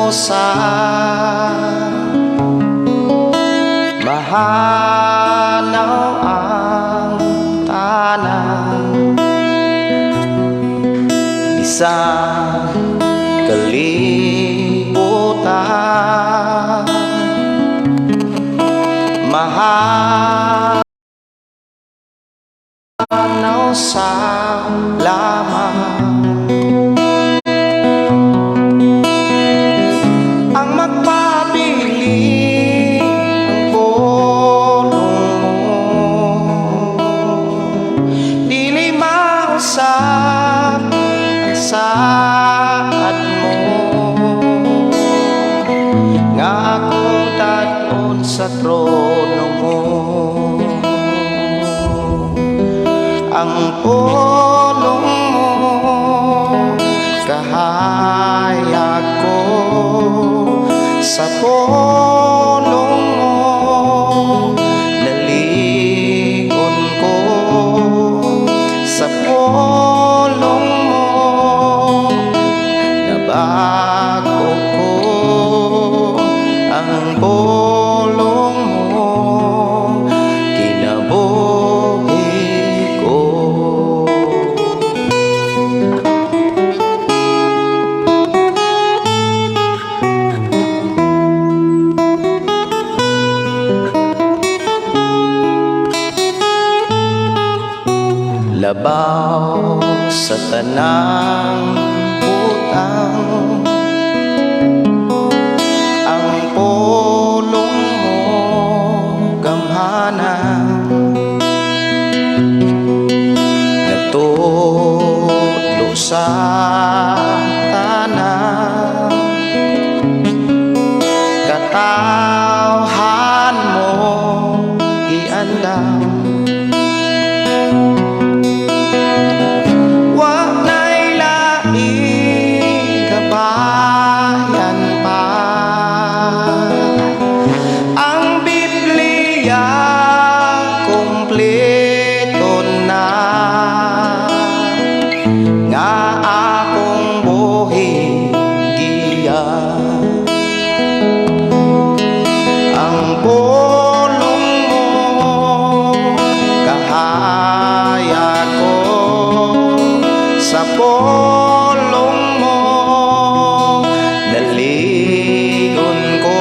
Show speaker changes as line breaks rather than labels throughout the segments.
sa mahanaw ang tanan, isang kalibutan. Mahanaw sa lamang ang magpabili ang pulong mo, dili mausap ang saad mo, nga ako daton sa trono mo. Ang pulong mo kahayag ko, sa pulong mo nalingon ko, sa pulong mo nabago ko. Ang pulong mo kinabuhi ko. Labaw sa tanang butang ang pulong mo gamhanan, natudlo sa tanan, katawhan mo giandam. Kompleto na nga akong buhi giya. Ang pulong mo kahayag ko, sa pulong mo nalingon ko,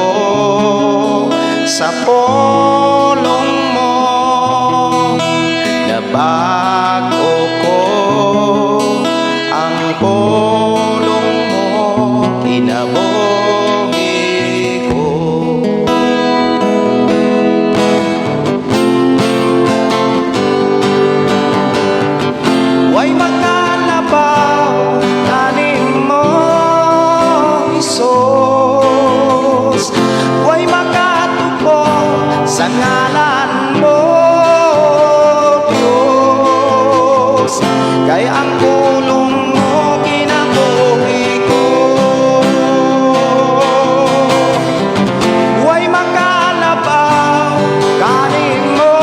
sa pulong mo nabago ko. Ang pulong mo kinabuhi ko. Way magkalabaw tanim mo, Isus. Way magkatupo sa ngalan mo, kaya ang pulong mo kinabuhi ko. Way makalabaw kanin mo,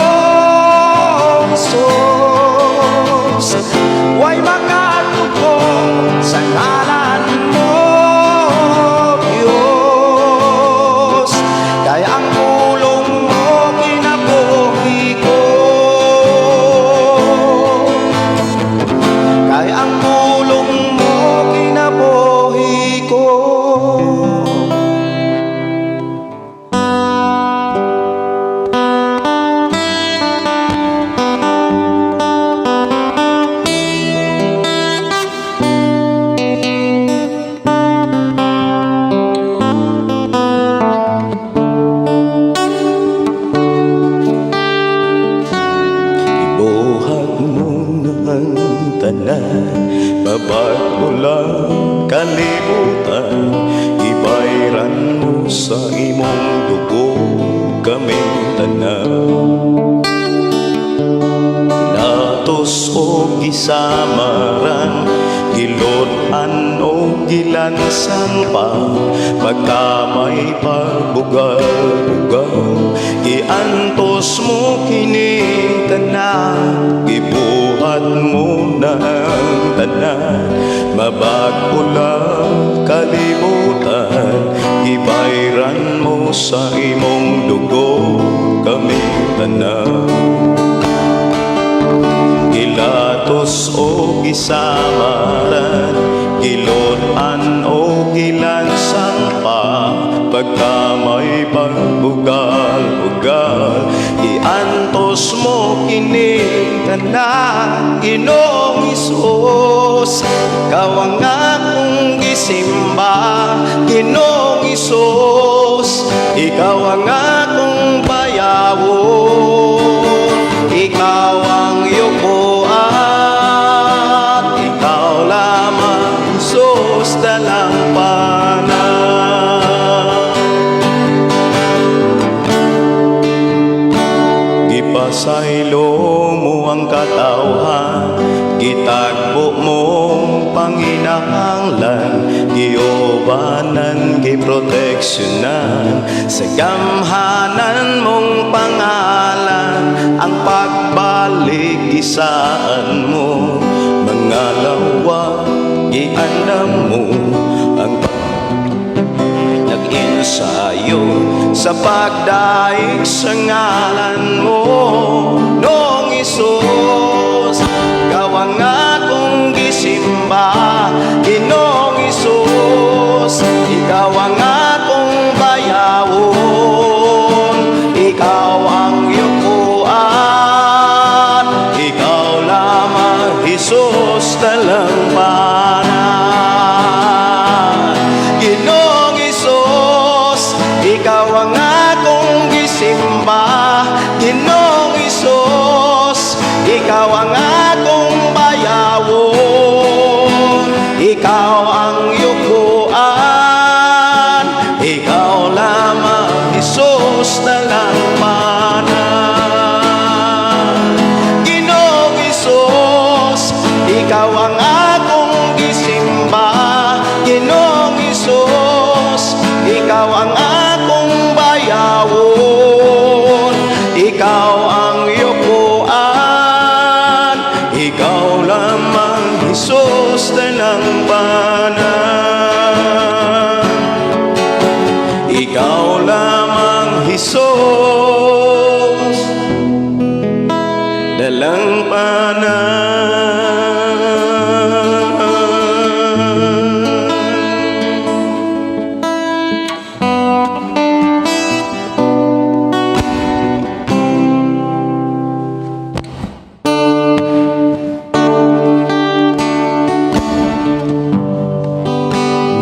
Isus. Way makatupo sa ngalan mo, Diyos. Kaya ang pulong mo kinabuhi ko. Kaya ang pulong mo kinabuhi ko. Ibuhat mo ng tanan, babago lang kalibutan, ibayran mo sa imong dugo kaming tanan. Ginatos o gisamaran, gilotan o gilansan pa, pagkamay pagbugal-bugal, giantos mo kini tanan, gibuhat mo ng tanan, mabago lang kalibutan, Ibayran mo sa imong dugo kami tanan. Gilatos o gisamaran, gilotan o gilansang pa, pagka may pagbugal-bugal, iantos mo kining tanan. Ginoong Isus, ikaw ang akong gisimba. Ginoong Isus, ikaw ang akong bayawon. Ikaw ang yuko at ikaw lamang, Isus, dalang panan. Gipasaylo mo ang katawhan, gitagbo mong panginahanglan, giobanan, giproteksyonan, sa gamhanan mong pangalan. Ang pagbalik isaan mo, mga lawa giandam mo. Ang nag-ensayo sa pagdaig sa ngalan mo, Noong Isus, ikaw ang akong gisimba. Ginoong Isus, ikaw ang akong bayawon. Ikaw ang yukuan, ikaw lamang, Isus, dalang panan. Ginoong Isus, ikaw ang akong gisimba. Ginoong Isus, ikaw ang akong bayawon. Ikaw ang yukuan, ikaw lamang, Isus, dalang panan. Ginoong Isus, ikaw ang akong gisimba. Ginoong Isus, ikaw ang akong bayawon. Ikaw ang yukuan, ikaw lamang, Isus, dalang panan. Ikaw lamang, Isus, dalang panan.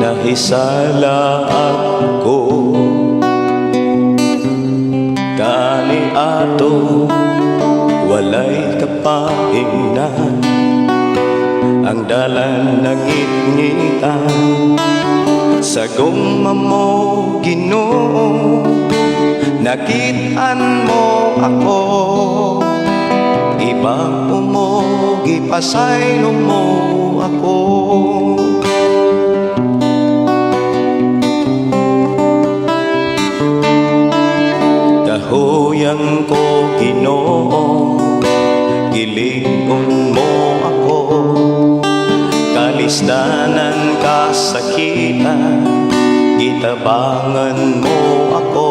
Nahisala ako kani ato, walay kapahinan, ang dalan nangit-ngitan. Sa guma mo, Ginoo, nakit-an mo ako. Ibapo mo, gipasaylo mo ako. Kahuyan ko, Ginoo, gilingon mo ako. Kalistanan, kasakitan, gitabangan mo ako.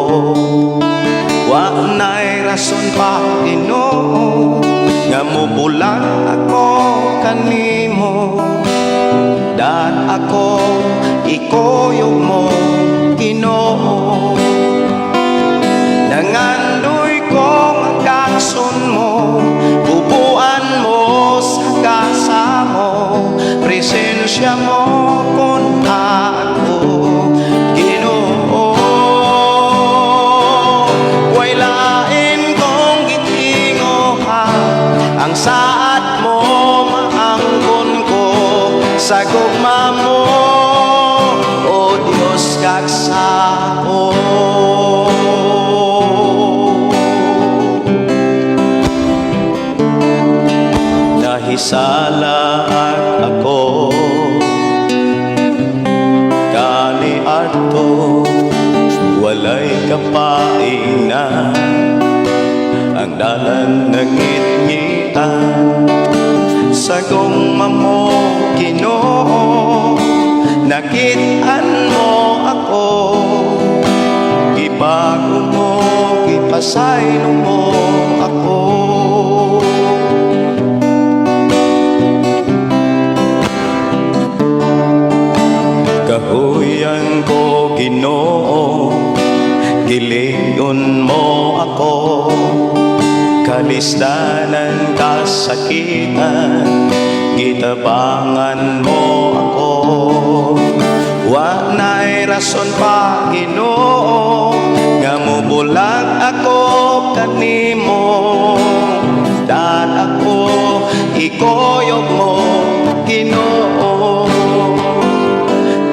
Wa na'y rason pa, Ginoo, nga mubulan ako kanimo. Dat ako ikoyog mo, Ginoo. Nangandoy ko ang kakson mo, bubuan mo sa kasa mo, presensya mo kung ako, Ginoo. Way lain kong gitinguhan, ang saad mo maangkon ko sa gugma mo, o Diyos kagsako. Nahisala ako kani adto, walay kapainan, ang dalan nangit-ngitan. Sa gugma mo, Ginoo, nakit-an mo ako. Ginibago mo, gipasaylo mo ako. Kahuyan ko, Ginoo, gilingon mo ako. Kalisdanan, kasakitan, gitabangan mo ako. Wa na'y rason pa, Ginoo, nga mubulag ako kanimo. Dahil ako ikoyog mo, Ginoo.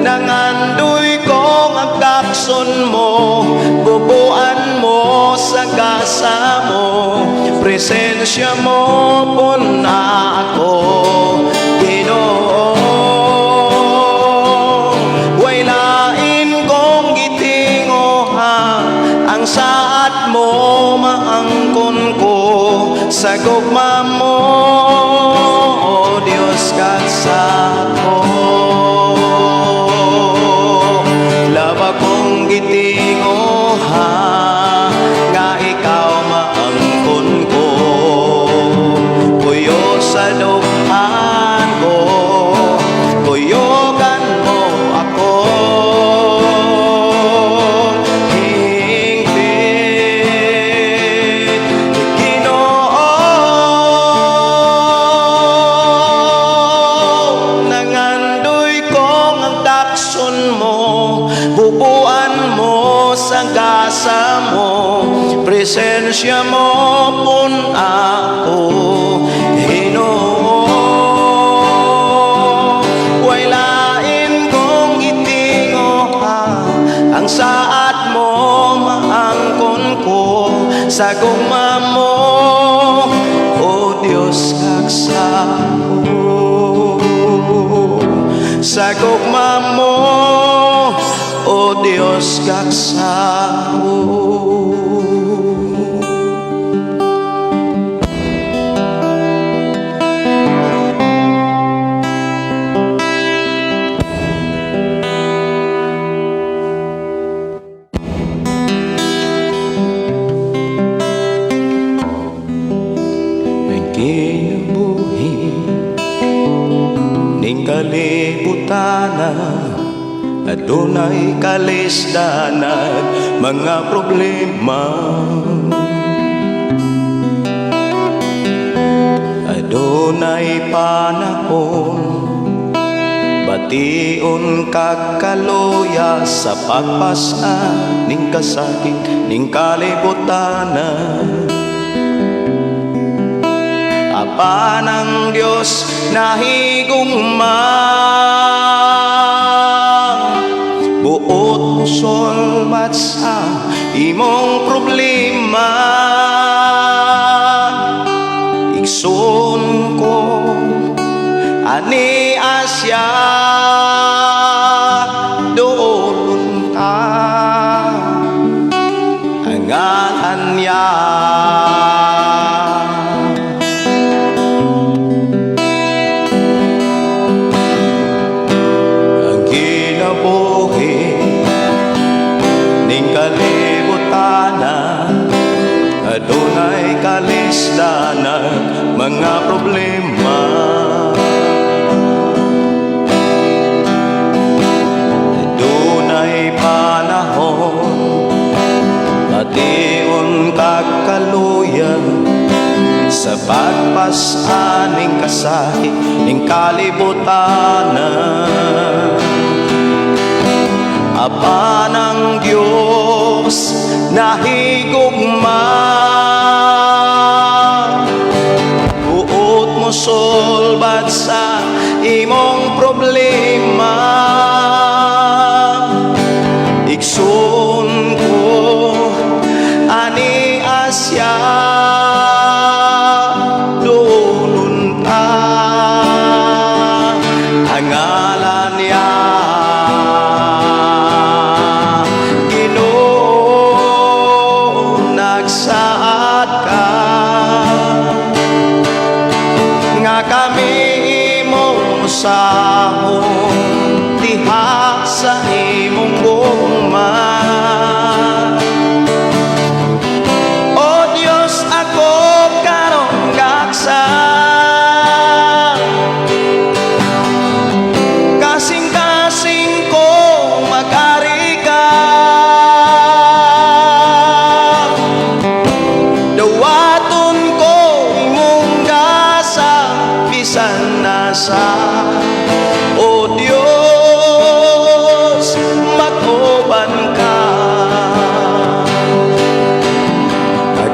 Nangandoy ko ang dakson mo, bubuan mo sa gasa mo. Presensya mo pun na ako, Ginoo. Way lain kong gitinguha, ang saad mo maangkon ko sa gugma mo, O Diyos kagsako. Laba kong gitinguha, nga ikaw maangkon ko. Puyo sa lukhan ko, puyogan mo ako. Hingpit, Ginoo, nangandoy kong ang dakson mo, bubuan mo sa gasa mo. Presensya mo pun ako, Ginoo. Way lain kong itinguha, ang saad mo maangkon ko sa gugma mo, O Diyos kagsako. Sa gugma mo, O Diyos kagsako. Kinabuhi ning kalibutana, adunay kalisdanan, mga problema. Adunay panahon, bation kagkaluya sa pagpasa ning kasakit ning kalibutanan. Apa ng Diyos nahigugma, buot pusol mat sa imong problema. Igsoon ko ani asya, doon ta ang ngalan niya. Adunay kalisdanan, mga problema. Adunay panahon, bation kagkaluyan sa pagpasa ning kasakit ning kalibutanan. Apa ng Diyos nahigugma, buot mo solbad sa imong problema. Igsoon ko ani asya, doon ta ang ngalan niya. Nagsaad ka nga kami imong usahon diha sa imong gugma.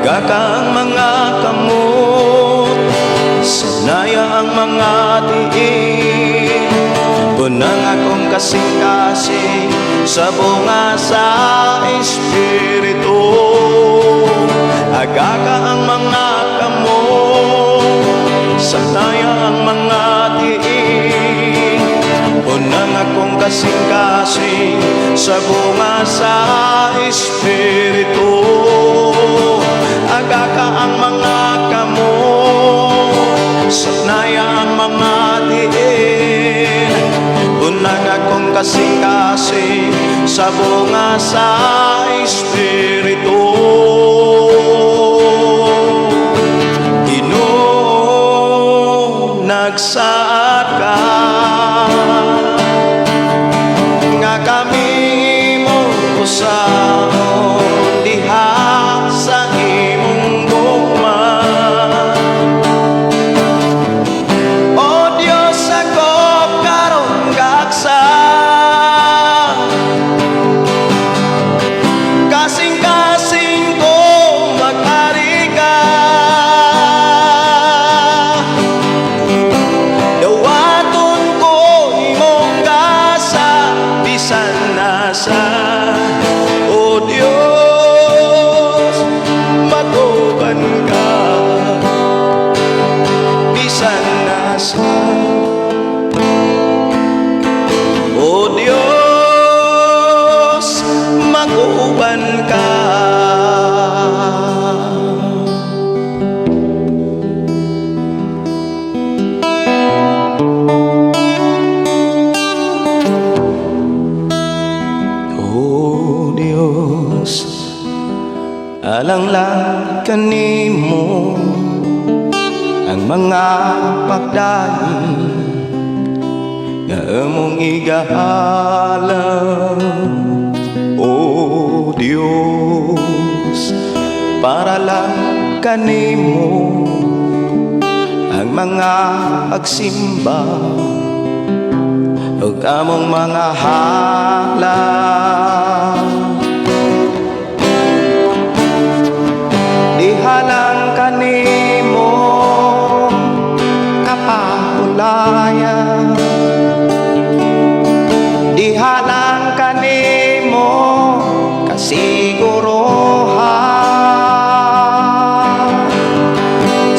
agaka ang mga kamot, sanaya ang mga diin. Unang akong kasing-kasing sa bunga sa Espiritu, agaka ang mga kamot, sanaya ang mga diin. Unang akong kasing-kasing sa bunga sa Espiritu, agaka ang mga kamot, sanaya ang mga diin. Unang akong kasing-kasing sa bunga sa Espiritu. Ginoo nagsaad ka nga kami mo usaon diha sa imong gugma. O Dios ako karon gaksa, kasing-kasing ko mag-ari ka. Dawaton ko imong kasa bisan nasa. O Dios matuban ka bisan nasa. O Dios maguban ka. O Dios alanglang kanimo ang mga pagdaing nga among igahalang. O Dios para lang kanimo ang mga pagsimba ug among mga halang. Diha lang kanimo kapahulayan, diha lang kanimo kasiguruhan.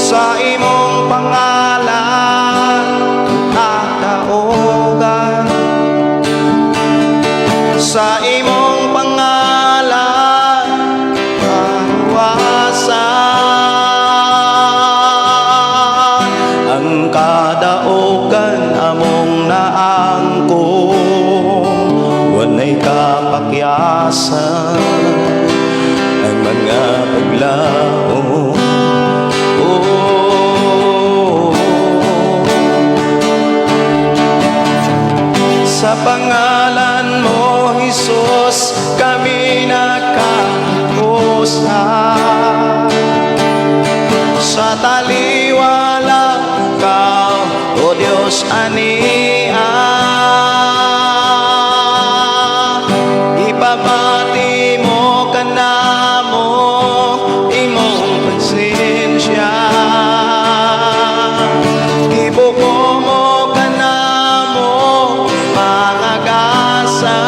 Sa imong pangalan tataogan, sa imong pangalan kaluwasan. Ang kadaogan among naangkon, walay kapakyasan ang mga paglaom. Sa pangalan mo, Jesus, kami nakakusa. Sa taliwala ka, O Diyos, ania. Ipabati mo kanamo imong presensya. Ibuko mo kanamo mga gasa.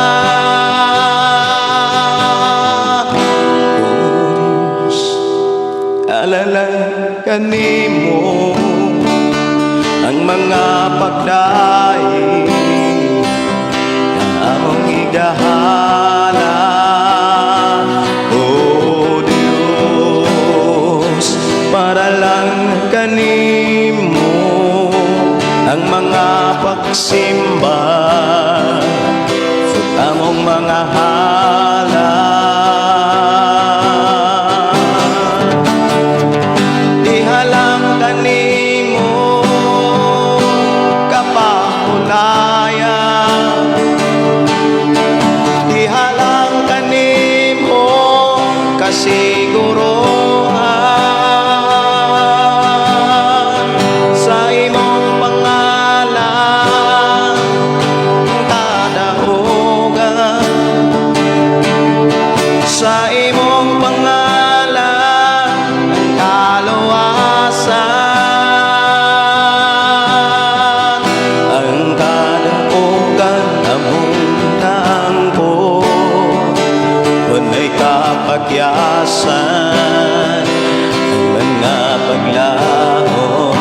O Diyos, alalay kanimo ang mga pagdaing na among igahala. O Diyos, para lang kanimo ang mga pagsimba sa among mga halang. Diha lang kanimo kapahulayan, diha lang kanimo kasiguruhan. Sa imong pangalan tadaogan, sa imong pangalan kaligtasan ang mga paglaho.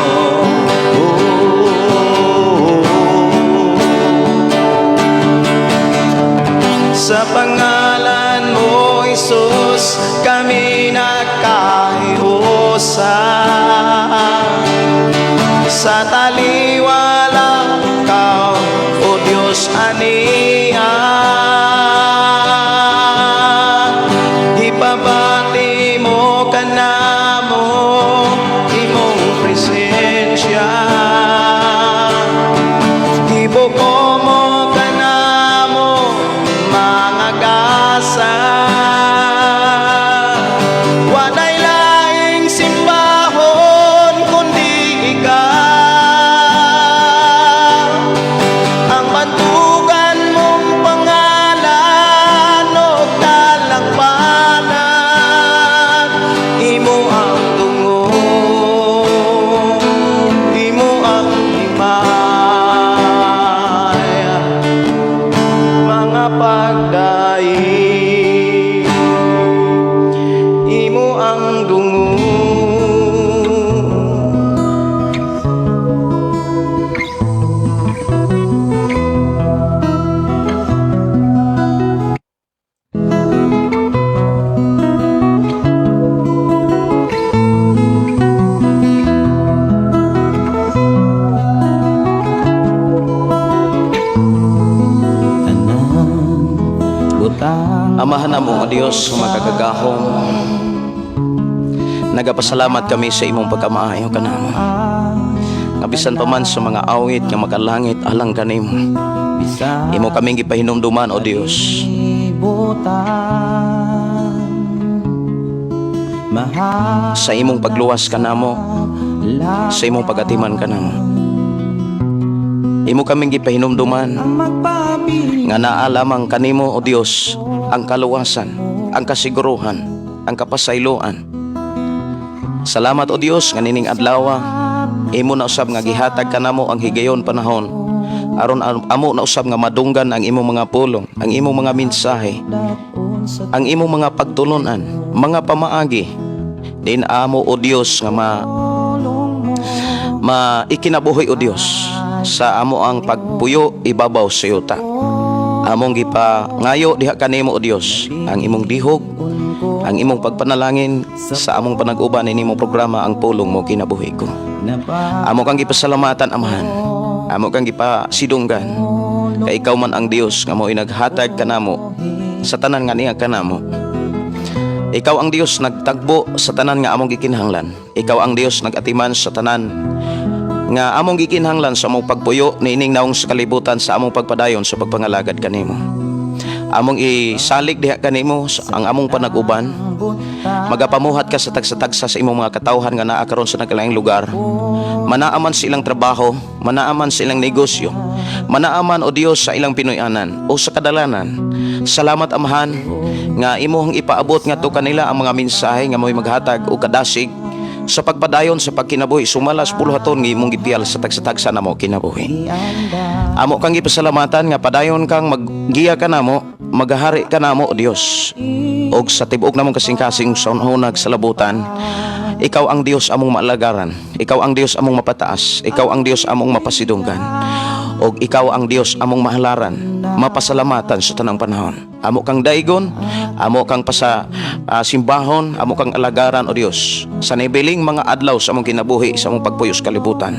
Sa pangalan mo, Jesus, kami nagkahiusan. Sa taliwala ka, O Diyos, aniya. Ipabati mo kanamo imong presensya. Ibuko mo kanamo mga gasa. Walay laing simbahon kundi ikaw. Ang bantugan mong pangalan o talangpanan. Imo ang tungo, imo ang himaya, mga pagdaig, imo ang dungo. Amahan na mo, O Diyos, magkagagahom. Nagapasalamat kami sa imong pagkamaayo kanamo. Nabisan pa man sa mga awit nga makalangit alang kanimo. Imo kaming gipahinumduman, O Diyos. Sa imong pagluwas kanamo, sa imong pagatiman kanamo. Imo kaming gipahinumduman nga naalamang kanimo, O Diyos, ang kaluwasan, ang kasiguruhan, ang kapasayloan. Salamat, O Diyos, nga nining adlaw imo na usab nga gihatag kanamo ang higayon panahon aron amo na usab nga madunggan ang imong mga pulong, ang imong mga mensahe, ang imong mga pagtulunan, mga pamaagi din amo, O Diyos, nga ikinabuhi, O Diyos, sa amo ang pagpuyo ibabaw sa yuta. Among gipa ngayo diha kanimo, O Dios, ang imong dihog, ang imong pagpanalangin sa among panag-uban nimong programa ang pulong mo kinabuhi ko. Amo kang gipasalamatan, Amahan. Amo kang gipasidunggan. Kay ikaw man ang Dios nga mo'y naghatag kanamo sa tanan nga niya kanamo. Ikaw ang Dios nagtagbo sa tanan nga among gikinahanglan. Ikaw ang Dios nagatiman sa tanan nga among gikinahanglan sa among pagpuyo niining naong sa kalibutan sa among pagpadayon sa pagpangalagad kanimo. Among isalig diha kanimo ang among panag-uban. Magapamuhat ka sa tagsa-tagsa sa imong mga katawhan nga naa karon sa nagkalaing lugar. Manaaman sa ilang trabaho, manaaman sa ilang negosyo, manaaman, O Dios, sa ilang Pinoyanan o sa kadalanan. Salamat, Amahan, nga imong ipaabot nga to kanila ang mga mensahe nga mo'y maghatag o kadasig sa pagpadayon sa pagkinabuhi sumalas puluhaton nga imong gipiyal sa tagsa-tagsa namo kinabuhi. Amo kang gipasalamatan nga padayon kang maggiya kanamo, magahari kanamo, O Dios, og sa tibok namong kasing-kasing sa unhunag sa labutan. Ikaw ang Dios among maalagaran, ikaw ang Dios among mapataas, ikaw ang Dios among mapasidunggan, og ikaw ang Dios among mahalaran, mapasalamatan sa tanang panahon. Amo kang daigon, amo kang simbahon, amo kang alagaran, O Dios, sa nibiling mga adlaw sa among kinabuhi sa among pagpuyos kalibutan.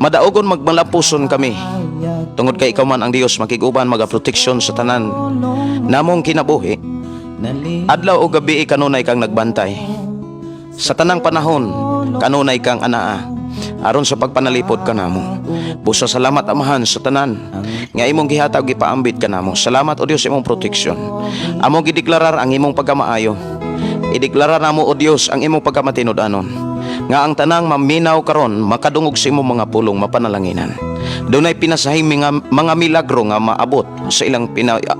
Madaogon magmalapuson kami, tungod kay ikaw man ang Dios makiguban magaproteksyon sa tanan namong kinabuhi. Adlaw o gabi kanunay kang nagbantay. Sa tanang panahon kanunay kang anaa aron sa pagpanalipod kanamo. Busa salamat, Amahan, sa tanan nga imong gihatag gipaambit kanamo. Salamat, O Dios, sa imong proteksyon. Among gideklarar ang imong pagkamaayo. Ideklarar namo, O Dios, ang imong pagkamatinud-anon nga ang tanang maminaw karon makadungog sa imong mga pulong mapanalanginan. Dunay pinasahing mga milagro nga maabot sa ilang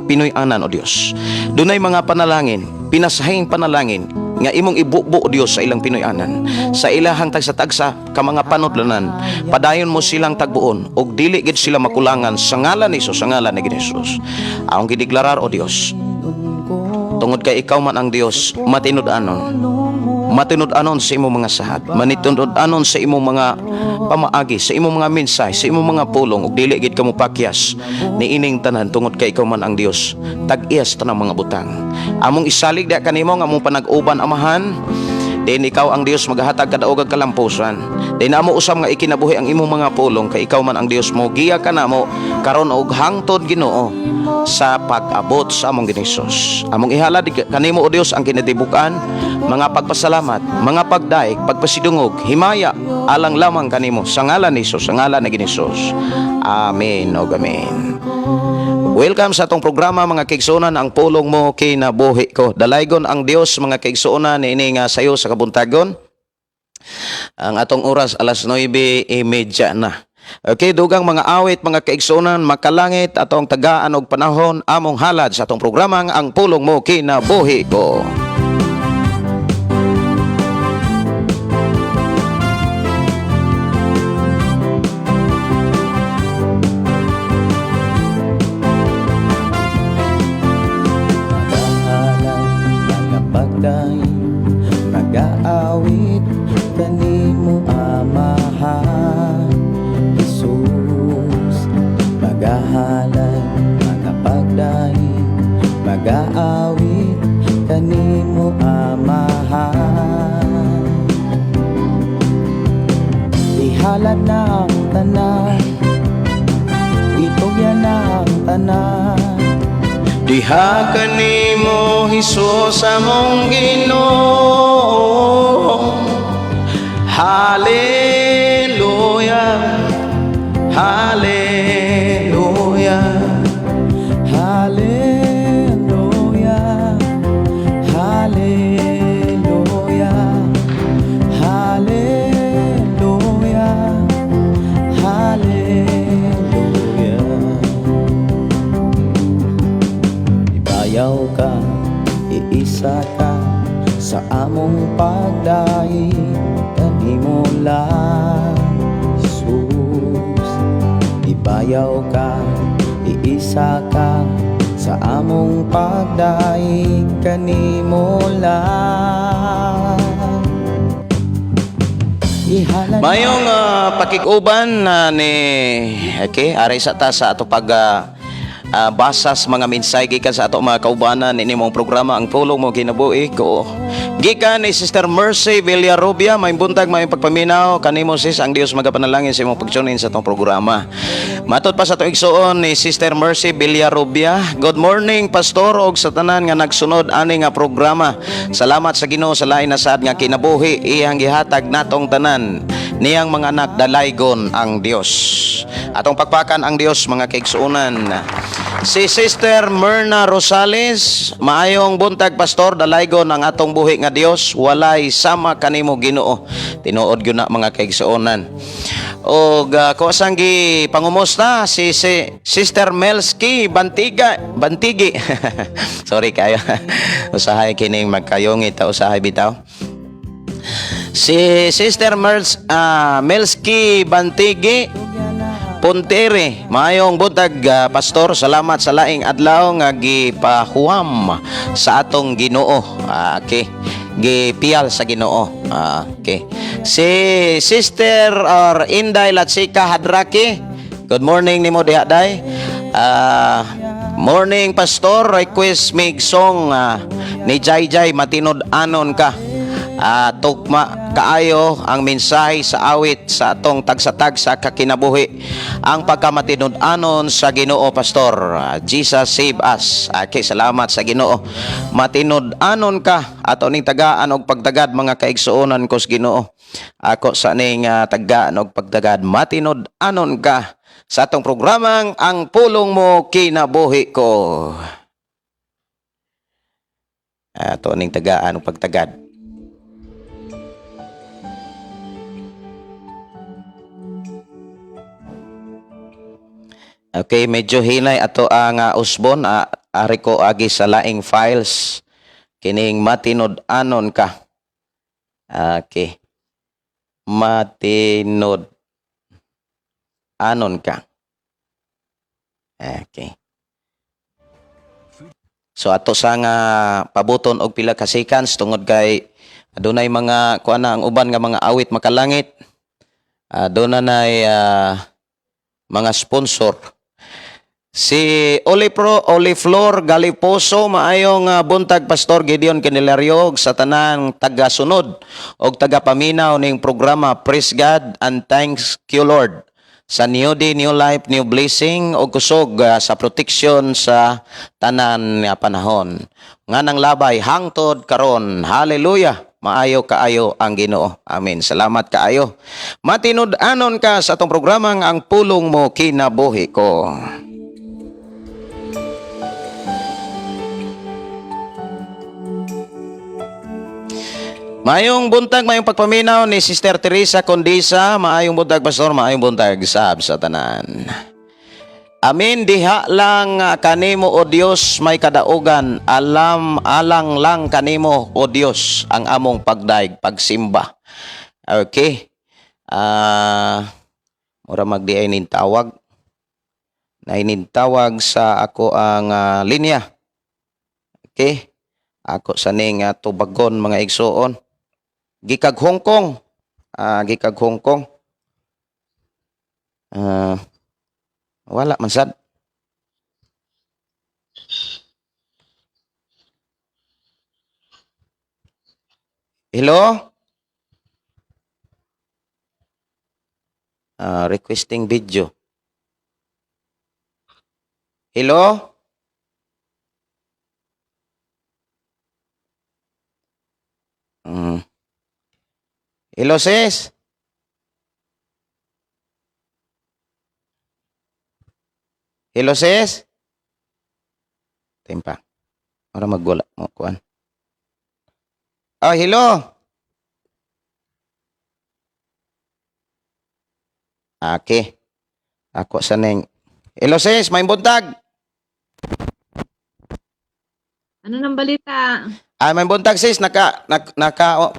Pinoyanan, O Dios. Dunay mga panalangin, pinasahing panalangin nga imong ibubo, O Dios, sa ilang Pinoyanan, sa ilahang tagsa-tagsa ka mga panudlanan. Padayon mo silang tagbuon og dili gid sila makulangan sa ngalan ni Jesus, sa ngalan ni Jesus. Aong gideklarar, O Dios, tungod kay ikaw man ang Dios, matinud-anon. Matinud-anon sa imong mga sahat, matinud-anon sa imong mga pamaagi, sa imong mga mensahe, sa imong mga pulong, ug dili gid kamo pakyas ni ining tanan tungod kay ikaw man ang Dios. Tag-iyas tanang mga butang. Among isalig da kanimo nga among panag-uban amahan. Din ikaw ang Dios maghahatag kadaog kag kalampusan. Din amo usam nga ikinabuhi ang imong mga pulong kay ikaw man ang Dios mo giya kanamo karon og hangtod Ginoo sa pag-abot sa among Ginisus. Among ihalad kanimo o Dios ang kinatibukan, mga pagpasalamat, mga pagdaig, pagpasidungog, himaya alang lamang kanimo sa ngalan ni Jesus, sa ngalan ni Ginisus. Amen o amen. Welcome sa atong programa mga kaigsuonan, ang pulong mo kinabuhi ko. Dalaygon ang Dios mga kaigsuonan ini nga sayo sa kabuntagon. Ang atong oras alas 9:30 na. Okay, dugang mga awit mga kaigsuonan, makalangit atong tagaan og panahon among halad sa atong programa ang pulong mo kinabuhi ko.
Mag-aawit kanimo amahan Jesus, magahalay mga pagdaig, mag-aawit kanimo amahan. Ihalad na ang tanan, itugyan na ang tanan.
Diha kanimo Hesus among Ginoo. Hallelujah, hallelujah,
hallelujah, hallelujah, hallelujah, hallelujah. Ibayaw ka, iisa ka sa among pagdaig, kanimo lang Jesus. Ibayaw ka, iisa ka sa among pagdaig, kanimo lang.
Mayong pakiguban ni okay, aray sa ta sa ato pag basas mga mensahe gikan sa ato mga kaubanan ini mong programa ang pulong mo kinabuhi ko. Gikan ni Sister Mercy Villarrubia, may buntag may pagpaminaw kanimo sis, ang Dios magapanalangin sa imong pagtunin sa atong programa. Matod pa sa atong igsuon ni Sister Mercy Villarrubia. Good morning pastor og sa tanan nga nagsunod ani nga programa. Salamat sa Ginoo sa lain na sad nga kinabuhi iyang gihatag natong tanan. Niyang mga anak dalaygon ang Dios. Atong pagpakan ang Dios mga kaigsuonan. Si Sister Myrna Rosales, maayong buntag pastor, dalaygon ang atong buhi nga Dios, walay sama kanimo Ginoo. Tinuod gyud na mga kaigsuonan. Og kusang gi pangumusta si Sister Melski Bantigi. Sorry kayo. Usahay kining magkayongit ta usahay bitaw. Si Sister Melski Bantigi Puntere, maayong buntag pastor, salamat sa laing adlaw nga gipahuam sa atong Ginoo. Okay. Gipiyal sa Ginoo. Okay. Si Sister Inday Latsika Hadraki, good morning nimo diha day. Morning pastor, request mig song ni Jai matinud-anon ka. Tukma kaayo ang mensahe sa awit sa atong tagsatag sa kakinabuhi, ang pagkamatinud-anon sa Ginoo pastor. Jesus save us. Okay, salamat sa Ginoo. Matinud-anon ka ato ning tagaan og pagtagad mga kaigsuonan ko sa Ginoo. Ako sa ning tagaan og pagtagad, matinud-anon ka sa atong programang ang pulong mo kinabuhi ko. Ato ning tagaan og pagtagad. Okay, medyo hinay ato ang usbon. Ari ko agi sa laing files. Kining matinud-anon ka. Okay. Matinud-anon ka. Okay. So ato sa nga pabuton og pila ka seconds tungod kay adunay mga kuana ang uban nga mga awit makalangit. Adunay mga sponsor. Si Oliflor Galiposo, maayong buntag Pastor Gideon Candelario sa tanang taga-sunod o taga-paminaw ning programa Praise God and Thanks you Lord sa New Day, New Life, New Blessing o kusog sa proteksyon sa tanan nga panahon. Nga nang labay hangtod karon. Hallelujah. Maayo kaayo ang Ginoo. Amen. Salamat kaayo. Matinud-anon ka sa atong programang ang pulong mo kinabuhi ko. Maayong buntag, maayong pagpaminaw ni Sister Teresa Condisa. Maayong buntag, Pastor. Maayong buntag, sab sa tanan. Amin, diha lang kanimo o Dios may kadaugan. Alang lang kanimo o Dios ang among pagdaig, pagsimba. Okay. Mura magdiay nin tawag. Nainintawag sa ako ang linya. Okay. Ako sa ning tubagon mga igsoon. Gikag Hong Kong. Gikag Hong Kong. Wala man sad. Hello? Requesting video. Hello? Hello, sis? Hello, sis? Tempa. Ora magwala mo kuan. Oh, hello. Okay. Ako sa ning. Hello, sis, may buntag.
Ano nang balita?
May buntag sis naka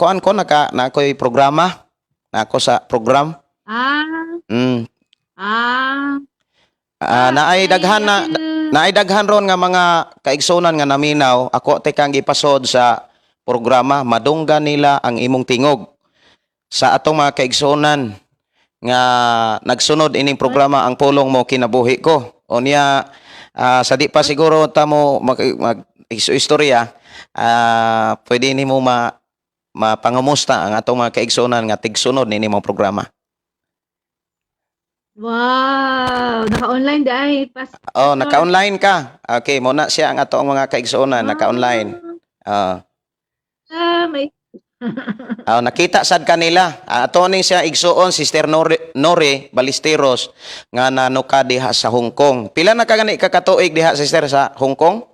kuan ko nakoy programa. Nako sa program.
Ah,
Mm.
ah,
Naay daghan na
Apil.
naay daghan ron nga mga kaigsunan nga naminaw. Ako tekang gipasod sa programa madunggan nila ang imong tingog sa atong mga kaigsunan nga nagsunod ining programa ang pulong mo kinabuhi ko. Unya sa di pa siguro ta mo mag istorya, pwede nimo mapangumusta ang atong mga kaigsunan nga tigsunod nini mong programa.
Wow, naka-online dahil
Oh, naka-online ka. Okay, muna siya ang atong mga kaigsunan naka-online.
May
Nakita sad kanila. Ato ning siya igsuon Sister Nore Balisteros nga nanuka diha sa Hong Kong. Pila na ka gani kakatuig diha Sister sa Hong Kong?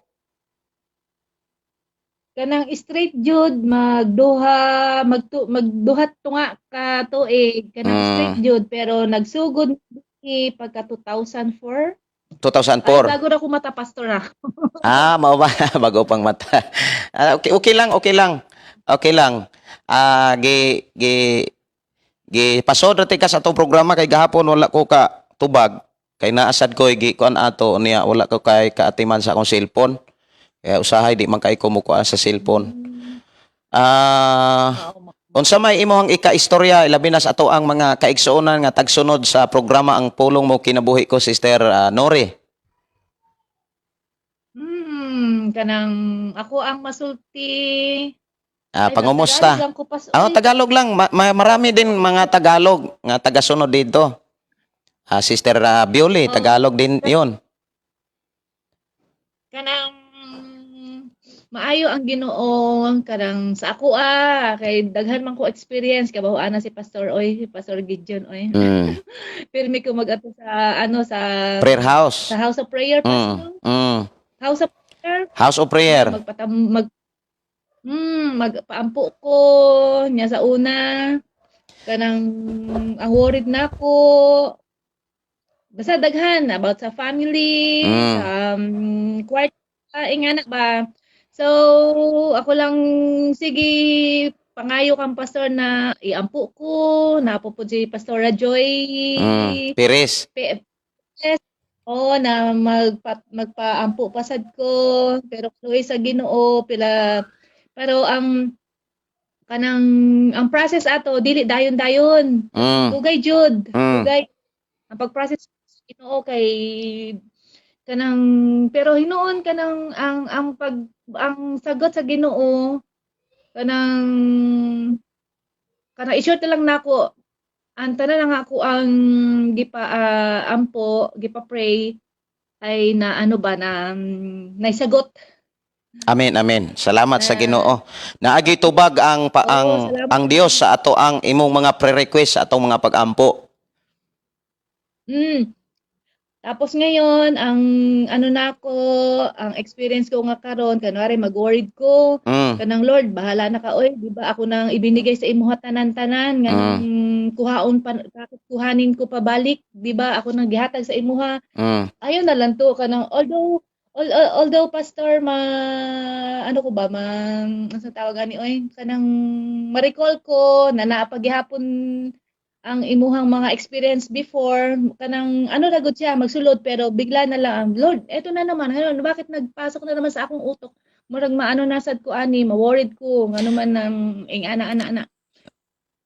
kanang straight jud magduhat tunga ka tuig kanang straight jud pero nagsugod pagka 2004.
2004.
Ay, bago na ko mata pastor ako.
Mao ba bago pang mata. Okay lang. Okay lang. Pasod ra ka sa atong programa kay gahapon wala ko ka tubag kay naasad ko gi kuan ato niya wala ko kay kaatiman sa akong cellphone. Kaya usahay di man kay kumukuha sa cellphone. Unsa may imong ika-istorya ilabi na sa ato ang mga kaigsuonan nga tagsunod sa programa ang pulong mo kinabuhi ko Sister Nore.
Kanang ako ang masulti.
Pangumusta?
Tagalog lang ko pas.
Tagalog lang. Marami din mga Tagalog nga tagasunod dito. Sister Bioli, Tagalog din 'yon.
Kanang maayo ang Ginoo kanang sa ako kay daghan man ko experience kabahuan na si Pastor Gideon Pirmi ko mag-ato sa sa
Prayer house.
sa House of Prayer Pastor. House of Prayer.
House of Prayer.
Magpaampo ko nya sa una kanang ang worried na ko basta daghan about sa family sa ingana ba. So ako lang sige pangayo kang pastor na iampo ko napupud si Pastora Joy
Pires.
Oo, na magpaampo pasad ko, pero luoy sa Ginoo pila pero kanang ang process ato dili dayon-dayon.
Mm.
Dugay jud,
Mm.
dugay ang pag-process sa Ginoo kay kanang pero hinuon kanang ang sagot sa Ginoo kanang i-short na lang nako ang tanan nga ako ang ampo, gipa-pray ay na ano ba na naisagot
Amen, amen. Salamat sa
na
Ginoo. Naagi tubag
oo, salamat.
ang Dios sa ato ang imong mga pre-request sa atong mga pag-ampo.
Mm. Tapos ngayon, ang ano na ko, ang experience ko nga karon, kanwari mag-worried ko,
Mm.
kanang Lord, bahala na ka, oy, di ba ako nang ibinigay sa imuha tanan-tanan, nga nang
Mm.
kuhaon pa, bakit kuhanin ko pabalik, di ba ako nang gihatag sa imuha.
Mm.
Ayun na lang to, kanang although pastor ano ko ba, ano sa tawag gani, oy, kanang ma-recall ko, na naapagihapon ang imuhang mga experience before kanang ano ra gud siya magsulod pero bigla na lang ang Lord eto na naman ano bakit nagpasok na naman sa akong utok murag maano nasad ko ani ma-worried ko ngano man nang ana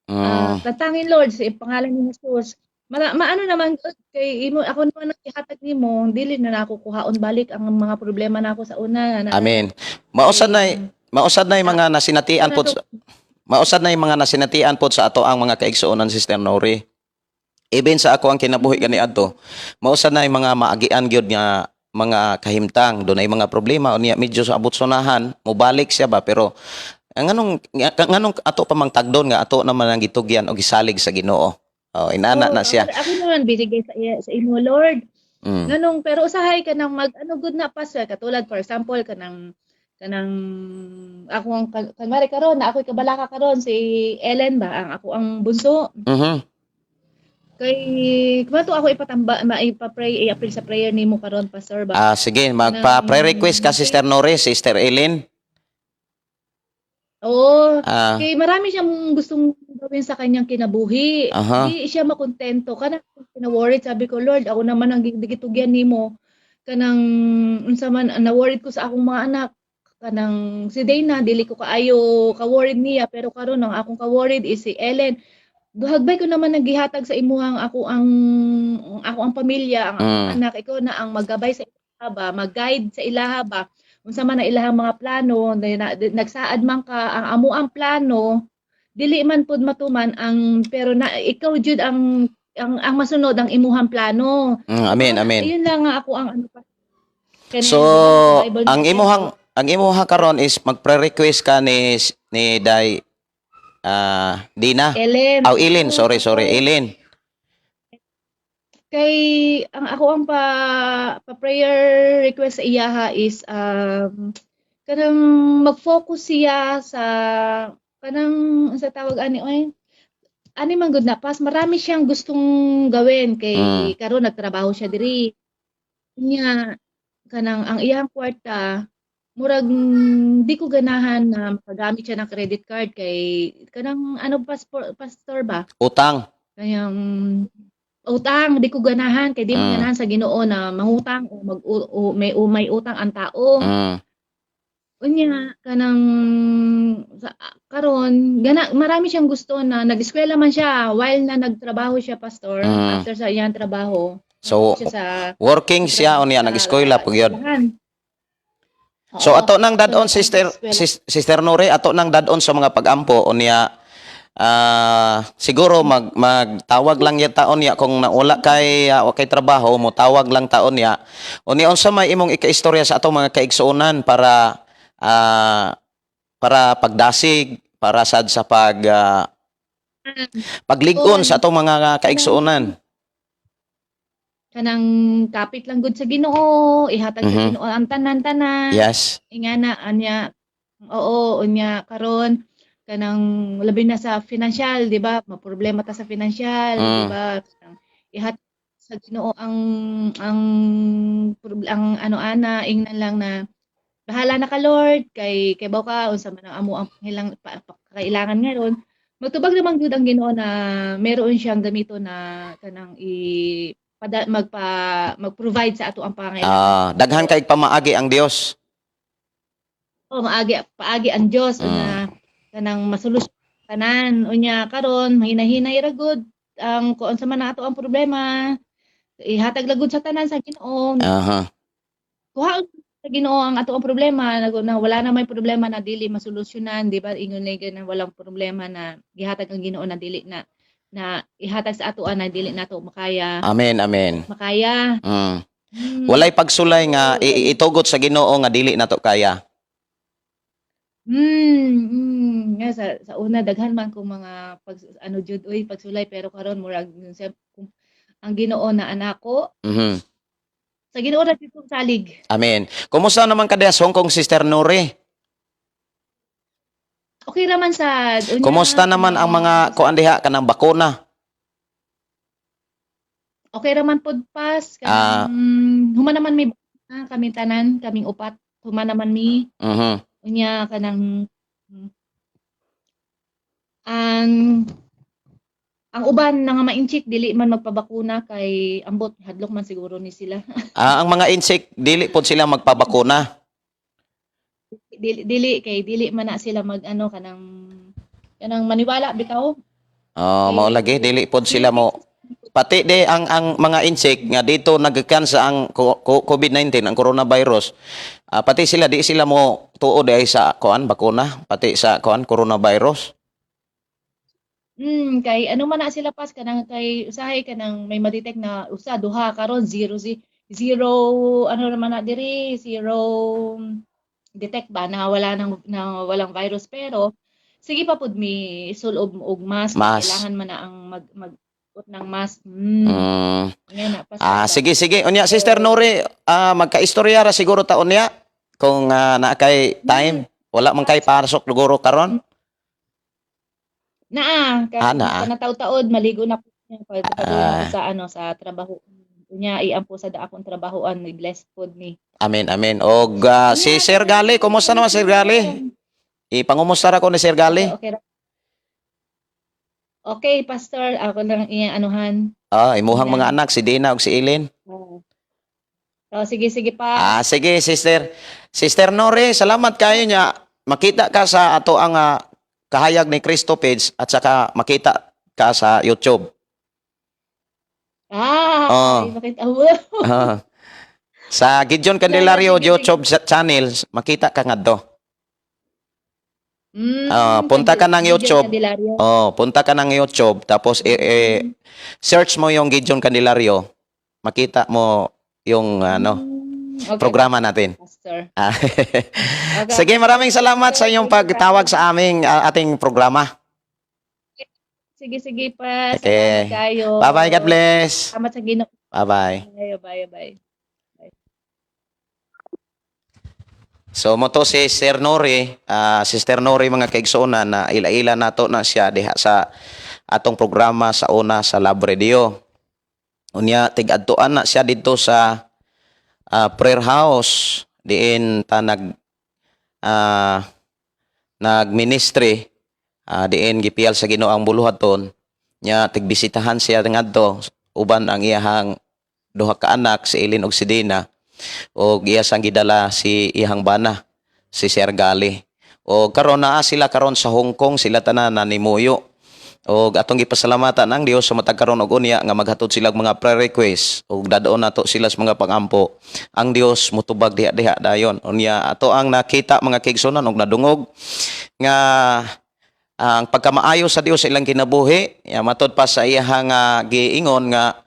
Mm.
tatangin Lord sa pangalan ni Jesus maano naman gud kay imo ako naman ang ihatag nimo dili na nako kuhaon balik ang mga problema nako sa una na
Amen.
kay
Mausad na mga
ako
nasinatian
na
pod
to
mausad na mga nasinatian pod sa ato ang mga kaigsuonan, Sister Nori. Even sa ako ang kinabuhi kaniadto, mausad na mga maagian gyud nga mga kahimtang, dunay mga problema unya medyo sa abot sunahan, mobalik siya ba pero nganong ato pa mang tagdon nga ato naman ang gitugyan o gisalig sa Ginoo. Oh, inana
oh
na siya.
ako naman binigay sa imo Lord.
Mm.
Nganong pero usahay ka nang mag-ano good na pastor katulad for example kanang ako ang kanwari karon na ako'y kabalaka karon si Ellen ba ang ako ang bunso
Mhm.
kay kumato ako maipa-pray i-appeal sa prayer nimo karon pastor ba
Sige,
kanang
magpa-pre-request ka, Sister Nori, Sister Eileen.
oo
Ah,
kay marami siyang gustong gawin sa kanyang kinabuhi
aha.
di siya makontento kanang kina-worried sabi ko Lord ako naman ang gigitugyan nimo kanang unsa man na-worried ko sa akong mga anak kanang si Dana dili ko kaayo ka-worried niya pero karon ang akong ka-worried is si Ellen duhagbay ko naman naggihatag sa imuhang ako ang pamilya ang akong
Mm.
anak ikaw na ang maggabay sa ilaha ba mag-guide sa ilaha ba unsa man ang ilahang mga plano nagsaad man ka ang amo ang plano dili man pud matuman ang pero na ikaw jud ang masunod ang imuhang plano
Amen, amen.
ayun lang nga ako ang ano pa
So,
kaning di ba sa Bible
ang
man
imuhang karon is magpre-request ka ni Day Dina.
Ellen
Aw, Eileen, sorry,
oo.
Eileen.
Kay ang ako ang pa-prayer request sa iyaha is kanang mag-focus siya sa kanang sa tawag ani man gud na pas marami siyang gustong gawin
Mm.
kay karon nagtrabaho siya diri. Unya kanang ang iyang kwarta murag di ko ganahan na makagamit siya ng credit card kay kanang ano pastor ba
Utang.
kayang utang di ko ganahan kay di man
Mm.
ganahan sa Ginoo na mangutang o may utang ang tao.
Mm.
Unya kanang karon marami siyang gusto na nag-eskwela man siya while na nagtrabaho siya pastor
Mm.
after sa iyang trabaho.
So,
Siya sa
working siya o niya nag-eskwela pag yun.
eskwelahan.
So,
Oo.
ato nang dadon,
So, nag-eskwela.
Sister Nori, ato nang dadon sa mga pag-ampo o niya, siguro magtawag lang ya taon niya kung nawala kay kay trabaho mo tawag lang taon niya o niya unsa may imong ikaistorya sa atong mga kaigsuonan para pagdasig para sad sa paglig-on sa atong mga kaigsuonan.
Kanang kapit lang gud sa Ginoo, ihatag sa
Mhm.
Ginoo ang tanan-tanan.
Yes.
Ingana anya oo unya karon kanang labi na sa financial di ba maproblema ta sa financial di
Mm.
ba ihat sa Ginoo ang ang ano ana ingnan lang na bahala na ka Lord kay baw ka unsa man ang amo ang kailangan ngayon magtubag naman gyud ang Ginoo na meron siyang gamito na kanang mag-provide sa ato ang pangailangan.
Daghan kay pamaagi ang Dios.
Paagi ang Dios na kanang masolusyon tanan unya karon mahinahinay ra gud ang kuan sa man ato ang problema ihatag lagud sa tanan sa Ginoo.
Aha.
Kuha sa Ginoo ang ato ang problema na wala na may problema na dili masolusyonan, di ba? Ingon na walang problema na gihatag ang Ginoo na dili na ihatag sa ato na dili nato makaya.
Amen, amen.
Makaya.
Walay pagsulay nga itugot sa Ginoo nga dili nato kaya.
Nga sa una daghan man kung mga jud pagsulay pero karon murag ang Ginoo na anako. Sa Ginoo ra dito salig.
Amen. Kumusta naman ka Hong Kong Sister Nuri?
Okay raman sa
Kumusta naman ang mga kuan diha kanang bakuna?
Okay raman pod pas human naman may kami tanan, kaming upat. Human naman mi. Unya kanang ang uban nga ma-inchik dili man magpabakuna kay ambot hadlok man siguro ni sila.
Ang mga insect dili pod sila magpabakuna.
Dili man na sila kanang maniwala bitaw.
Mao lagi dili pod sila mo pati de ang mga insect nga dito nagkan sa ang COVID-19 ang coronavirus. Pati sila di sila mo tuod ay sa kuan bakuna pati sa kuan coronavirus.
Kay man na sila pas kanang kay usahay kanang may ma-detect na usa duha karon zero naman na diri zero detect ba na walang virus pero sige pa pud mi sulob og mask. Kailangan man na ang mag-ut ng mask.
Sige unya Sister Nuri magkaistorya ra siguro taon niya kung naa kay time wala man kay pasok siguro karon.
Naa. Taud maligo na po sa trabaho. Unya iampo sa akong trabahoan may blessed food ni.
Amen, amen. Og si Sir Gali, kumusta naman Sir Gali? Ipangumusta ra ko ni Sir Gali.
Okay, Pastor, ako lang iyang anuhan.
Imuhang mga anak si Dina ug si Eileen.
Sige pa.
Sige Sister. Sister Nore, salamat kayo niya. Makita ka sa ato ang kahayag ni Cristo page at saka makita ka sa YouTube. Sa Gideon Candelario YouTube channel, makita ka nga do. Punta ka ng YouTube. Punta ka ng YouTube tapos search mo yung Gideon Candelario. Makita mo yung programa natin. Sige, maraming salamat sa inyong pagtawag sa aming ating programa.
Sige pa.
Okay.
Salamat kayo.
Bye-bye. God bless.
Salamat sa Ginoo.
Bye-bye.
Bye.
So mo to si Sister Nori mga kaigsuonan na ila-ila nato na siya diha sa atong programa sa una sa Love Radio. Unya tig-adtuan na siya dito sa prayer house diin ta nag-ministry diin gipiyal sa Ginoo ang buluhaton nya tigbisitahan siya ngadto uban ang iyahang duha ka anak si Eileen ug si Dina o iya sang gidala si ihang bana si Sir Gali o karon naa sila karon sa Hong Kong sila tanan nanimuyo o atong gipasalamatan ang Dios sa matag karon og unya nga maghatod sila og mga prayer request o dadaon nato sila sa mga pagampo ang Dios motubag diha dayon unya ato ang nakita mga kaigsunan og nadungog nga ang pagkamaayo sa Dios sa ilang kinabuhi matod pa sa iyang giingon nga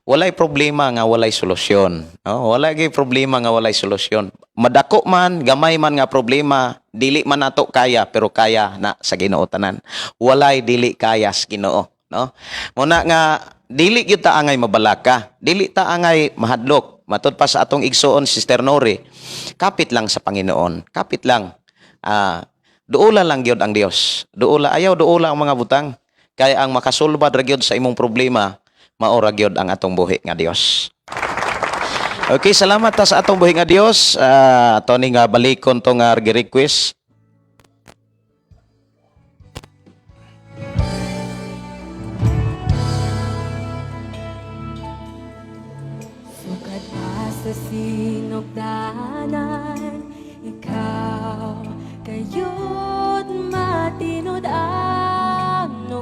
walay problema nga walay solusyon. Walay problema nga walay solusyon. Madako man, gamay man nga problema, dili man nato kaya pero kaya na sa Ginoo tanan. Walay dili kaya sa Ginoo, no? Muna nga dili gyud ta angay mabalaka, dili ta angay mahadlok. Matud pa sa atong igsuon Sister Nori, kapit lang sa Panginoon. Kapit lang. Duula lang gyud ang Dios. Ayaw duula ang mga butang. Kaya ang makasulbad ra gyud sa imong problema maora gyud ang atong buhi nga Dios. Okay, salamat ta sa atong buhi nga Dios. Ato ni nga balikon tong request.
sa sinugdanan, ikaw kayo't matinod-ano.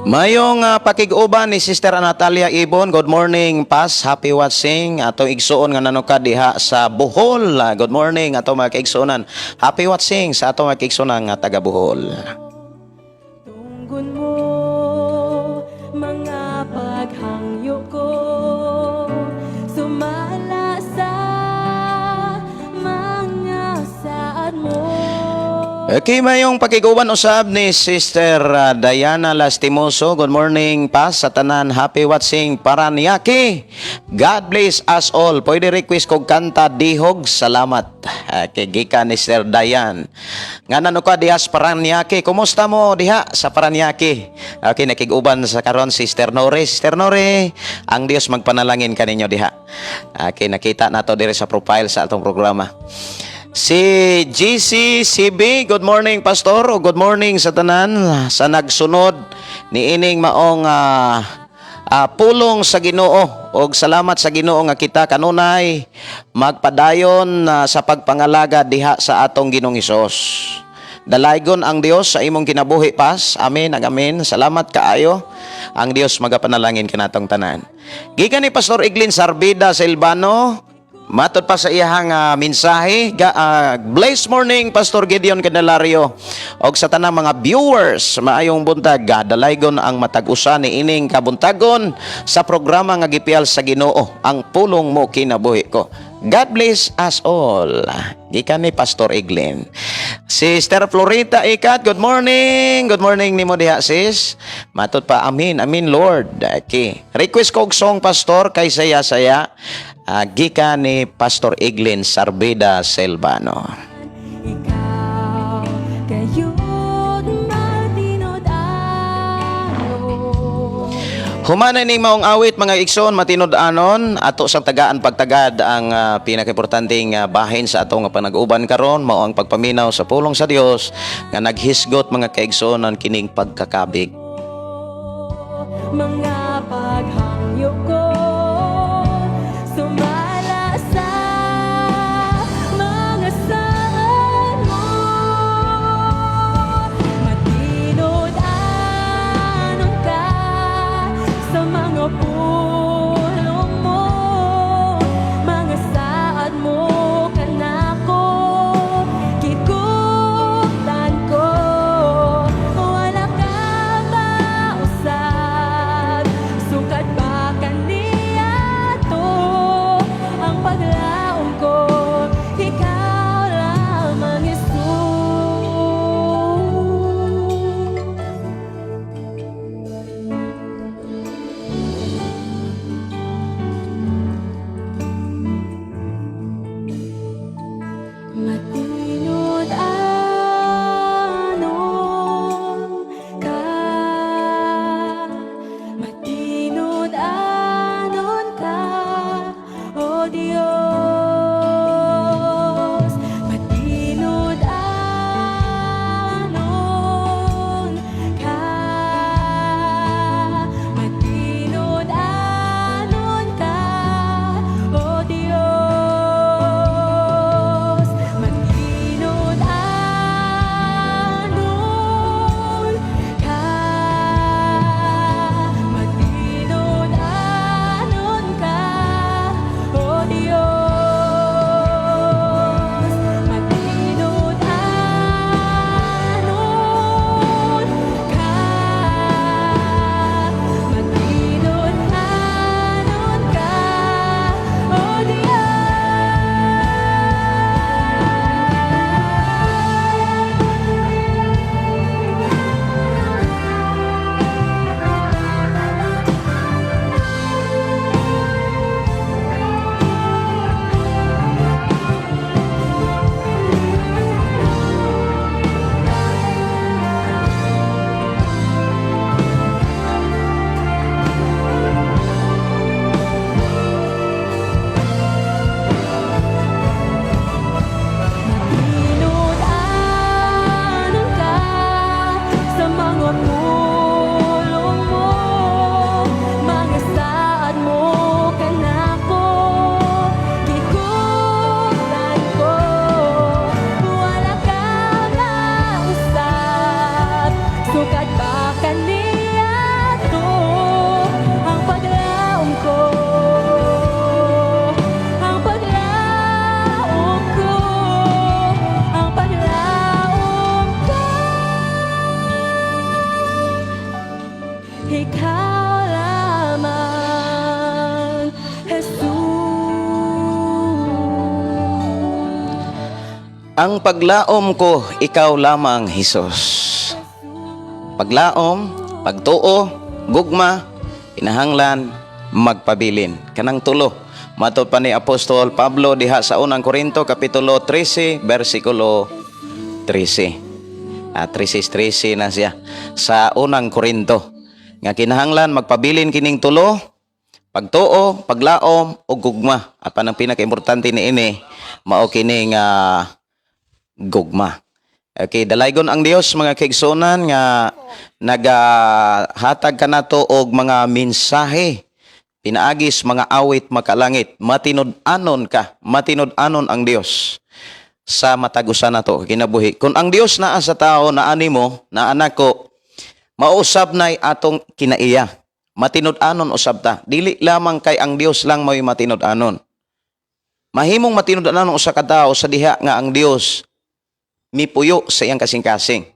Mayong pakig-uban ni Sister Natalia Ibon. Good morning, Pas. Happy watching. Atong igsuon nga nanuka diha sa Bohol. Good morning ato mga kaigsuonan. Happy watching sa ato mga kaigsuonan nga taga Bohol.
Tunggon mo mga paghangyo ko, sumala sa mga saad mo.
Okay, mayong pakiguban usab ni Sister Diana Lastimoso. Good morning, Pas, sa tanan. Happy watching Paranaque. God bless us all. Pwede request kog kanta dihog. Salamat. Kay gikan ni Sister Diane. Nga nano ka diha sa Paranaque. Kumusta mo diha sa Paranaque? Okay, nakiguban sa karon si Sister Nore. Sister Nore, ang Dios magpanalangin kaninyo diha. Okay, nakita nato diri sa profile sa atong programa. Si GCCB, good morning Pastor, o good morning sa tanan sa nagsunod ni ining maong pulong sa Ginoo, og salamat sa Ginoo nga kita kanunay magpadayon sa pagpangalaga diha sa atong Ginoong Hesus. Dalaygon ang Dios sa imong kinabuhi, Pas. Amen ag amen. Salamat kaayo. Ang Dios magapanalangin kanatong tanan. Gikan ni Pastor Eglin Sarbida Silvano. Matod pa sa iyahang mensahe. Blessed morning, Pastor Gideon Candelario. Og sa tanang mga viewers, maayong buntag. Dalaygon ang matag-usa ni ining kabuntagon sa programa nga gipial sa Ginoo, ang pulong mo kinabuhi ko. God bless us all. Gikan ni Pastor Eglin. Sister Florita Ikat, good morning. Good morning nimo diha, sis. Matod pa, amin, amin Lord. Okay. Request kog song, Pastor, kay saya-saya. Gikan ni Pastor Eglin Sarbida Silvano.
Ikaw kayo't matinod-ano.
Humanay ning maong awit mga igsoon matinod-anon ato sang tagaan pagtagad ang pinakaimportanteng bahin sa atong panag-uban karon mao ang pagpaminaw sa pulong sa Dios nga naghisgot mga kaigsoon kining pagkakabig.
Mga paghangyo ko, sumala sa mga saad mo. Matinod-anon ka sa mga pulong mo. Mga saad mo kanako, kigutan ko. Wala ka mausap, sukat ba ikaw lamang, Jesus.
Ang paglaom ko, ikaw lamang, Hesus. Paglaom, pagtuo, gugma, kinahanglan, magpabilin. Kanang tulo. Matod pa ni Apostol Pablo diha sa unang Korinto, Kapitulo 13, versikulo 13. 13 na siya. Sa unang Korinto. Nga kinahanglan, magpabilin kining tulo, pagtuo, paglaom, o gugma. Apan ang pinaka-importante ni ini, mao kining gugma. Okay, dalaygon ang Dios mga kaigsunan nga nagahatag kanato og mga mensahe, pinaagis mga awit makalangit, matinud-anon ka, matinud-anon ang Dios sa matagusan nato kinabuhi. Kung ang Dios naa sa tao, naa nimo, naa nako, mausab nay atong kinaiya. Matinud-anon usab ta. Dili lamang kay ang Dios lang may matinud-anon. Mahimong matinud-anon usa ka tawo sa diha nga ang Dios mipuyo sa iyang kasing-kasing.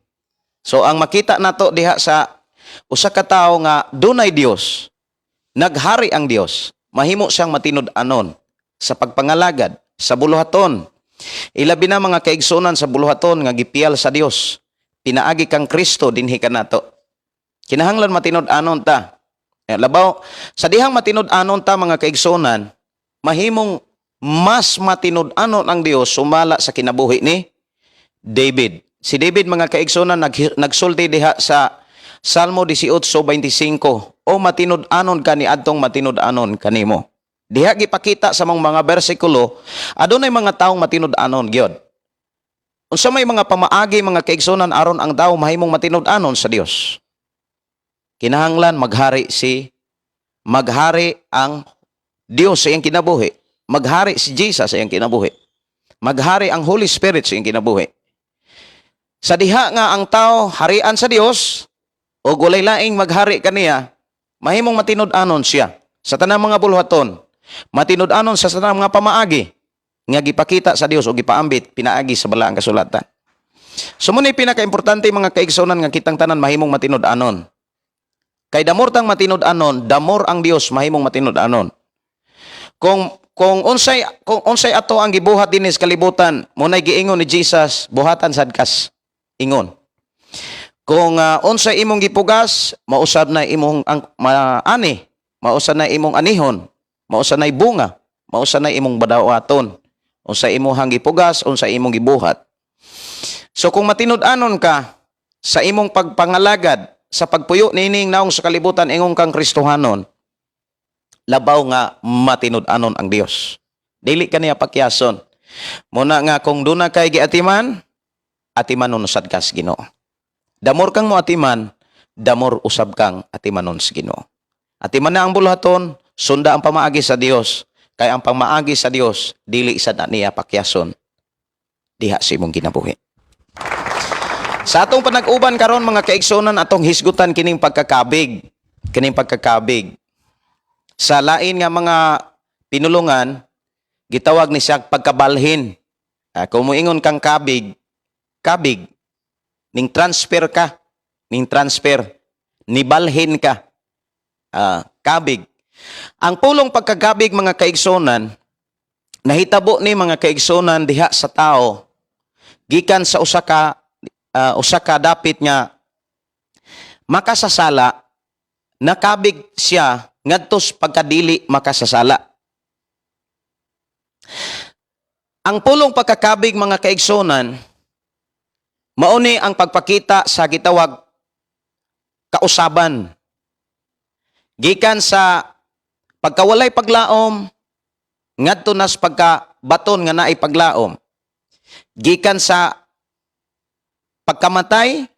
So ang makita nato diha sa usa ka tawo nga dunay Dios, naghari ang Dios, mahimo siyang matinud-anon sa pagpangalagad sa buluhaton. Ilabi na mga kaigsunan sa buluhaton nga gipiyal sa Dios. Pinaagi kang Kristo dinhi kanato. Kinahanglan matinud-anon ta. Labaw sa dihang matinud-anon ta mga kaigsunan, mahimong mas matinud-anon ang Dios sumala sa kinabuhi ni David. Si David mga kaigsunan nagsulti diha sa Salmo 18:25, o matinud-anon ka ni adtong matinud-anon kanimo. Diha gipakita sa mga bersikulo adunay mga taong matinud-anon gyud. Unsa may mga pamaagi mga kaigsunan aron ang tawo mahimong matinud-anon sa Dios. Kinahanglan maghari ang Dios sa iyang kinabuhi. Maghari si Jesus sa iyang kinabuhi. Maghari ang Holy Spirit sa iyang kinabuhi. Sa diha nga ang tao harian sa Dios o gulay laing maghari kaniya, mahimong matinud-anon siya sa tanang mga buluhaton, matinud-anon sa tanang mga pamaagi nga gipakita sa Dios o gipaambit pinaagi sa balaang kasulatan. Sumunay pinaka-importante mga kaigsunan nga kitang tanan mahimong matinud-anon. Kay damor tang matinud-anon, damor ang Dios mahimong matinud-anon. Kung unsay ato ang gibuhat dinis kalibutan, munay giingon ni Jesus, buhatan sad kas ingon. Kung unsay imong gipugas, mausab na imong ani, mausab na imong anihon, mausab na bunga, mausab na imong badawaton. Unsay imong gipugas, unsay imong gibuhat. So kung matinud-anon ka sa imong pagpangalagad, sa pagpuyo nining naong sa kalibutan ingong kang Kristohanon, labaw nga matinud-anon ang Dios. Dili kaniya pakyason. Muna nga kung duna kay giatiman, atimanon usad kas Ginoo. Damor kang mo atiman, damor usab kang atimanon sa Ginoo. Atiman na ang buluhaton, sunda ang pamaagi sa Dios. Kay ang pamaagi sa Dios, dili isa na niya pakyason diha sa imong kinabuhi. Sa atong panag-uban karon mga kaigsunan, atong hisgutan kining pagkakabig. Kining pagkakabig. Sa lain nga mga pinulungan, gitawag ni siya pagkabalhin. Kung muingon kang kabig, ning transfer ka, nibalhin ka, kabig. Ang pulong pagkakabig mga kaigsunan, nahitabo ni mga kaigsunan diha sa tao, gikan sa usa ka dapit nga makasasala, nakabig siya ngadtos pagkadili makasasala. Ang pulong pagkakabig mga kaigsunan, mauni ang pagpakita sa gitawag kausaban. Gikan sa pagkawalay paglaom, ngadto nas pagkabaton nga naay paglaom. Gikan sa pagkamatay,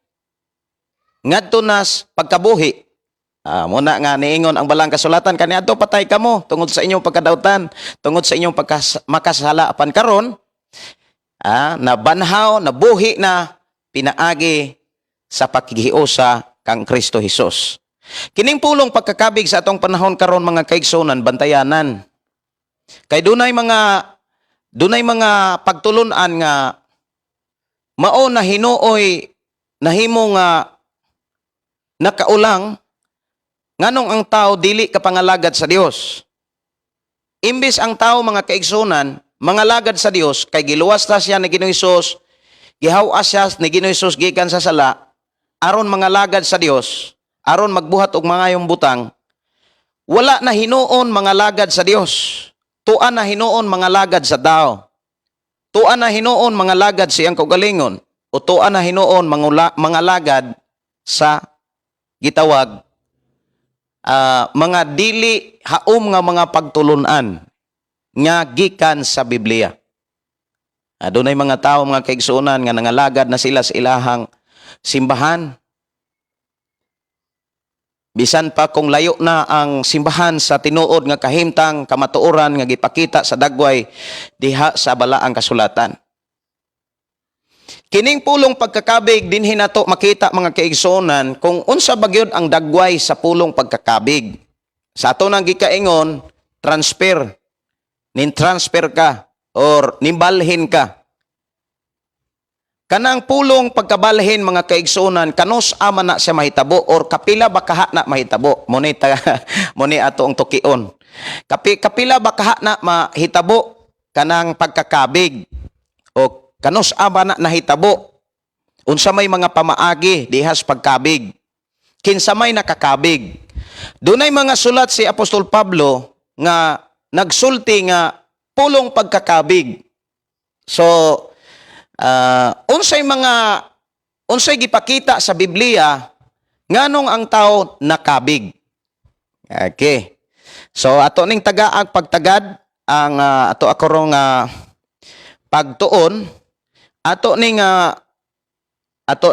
ngadto nas pagkabuhi. Muna nga niingon ang balang kasulatan, kaniadto patay kamo tungod sa inyong pagkadautan, tungod sa inyong makasala apan karon, nabanhaw, nabuhi na pinaagi sa pakighiusa kang Kristo Hesus. Kining pulong pagkakabig sa atong panahon karon mga kaigsunan, bantayanan. Kay dunay mga pagtulunan nga mao na hinuoy nahimo nga nakaulang Nganong ang tao dili ka pangalagad sa Dios? Imbis ang tao mga kaigsunan, mangalagad sa Dios kay giluwas ta siya ni Ginoong Hesus, gihawas siya ni Ginoong Hesus gikan sa sala, aron mangalagad sa Dios, aron magbuhat og mangayong butang. Wala na hinuon mangalagad sa Dios. Tuan na hinuon mangalagad sa tao. Tuan na hinuon mangalagad siyang kaugalingon. O tuan na hinuon mangalagad sa gitawag mga dili haom nga mga pagtulunan nga gikan sa Biblia. Adunay mga tao mga kaigsuonan nga nangalagad na sila sa ilahang simbahan. Bisan pa kung layo na ang simbahan sa tinuod nga kahimtang kamatuoran nga gipakita sa dagway diha sa balaang kasulatan. Kining pulong pagkakabig din hinato makita mga kaigsuonan kung unsa bagyod ang dagway sa pulong pagkakabig. Sa ato nang gikaingon, transfer. Nin-transfer ka or nimbalhin ka. Kanang pulong pagkabalhin mga kaigsuonan, kanos ama na siya mahitabo or kapila ba kaha na mahitabo? Muni ato ang tukion. Kapila ba kaha na mahitabo kanang pagkakabig o kanos aba na nahitabo? Unsa may mga pamaagi dihas pagkabig? Kinsa may nakakabig? Dunay mga sulat si Apostol Pablo nga nagsulti nga pulong pagkakabig. So unsay gipakita sa Biblia nganong ang tao nakabig. Okay. So ato ning tagaag pagtagad ang ato akorong pagtuon. Ato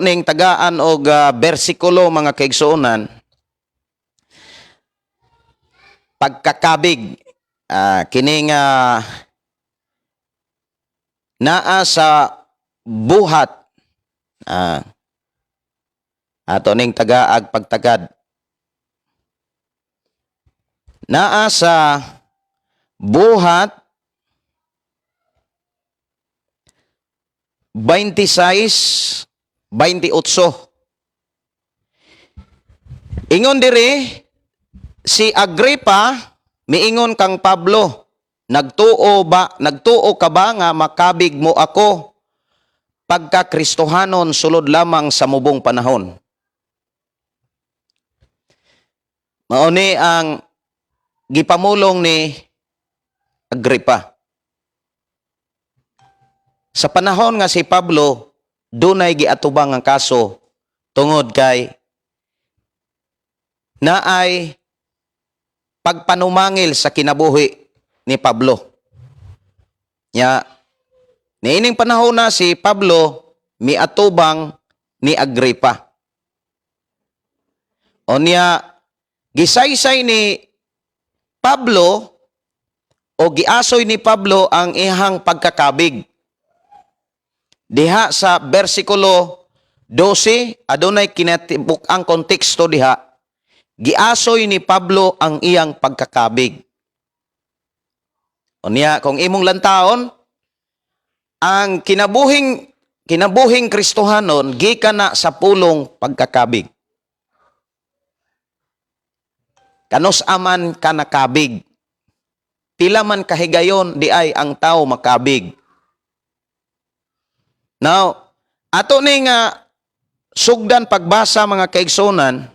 ning tagaan og bersikulo mga kaigsuonan. Pagkakabig kining naa sa buhat. Ato ning tagaag pagtagad. Naa sa buhat 26, 28. Ingon diri si Agripa miingon kang Pablo, nagtuo ka ba nga makabig mo ako pagka Kristohanon sulod lamang sa mubong panahon? Mauni ang gipamulong ni Agripa. Sa panahon nga si Pablo, dunay giatubang ang kaso tungod kay naay pagpanumangil sa kinabuhi ni Pablo. Niining panahon na si Pablo miatubang ni Agripa. Onya gisaysay ni Pablo o giasoy ni Pablo ang ihang pagkakabig. Diha sa bersikulo 12, adunay kinatibuk ang konteksto diha. Giasoy ni Pablo ang iyang pagkakabig. Unya, kung imong lantaon, ang kinabuhing Kristohanon gikan na sa pulong pagkakabig. Kanos aman ka nakabig. Pila man kahigayon di ay ang tao makabig. Now, ato ning sugdan pagbasa mga kaigsunan,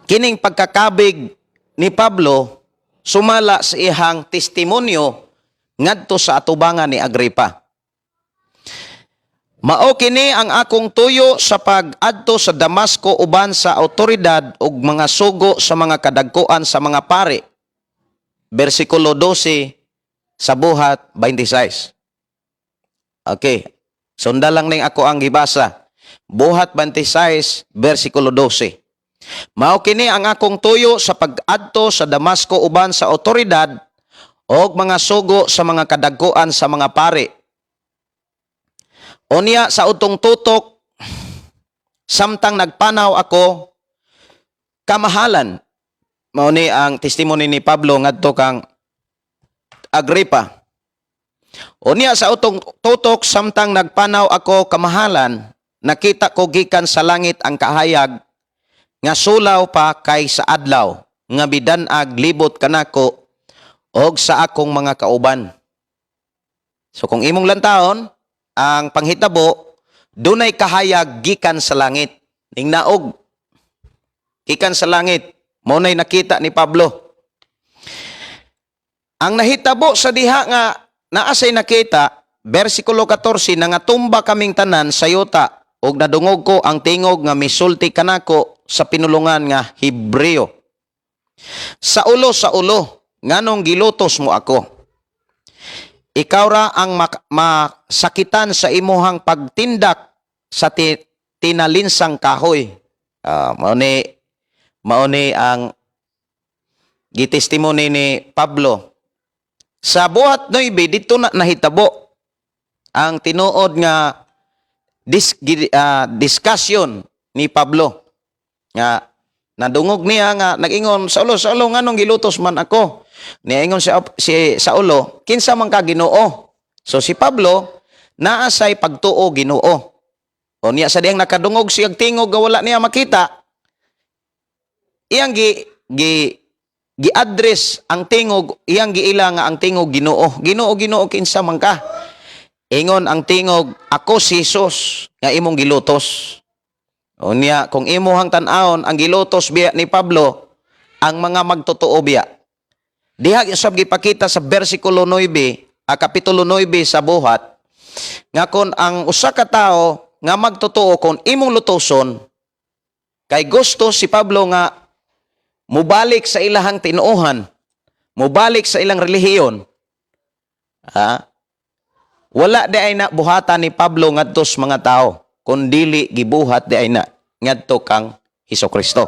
kining pagkakabig ni Pablo sumala sa ihang testimonyo ngadto sa atubangan ni Agripa. Mao kini ang akong tuyo sa pag-adto sa Damasco uban sa awtoridad ug mga sugo sa mga kadagkuan sa mga pari. Bersikulo 12 sa buhat 26. Okay. Sunda lang ning ako ang gibasa. Buhat 26, bersikulo 12. Mao kini ang akong tuyo sa pag-adto sa Damasco uban sa awtoridad og mga sugo sa mga kadagkuan sa mga pari. Unya sa utong tutok, samtang nagpanaw ako, kamahalan. Mao ni ang testimony ni Pablo ngadto kang Agripa. Unya sa utong tutok, samtang nagpanaw ako kamahalan, nakita ko gikan sa langit ang kahayag nga sulaw pa kay sa adlaw nga bidan-ag libot kanako og sa akong mga kauban. So kung imong lantahon ang panghitabo dunay kahayag gikan sa langit. Ning naog gikan sa langit mao nay nakita ni Pablo. Ang nahitabo sa diha nga naasay nakita, versikulo 14, nangatumba kaming tanan sa yuta ug nadungog ko ang tingog nga misulti kanako sa pinulungan nga Hebreo. Sa ulo, nganong gilutos mo ako? Ikaw ra ang masakitan sa imuhang pagtindak sa tinalinsang kahoy. Mao ni ang gitestimony ni Pablo. Sa buhat 9 dito na nahitabo ang tinuod nga discussion ni Pablo nga nadungog niya nga nag-ingon Saulo nganong gilutos man ako. Niingon si Saulo, kinsa man ka Ginoo? So si Pablo naasay pagtuo Ginoo. O niya sa diyang nakadungog siyang tingog nga wala niya makita. Iyang gi-address ang tingog, iyang giila nga ang tingog Ginoo. Ginoo kinsa man ka? Ingon ang tingog, ako si Jesus nga imong gilutos. O niya, kung imuhang tan-aon ang gilutos biya ni Pablo, ang mga magtotoo biya. Diha sab gipakita sa versikulo 9, kapitulo 9 sa buhat, nga kon ang usa ka tawo nga magtotoo kon imong lutoson, kay gusto si Pablo nga mubalik sa ilahang tinuohan, mubalik sa ilang relihiyon, wala di ay na buhatan ni Pablo ngadtos mga tao, kundili gibuhat di ay na ngadto kang Hesukristo.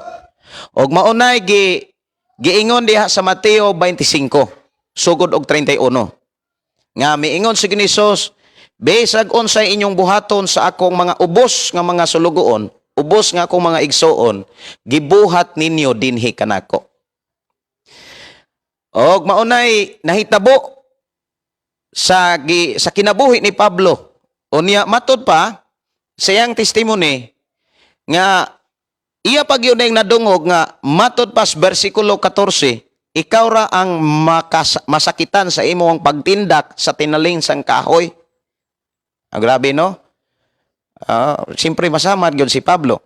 Og maunay giingon diha sa Mateo 25 sugod og 31 nga miingon si Hesus, bisag unsay inyong buhaton sa akong mga ubos nga mga sulugoon, ubos nga akong mga igsoon, gibuhat ninyo dinhi kanako. Og maunay nahitabo sa kinabuhi ni Pablo. Unya matod pa sa iyang testimony nga iya pag yun ang nadungog nga matod pas versikulo 14, ikaw ra ang masakitan sa imong pagtindak sa tinalinsang kahoy. Grabe no? Siyempre masamad yun si Pablo.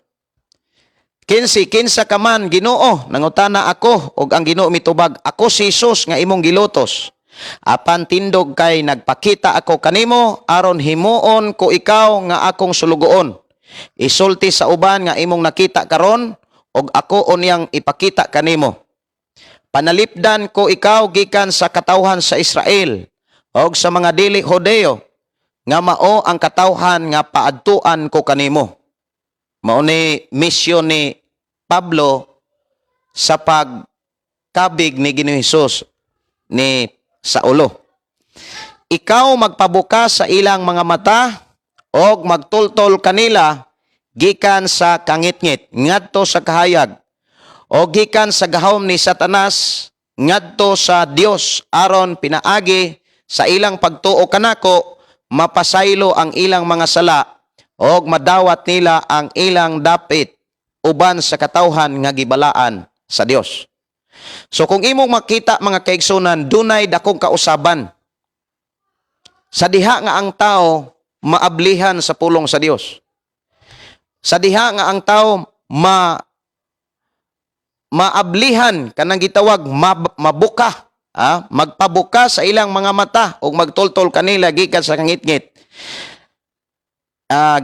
Kinsa ka man Ginoo, nangutana ako og ang Ginoo mitubag, ako si Jesus nga imong gilutos. Apan tindog kay nagpakita ako kanimo aron himuon ko ikaw nga akong sulugoon. Isulti sa uban nga imong nakita karon og ako unyang ipakita kanimo. Panalipdan ko ikaw gikan sa katawhan sa Israel og sa mga dili Hodeo nga mao ang katawhan nga paadtuan ko kanimo. Mao ni misyon ni Pablo sa pagkabig ni Ginoong Hesus ni Saulo. Ikaw magpabuka sa ilang mga mata og magtultol kanila gikan sa kangitngit ngadto sa kahayag o gikan sa gahom ni Satanas ngadto sa Dios aron pinaagi sa ilang pagtuo kanako mapasaylo ang ilang mga sala og madawat nila ang ilang dapit uban sa katawhan nga gibalaan sa Dios. So kung imong makita mga kaigsunan, dunay dakong kausaban sa diha nga ang tao maablihan sa pulong sa Dios. Sa diha nga ang tao maablihan kanang gitawag mabuka, magpabuka sa ilang mga mata ug magtultol kanila gikan sa kangitngit.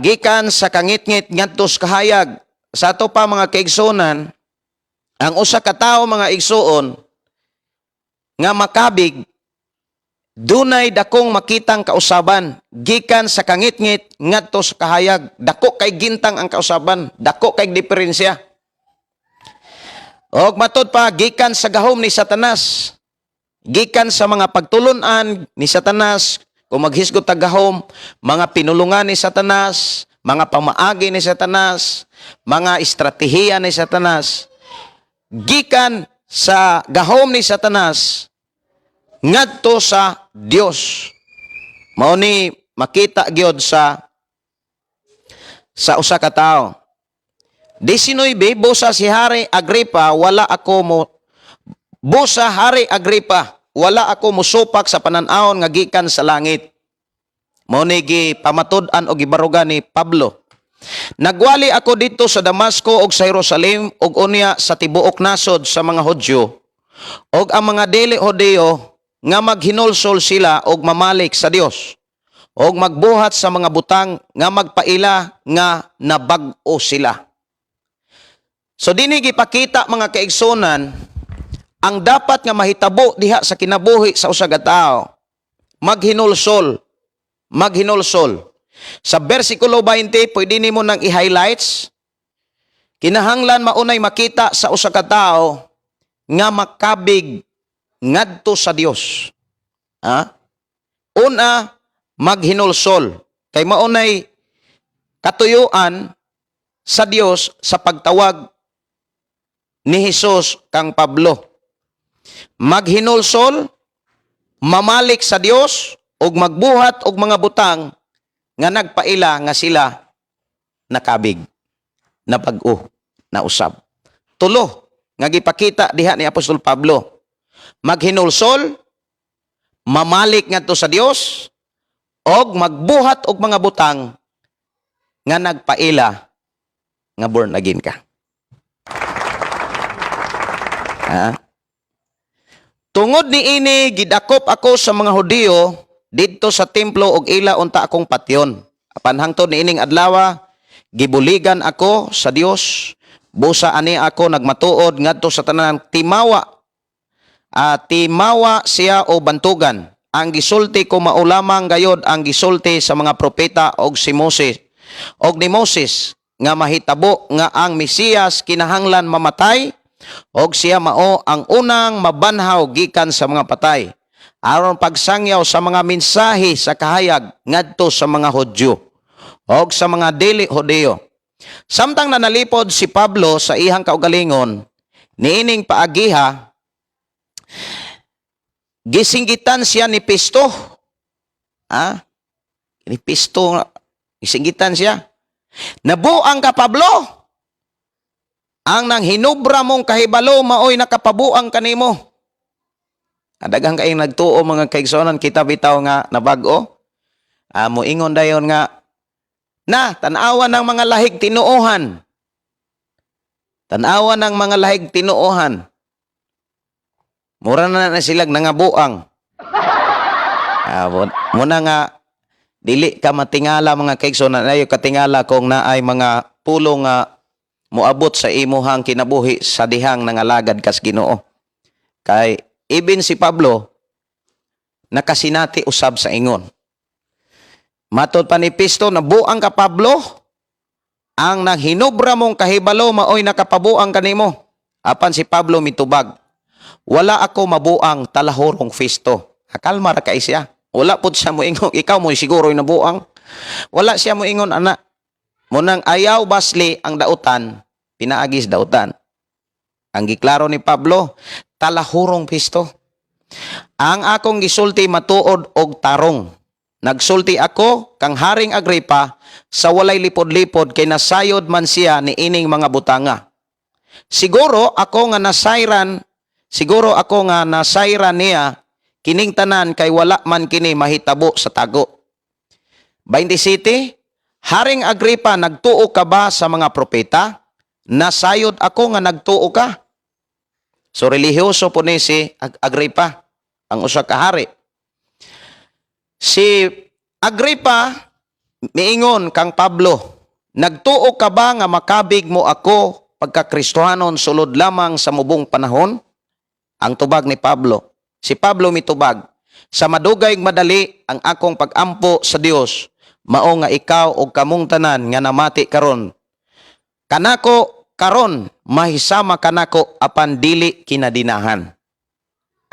Gikan sa kangitngit ngadto sa kahayag. Sa ato pa mga kaigsunan, ang usa ka tawo mga igsuon nga makabig dunay dakong makitang kausaban gikan sa kangitngit ngadto sa kahayag. Dako kay gintang ang kausaban, dako kay diferensya. Og matod pa gikan sa gahom ni Satanas, gikan sa mga pagtulon-an ni Satanas, kung maghisgot tag gahom, mga pinulungan ni Satanas, mga pamaagi ni Satanas, mga estratehiya ni Satanas, gikan sa gahom ni Satanas ngadto sa Dios. Mao ni makita gyud sa usa ka tawo. 19, busa si Hari Agripa, wala ako mo busa Hari Agripa, wala ako musupak sa pananaon nga gikan sa langit. Mao ni pamatud-an o gibarugan ni Pablo. Nagwali ako dito sa Damasco ug sa Jerusalem ug unya sa tibuok nasod sa mga Hudyo ug ang mga dili Hudiyo nga maghinulsol sila og mamalik sa Dios ug magbuhat sa mga butang nga magpaila nga nabag-o sila. So dinhi gipakita mga kaigsunan ang dapat nga mahitabo diha sa kinabuhi sa usa ka tawo. Maghinulsol. Sa bersikulo 20, pwede nimo nang i-highlights. Kinahanglan maunay makita sa usa ka tawo nga makabig ngadto sa Dios. Una, maghinulsol. Kay maunay katuyuan sa Dios sa pagtawag ni Jesus kang Pablo. Maghinulsol, mamalik sa Dios, ug magbuhat og mga butang nga nagpaila nga sila nakabig, napag-o, nausab. Tulo, nga gipakita diha ni Apostol Pablo. Maghinulsol, mamalik ngadto sa Dios, og magbuhat og mga butang nga nagpaila nga born again ka. Tungod ni ini gidakop ako sa mga Hudiyo didto sa templo og ila unta akong patyon. Apan hangtod ni ining adlaw gibuligan ako sa Dios. Busa ani ako nagmatuod ngadto sa tanan timawa. Timawa siya o bantugan. Ang gisulti ko maulamang gayod ang gisulti sa mga propeta og si Moses og ni Moses nga mahitabo nga ang Mesiyas kinahanglan mamatay og siya mao ang unang mabanhaw gikan sa mga patay aron pagsangyaw sa mga mensahe sa kahayag ngadto sa mga Hudyo og sa mga dili Hudiyo. Samtang nanalipod si Pablo sa ihang kaugalingon niining paagiha, gisinggitan siya ni Pisto. Ni Pisto, gisinggitan siya. Nabuang ka Pablo. Ang nang hinubra mong kahibalo maoy nakapabuang kanimo. Daghang kay nagtuo mga kaigsonan kita bitaw nga nabag-o. Moingon dayon nga tanawan ng mga lahig tinuohan. Tanawan ng mga lahig tinuohan. Mura na silag nangabuang. Muna nga dili ka matingala mga kaigsonan ayo katingala kung naay mga pulong nga moabot sa imuhang kinabuhi sa dihang nangalagad kas Ginoo. Kay ibin si Pablo nakasinati usab sa ingon. Matod pa ni Pisto, nabuang ka Pablo, ang nanghinubra mong kahibalo maoy nakapabuang kanimo. Apan si Pablo mitubag, wala ako mabuang talahorong Fisto. Kalma ra kay siya. Wala pud siya moingon, ikaw mo siguro nabuang. Wala siya moingon ana. Munang ayaw basli ang dautan, pinaagis dautan. Ang giklaro ni Pablo, talahurong Fisto. Ang akong gisulti matuod og tarong. Nagsulti ako kang Haring Agripa sa walay lipod-lipod kay nasayod man siya ni ining mga butanga. Siguro ako nga nasayran niya kining tanan kay wala man kini mahitabo sa tago. 27 Haring Agripa, nagtuo ka ba sa mga propeta? Nasayod ako nga nagtuo ka. So relihiyoso po ni si Agripa, ang usa ka hari. Si Agripa miingon kang Pablo, nagtuo ka ba nga makabig mo ako pagka-Kristohanon sulod lamang sa mubong panahon? Ang tubag ni Pablo. Si Pablo mitubag, sa madugay madali ang akong pag-ampo sa Dios, mao nga ikaw og kamong tanan nga namati karon. Kanako karon mahisama kanako apan dili kinadinahan.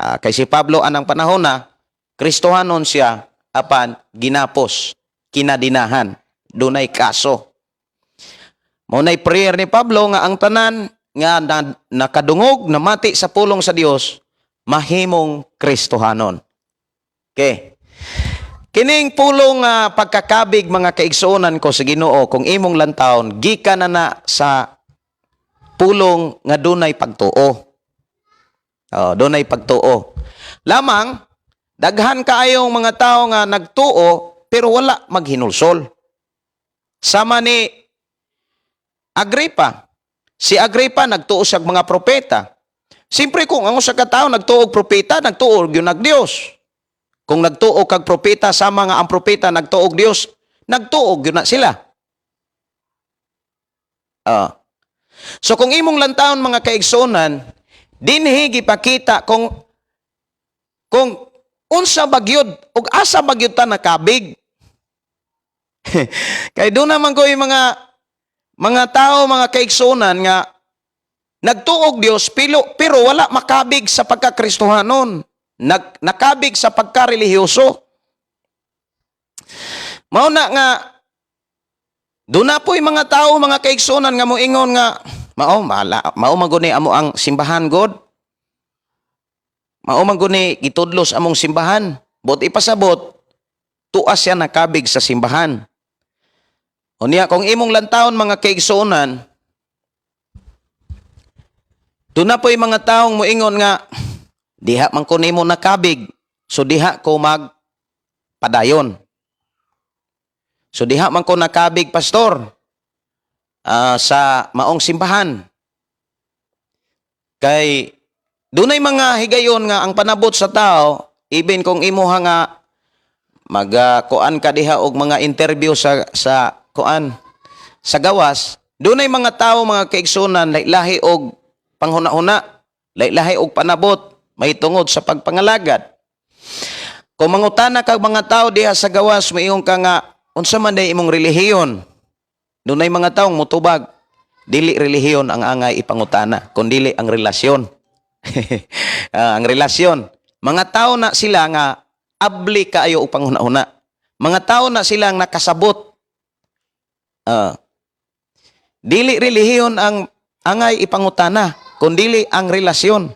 Kay si Pablo anang panahon na Kristohanon siya apan ginapos, kinadinahan, dunay kaso. Maunay prayer ni Pablo nga ang tanan nga nakadungog namati sa pulong sa Dios mahimong Kristohanon. Okay. Kining pulong pagkakabig mga kaigsuonan ko sa Ginoo kung imong lantawon gikan na sa pulong nga dunay pagtuo. Dunay pagtuo. Lamang daghan kaayong mga tao nga nagtuo pero wala maghinulsol. Sama ni Agripa. Si Agripa nagtuo sa mga propeta. Siyempre kung ang usa ka tawo nagtuo og propeta, nagtuo gyud nag Dios. Kung nagtuo kag propeta sama nga ang propeta nagtuo og Dios, nagtuo gyud na sila. So kung imong lantawon mga kaigsunan, dinhi gipakita kung unsa bagyod ug asa bagyod ta nakabig. Kay doon naman ko yung mga tao, mga kaigsunan nga nagtuog Dios pero wala makabig sa pagkakristohanon. Nakabig sa pagkarelihiyoso. Mao na nga doon na po yung mga tao, mga kaigsunan nga moingon nga mao maguni amo ang simbahan God. Mao maguni gitudlos among simbahan. Bot ipasabot tuas siya nakabig sa simbahan. Unya kung imong lantawon mga kaigsunan, doon na po yung mga taong moingon nga diha man ko nimo nakabig, so diha ko magpadayon. So diha man ko nakabig pastor sa maong simbahan. Kay dunay mga higayon nga ang panabot sa tao, even kung imuha nga magkuan ka diha og mga interview sa kuan sa gawas, dunay mga tao mga kaigsunan lahi og panghuna-huna, lahi og panabot may tungod sa pagpangalagad. Kung mangutana kag mga tao diha sa gawas, moingon ka nga unsa man day imong relihiyon, dunay mga taong mutubag dili relihiyon ang angay ipangutana kundi ang relasyon. Ang relasyon, mga tao na sila nga abli kaayo og panghuna-huna, mga tao na sila nga nakasabot. Dili relihiyon ang angay ipangutana kundi ang relasyon.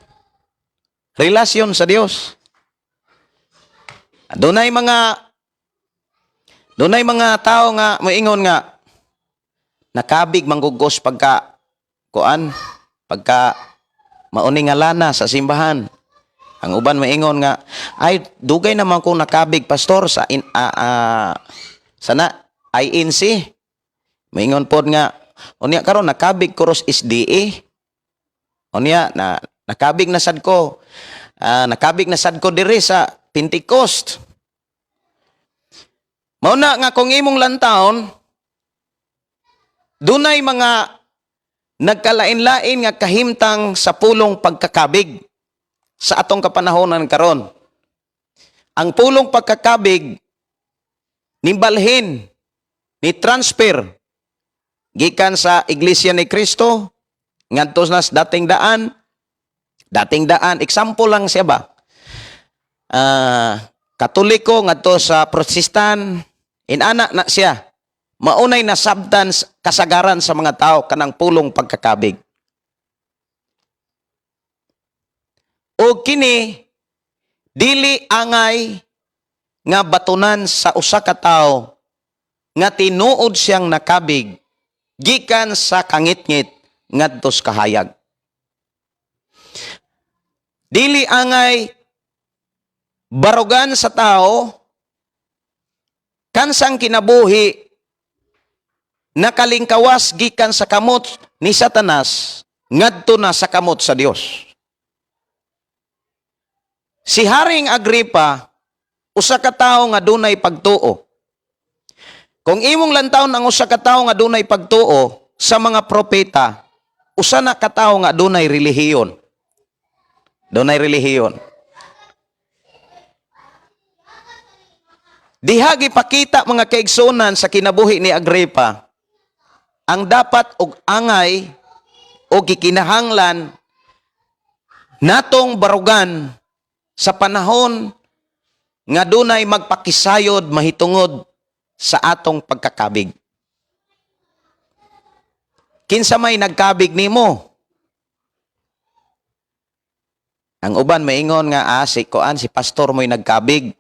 Relasyon sa Dios. Dunay mga tao nga moingon nga nakabig manggugos pagka mauni nga lana sa simbahan. Ang uban moingon nga ay dugay naman ko nakabig pastor sa sana INC. Moingon pod nga unya karon nakabig kuros SDA. Unya na nakabig na sad ko diri sa Pentecost. Mao na nga kung imong lantawon, dunay mga nagkalain-lain nga kahimtang sa pulong pagkakabig sa atong kapanahonan karon. Ang pulong pagkakabig nimbalhin ni transfer gikan sa Iglesia ni Cristo ngadto na sa dating daan, example lang siya ba? Katoliko ngadto sa Protestant, inana na siya. Maunay na sabtan kasagaran sa mga tao kanang pulong pagkakabig. O kini dili angay nga batunan sa usa ka tawo nga tinuod siyang nakabig gikan sa kangit-ngit ngadto sa kahayag. Dili angay barugan sa tao kansang kinabuhi nakalingkawas gikan sa kamot ni Satanas ngadto na sa kamot sa Dios. Si Haring Agripa usa ka tawo nga dunay pagtuo. Kung imong lantawon ang usa ka tawo nga dunay pagtuo sa mga propeta, usa na ka tawo nga dunay relihiyon. Dunay relihiyon. Diha gipakita mga kaigsunan sa kinabuhi ni Agripa ang dapat og angay o gikinahanglan natong barugan sa panahon nga dunay magpakisayod mahitungod sa atong pagkakabig. Kinsa may nagkabig nimo? Ang uban maingon nga si pastor mo'y nagkabig.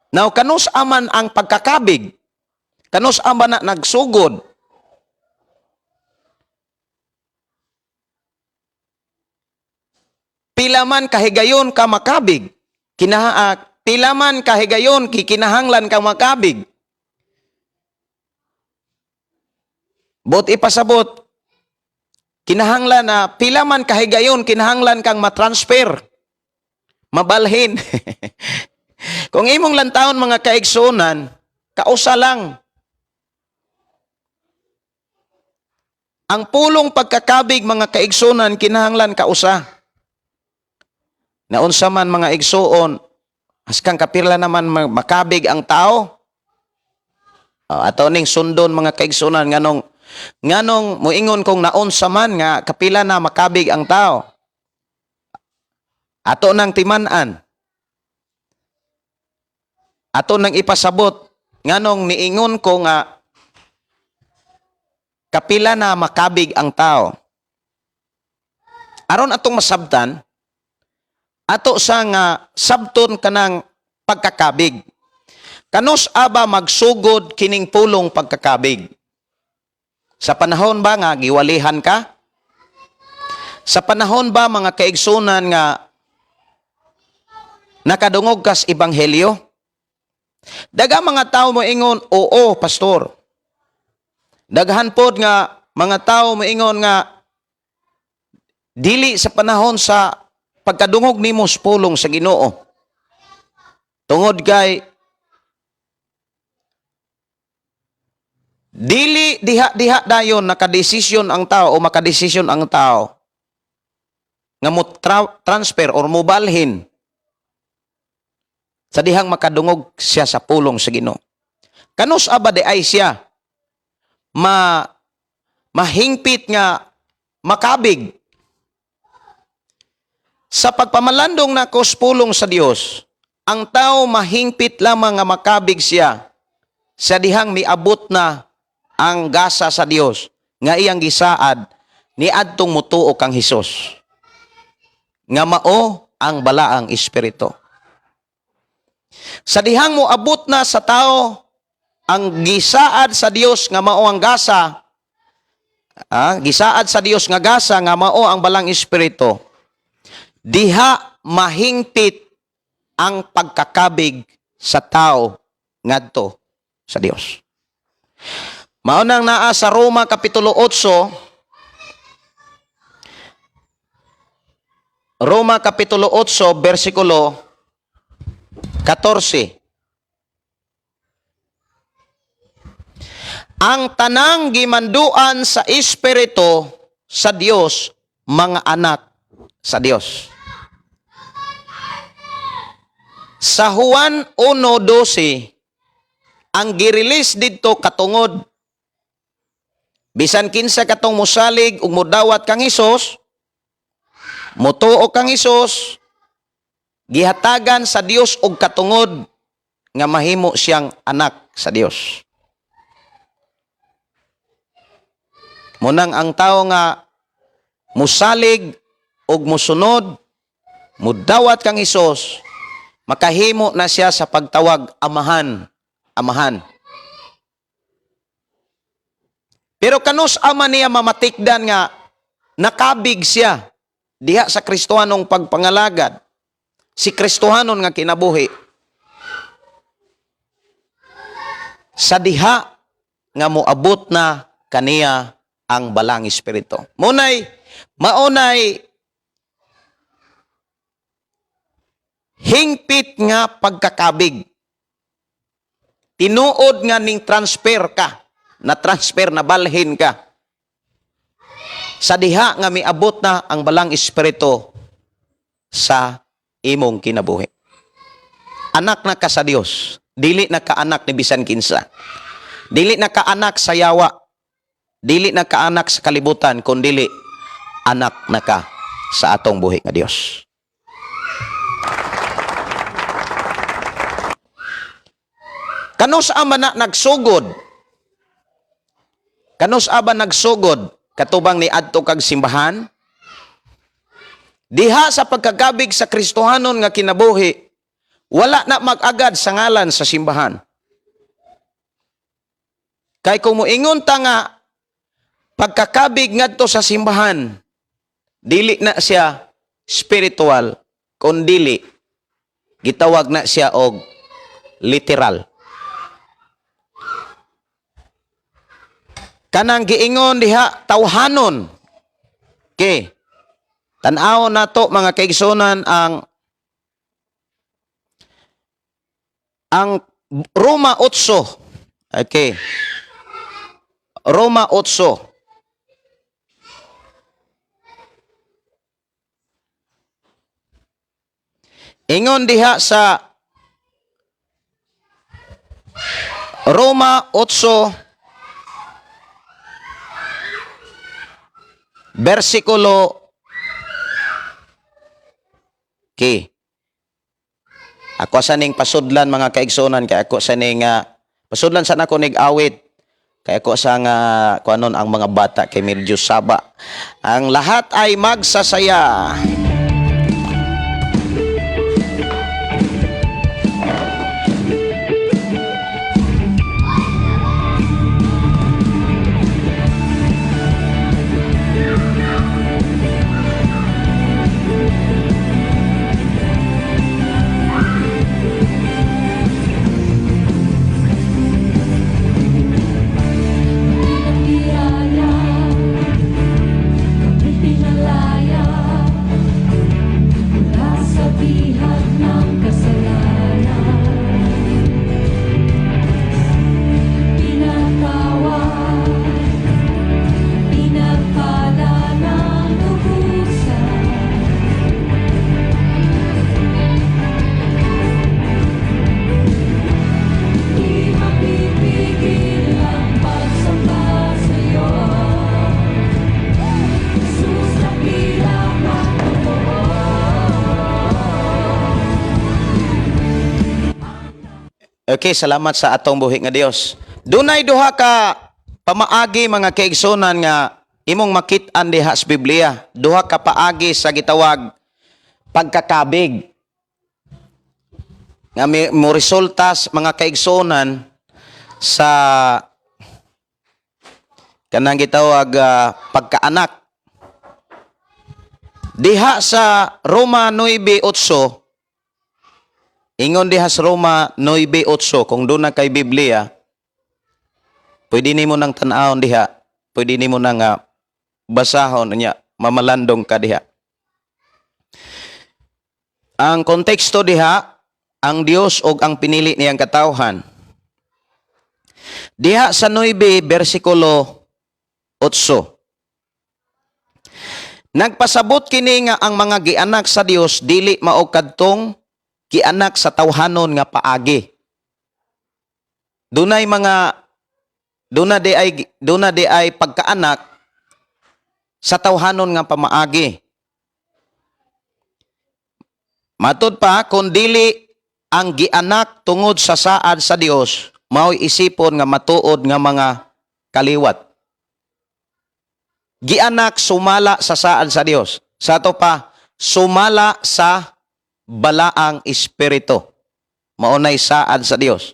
Now kanus aman ang pagkakabig? Kanus aman na nagsugod? Pila man kahigayon ka makabig. Pila man kahigayon kikinahanglan ka makabig. Bot ipasabot, kinahanglan na pila man kahigayon kinahanglan kang matransfer. Mabalhin. Kung imong lantawon mga kaigsunan, kausa lang. Ang pulong pagkakabig mga kaigsunan kinahanglan kausa. Naunsa man mga igsuon, askang kapirla naman makabig ang tao. Ato ning sundon mga kaigsunan nganong muingon kung naunsa man nga kapila na makabig ang tao. Ato nang timan-an. Ato nang ipasabot nganong niingon ko nga kapila na makabig ang tao. Aron atong masabtan, ato sa nga sabton kanang pagkakabig. Kanos aba magsugod kining pulong pagkakabig? Sa panahon ba nga giwalihan ka? Sa panahon ba mga kaigsunan nga nakadungog kas ebanghelyo? Daga mga tao mo ingon, oo, pastor. Daghan pod nga mga tao mo ingon nga dili sa panahon sa pagkadungog nimo sa pulong sa Ginoo. Tungod kay dili diha dayon nakadesisyon ang tao o makadesisyon ang tao nga mo transfer or mobalhin sa dihang makadungog siya sa pulong sa Ginoo. Kanus aba de ay siya mahingpit nga makabig sa pagpamalandong na pulong sa Dios. Ang tao mahingpit lamang nga makabig siya sa dihang miabot na ang gasa sa Dios nga iyang gisaad ni adtong mutuo kang Hesus nga mao ang balaang espiritu. Sa dihang mo abot na sa tao ang gisaad sa Dios nga mao ang gasa, gisaad sa Dios nga gasa nga mao ang balang espiritu, diha mahingpit ang pagkakabig sa tao ngadto sa Dios. Mao nang naa sa Roma kapitulo 8, Roma kapitulo 8 bersikulo 14. Ang tanang gimanduan sa espiritu sa Dios mga anak sa Dios. Sa Juan 1:12 ang gi-release didto katungod bisan kinsa katong mosalig ug modawat kang Hesus, motuo kang Hesus, gihatagan sa Dios og katungod nga mahimo siyang anak sa Dios. Munang ang tao nga musalig ug musunod, mudawat kang Hesus, makahimo na siya sa pagtawag amahan, amahan. Pero kanus ama niya mamatikdan nga nakabig siya diha sa Kristohanong pagpangalagad, si Kristohanon nga kinabuhi. Sa diha nga moabot na kaniya ang balang espiritu. Maunay hingpit nga pagkakabig. Tinuod nga ning transfer ka, na transfer na balhin ka. Sa diha nga miabot na ang balang espiritu sa imong kinabuhi. Anak na ka sa Dios, dili na ka anak ni bisan kinsa. Dili na ka anak sa yawa, dili na ka anak sa kalibutan, kundi anak na ka sa atong buhi nga Dios. Kanus ama na nagsugod? Kanus aba nagsugod katubang ni adto kag simbahan? Diha sa pagkagabig sa Kristohanon nga kinabuhi, wala na mag-agad sa ngalan sa simbahan. Kay kung moingon ta nga pagkakabig ngadto sa simbahan, dili na siya spiritual kundili gitawag na siya og literal. Kanang giingon diha tawhanon. Okay. Tan-aw nato mga kaigsunan ang Roma 8. Okay. Roma 8. Ingon diha sa Roma 8 versikulo okay. Ako sa ning pasudlan mga kaigsunan kay ako sa ning pasudlan sa nako nig awit kay ako sa nga kuanon ang mga bata kay medyo saba. Ang lahat ay magsasaya.
Biyaya, kami pinalaya mula sa bihag ng kasalanan. Pinatawad, pinagpala ng lubusan. Di mapipigil ang pagsamba sa'yo, Jesus, dakila kang totoo.
Okay, salamat sa atong buhi nga Dios. Dunay duha ka pamaagi mga kaigsunan nga imong makit-an diha sa Biblia. Duha ka paagi sa gitawag pagkakabig. Nga mo resultas mga kaigsunan sa kanang gitawag pagkaanak. Diha sa Roma 9:8 ingon diha sa Roma 9:8 kung doon na kay Biblia, pwede nimo nang tan-awon diha, pwede nimo nang basahon niya, mamalandong ka diha. Ang konteksto diha, ang Dios og ang pinili niyang katawhan. Diha sa 9 bersikulo 8. Nagpasabot kini nga ang mga gianak sa Dios dili mao kadtong gianak sa tawhanon nga paagi. Dunay di ay pagkaanak sa tawhanon nga pamaagi. Matud pa kun dili ang gianak tungod sa saad sa Dios, mao'y isipon nga matuod nga mga kaliwat. Gianak sumala sa saad sa Dios. Sa to pa sumala sa balaang espiritu. Maunay saad sa Dios.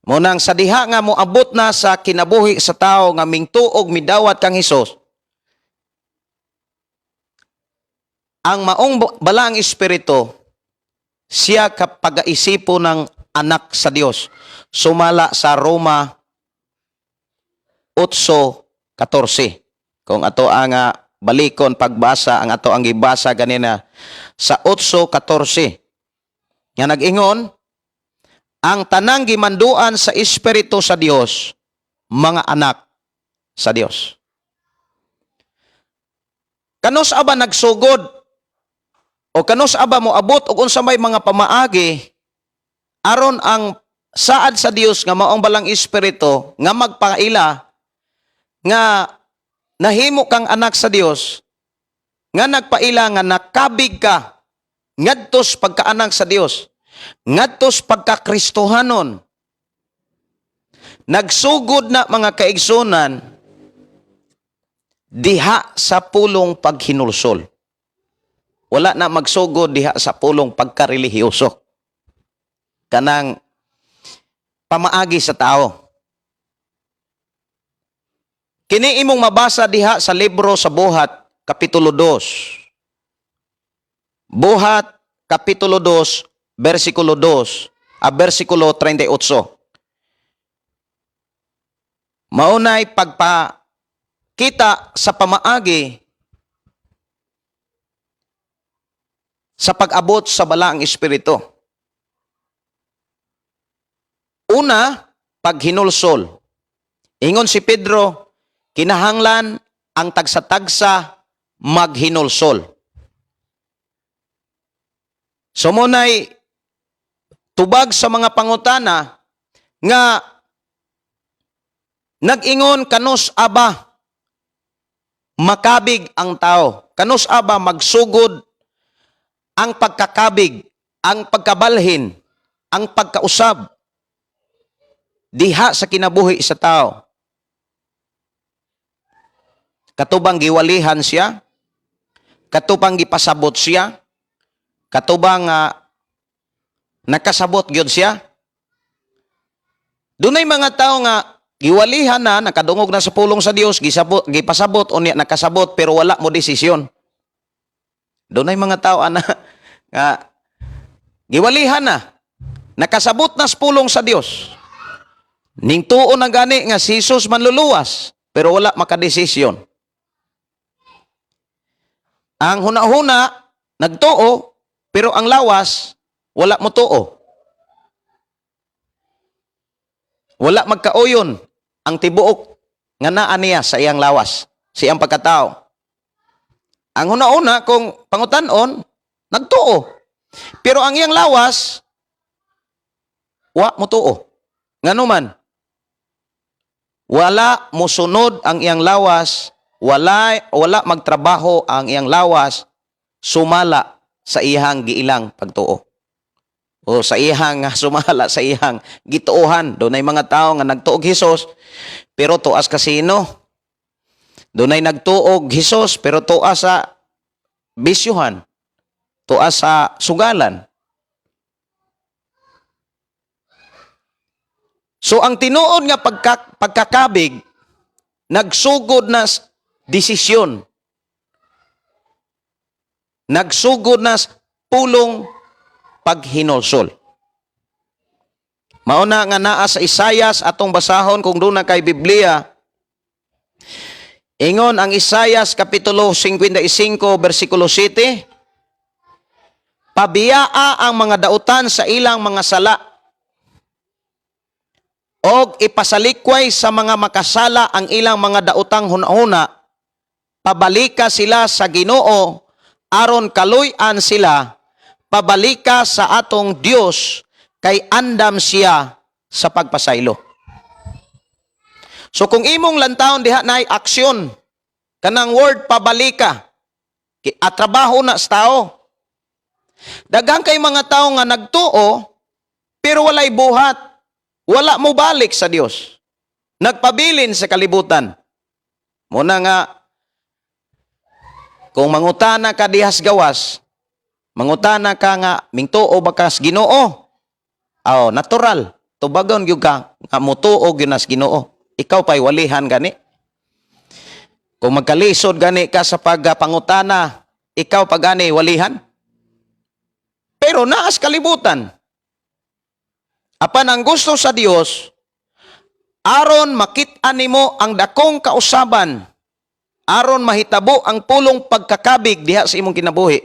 Munang sa diha nga moabot na sa kinabuhi sa tao nga mingtuog midawat kang Hesus. Ang maong balaang espiritu siya kapag-aisipo ng anak sa Dios. Sumala sa Roma 8:14. Kung ato ang balikon pagbasa, ang ato ang gibasa ganina sa 8:14. Nga nag-ingon, ang tanang gimanduan sa Espiritu sa Dios, mga anak sa Dios. Kanos aba nagsugod o kanos aba moabot og unsa may mga pamaagi aron ang saad sa Dios nga maong balang Espiritu nga magpaila nga nahimo kang anak sa Dios, nga nagpaila nga nakabig ka ngadtos pagkaanak sa Dios, ngadtos pagkakristohanon. Nagsugod na mga kaigsunan diha sa pulong paghinulsol. Wala na magsugod diha sa pulong pagkarelihiyoso. Kanang pamaagi sa tao. Kini imong mabasa diha sa libro sa Buhat, Kapitulo 2. Buhat Kapitulo 2, versikulo 38. Maunay pagpakita sa pamaagi sa pag-abot sa balaang espiritu. Una, paghinulsol. Ingon si Pedro, kinahanglan ang tagsa-tagsa maghinulsol. Sumunay tubag sa mga pangutana nga nag-ingon kanus aba makabig ang tao. Kanus aba magsugod ang pagkakabig, ang pagkabalhin, ang pagkausab diha sa kinabuhi sa tao. Katubang giwalihan siya, katubang gipasabot siya, katubang nakasabot gyud siya. Dunay mga tao nga giwalihan na, nakadungog na sa pulong sa Dios, gipasabot unya nakasabot pero wala mo desisyon. Dunay mga tao ana nga giwalihan na, nakasabot na sa pulong sa Dios. Ning tuo na gani nga si Jesus manluluwas pero wala makadesisyon. Ang huna-huna nagtuo pero ang lawas wala mo tuo. Wala magkauyon ang tibuok nga naa niya sa iyang lawas, sa iyang pagkatao. Ang huna-una kung pangutan-on nagtuo. Pero ang iyang lawas wa mo tuo. Nganuman wala mo sunod ang iyang lawas, wala magtrabaho ang iyang lawas, sumala sa iyang giilang pagtuo. O sa iyang sumala sa iyang gituohan. Doon ay mga tao nga nagtuog Hesus, pero tuas kasino. Doon ay nagtuog Hesus, pero tuas sa bisyuhan. Tuas sa sugalan. So ang tinuod nga pagkakabig, nagsugod na desisyon. Nagsugod na pulong paghinulsol. Mauna nga naa sa Isayas atong basahon kung doon na kay Biblia. Ingon ang Isayas kapitulo 55 versikulo 7. Pabiyaa ang mga dautan sa ilang mga sala og ipasalikway sa mga makasala ang ilang mga daotang hunahuna. Pabalika sila sa Ginoo aron kaluy-an sila. Pabalika sa atong Dios kay andam siya sa pagpasaylo. So kung imong lantawon diha naay aksyon kanang word pabalika, trabaho na sa tao. Daghang kay mga tao nga nagtuo pero walay buhat, wala mo balik sa Dios. Nagpabilin sa kalibutan. Muna nga kung mangutana ka dihas gawas, mangutana ka nga mingtuo bakas Ginoo. Natural. Tubagon gyud ka nga mutuo gyud nas Ginoo. Ikaw pay walihan gani. Kung magkalisod gani ka sa pagpangutana, ikaw pagani walihan. Pero naas kalibutan. Apan ang gusto sa Dios, aron makit-an nimo ang dakong kausaban, aron mahitabo ang pulong pagkakabig diha sa imong kinabuhi,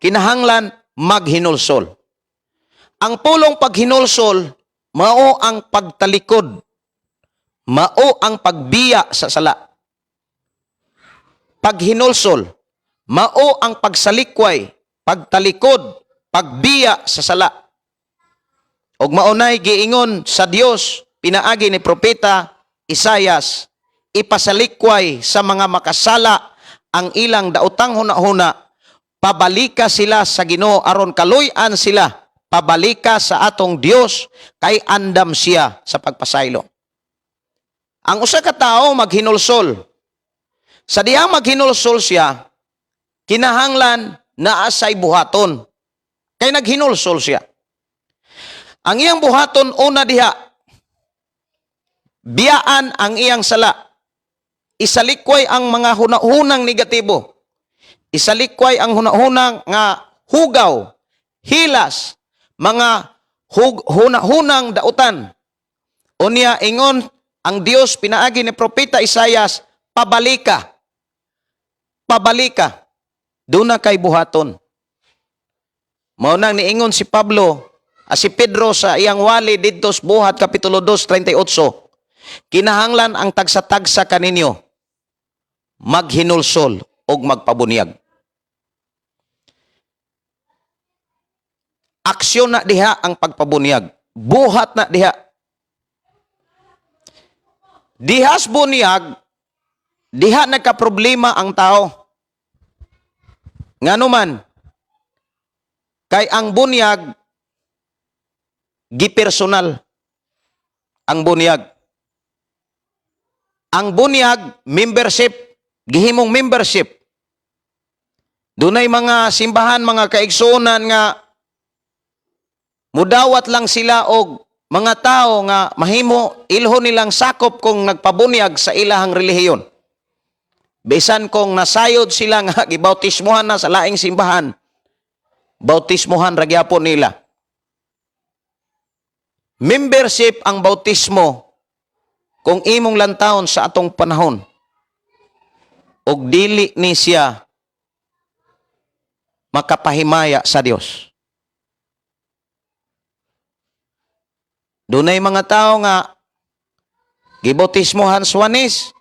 kinahanglan maghinulsol. Ang pulong paghinulsol, mao ang pagtalikod, mao ang pagbiya sa sala. Paghinulsol, mao ang pagsalikway, pagtalikod, pagbiya sa sala. Og maunay giingon sa Dios, pinaagi ni propeta Isayas, ipasalikway sa mga makasala ang ilang daotang hunahuna, pabalika sila sa Ginoo aron kaluy-an sila, pabalika sa atong Dios kay andam siya sa pagpasaylo. Ang usa ka tawo maghinulsol. Sa diyang maghinulsol siya, kinahanglan naa say buhaton. Kay naghinulsol siya. Ang iyang buhaton una diha, biyaan ang iyang sala. Isalikway ang mga hunahunang negatibo. Isalikway ang hunahunang nga hugaw, hilas, mga hunahunang dautan. Unya ingon ang Dios pinaagi ni propeta Isayas, pabalika. Pabalika. Duna kay buhaton. Mao nang niingon si Pablo, si Pedro sa iyang wali didto sa Buhat kapitulo 2:38. Kinahanglan ang tagsa-tagsa kaninyo maghinulsol og magpabunyag. Aksyon na diha ang pagpabunyag. Buhat na diha. Dihas bunyag, diha nagka-problema ang tao. Ngano man, kay ang bunyag, gipersonal. Ang bunyag. Ang bunyag, membership, gihimong membership. Dunay mga simbahan, mga kaigsuonan nga mudawat lang sila og mga tao nga mahimo ilho nilang sakop kung nagpabunyag sa ilahang relihiyon. Bisan kung nasayod sila nga gibautismohan na sa laing simbahan, bautismohan ra gyapon nila. Membership ang bautismo kung imong lantawon sa atong panahon. Og dili ni siya makapahimaya sa Dios. Dunay mga tao nga gibautismohan sa Juanes.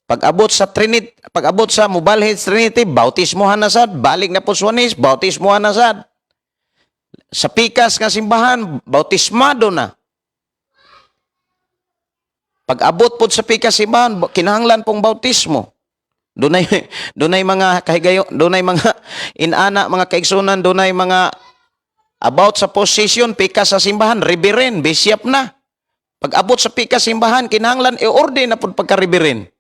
Pag-abot sa Trinity, pag-abot sa Mubalhid Trinity, bautismohan na sad, balik na po sa Juanes, bautismohan na sad. Sa pikas nga simbahan, bautismado na. Pag-abot po sa pikas simbahan, kinahanglan pong bautismo. Dunay mga kahigayo, dunay mga inana, mga kaigsunan, dunay mga about sa posisyon, pikas sa simbahan, reverend, bishop na. Pag-abot sa pikas simbahan, kinahanglan i-order na po pagka-reverend.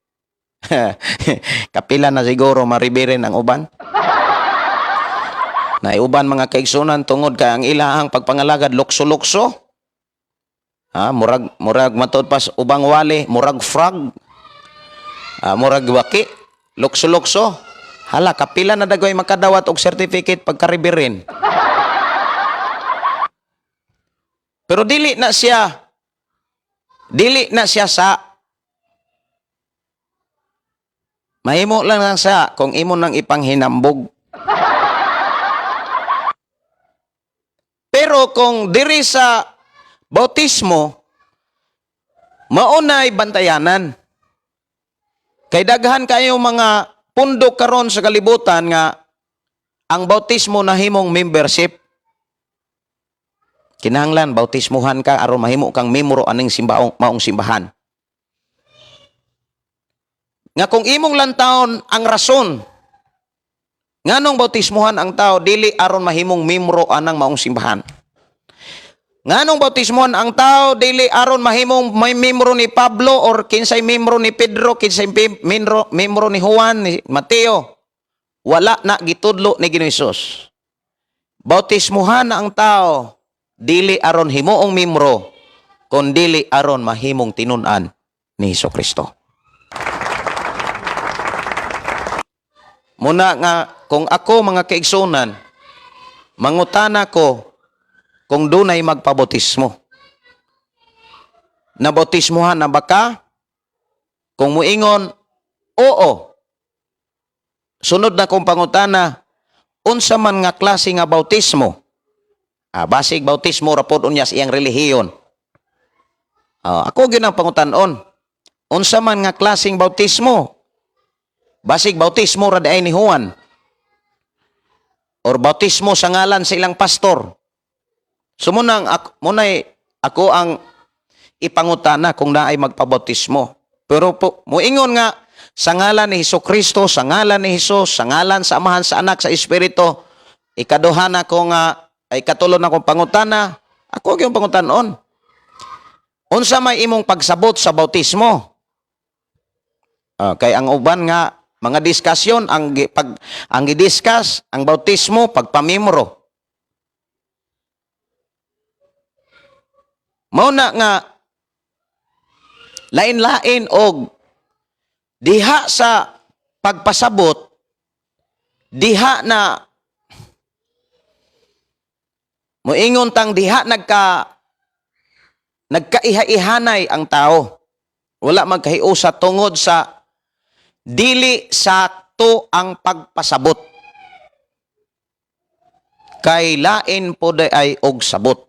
Kapila na siguro ma-reverend ang uban. Na iuban mga kaigsunan tungod kay ang ilahang pagpangalagad lukso-lukso. Murag matod pas ubang wali, murag frog. Murag waki, lukso-lukso. Hala, kapila na dagoy makadawat og certificate pagka-reverend. Pero dili na siya sa mahimo lang sa kung imo nang ipanghinambog. Pero kung diri sa bautismo, maunay bantayanan. Kay daghan kayo mga pundok karon sa kalibutan nga ang bautismo nahimong membership. Kinahanglan bautismuhan ka aron mahimo kang membro aning maong simbahan. Nga kung imong lantawon ang rason nganong bautismuhan ang tao dili aron mahimong membro anang maong simbahan. Nganong bautismuhan ang tao dili aron mahimong may membro ni Pablo or kinsay membro ni Pedro, kinsay membro ni Juan, ni Mateo. Wala na gitudlo ni Ginoong Hesus. Bautismuhan ang tao dili aron himuong membro, kon dili aron mahimong tinun-an ni Hesukristo. Muna nga, kung ako mga kaigsunan, mangutana ko kung dunay magpabautismo. Nabautismuhan na ba ka? Kung muingon, oo. Sunod na kong pangutana, unsa man nga klase nga bautismo? Basig bautismo rapod unya sa iyang relihiyon. Ako gyud ang pangutanon. Unsa man nga klaseng bautismo? Basig bautismo ra ay ni Juan. Or bautismo sa ngalan sa ilang pastor. Sumunang ako ang ipangutana kung naay magpabautismo. Pero muingon nga sa ngalan ni Hesukristo, sa ngalan ni Hesus, sa ngalan sa Amahan, sa Anak, sa Espiritu, ikaduhan ako nga ay katulon akong pangutana, ako yung pangutanon. Unsa may imong pagsabot sa bautismo? Kay ang uban nga mga diskasyon ang gidiscuss ang bautismo pagpamimro. Mao na nga lain-lain og diha sa pagpasabot diha na moingon tang diha nagkaiha-ihanay ang tao. Wala magkahiusa tungod sa dili sakto ang pagpasabot. Kay lain po ay og sabot.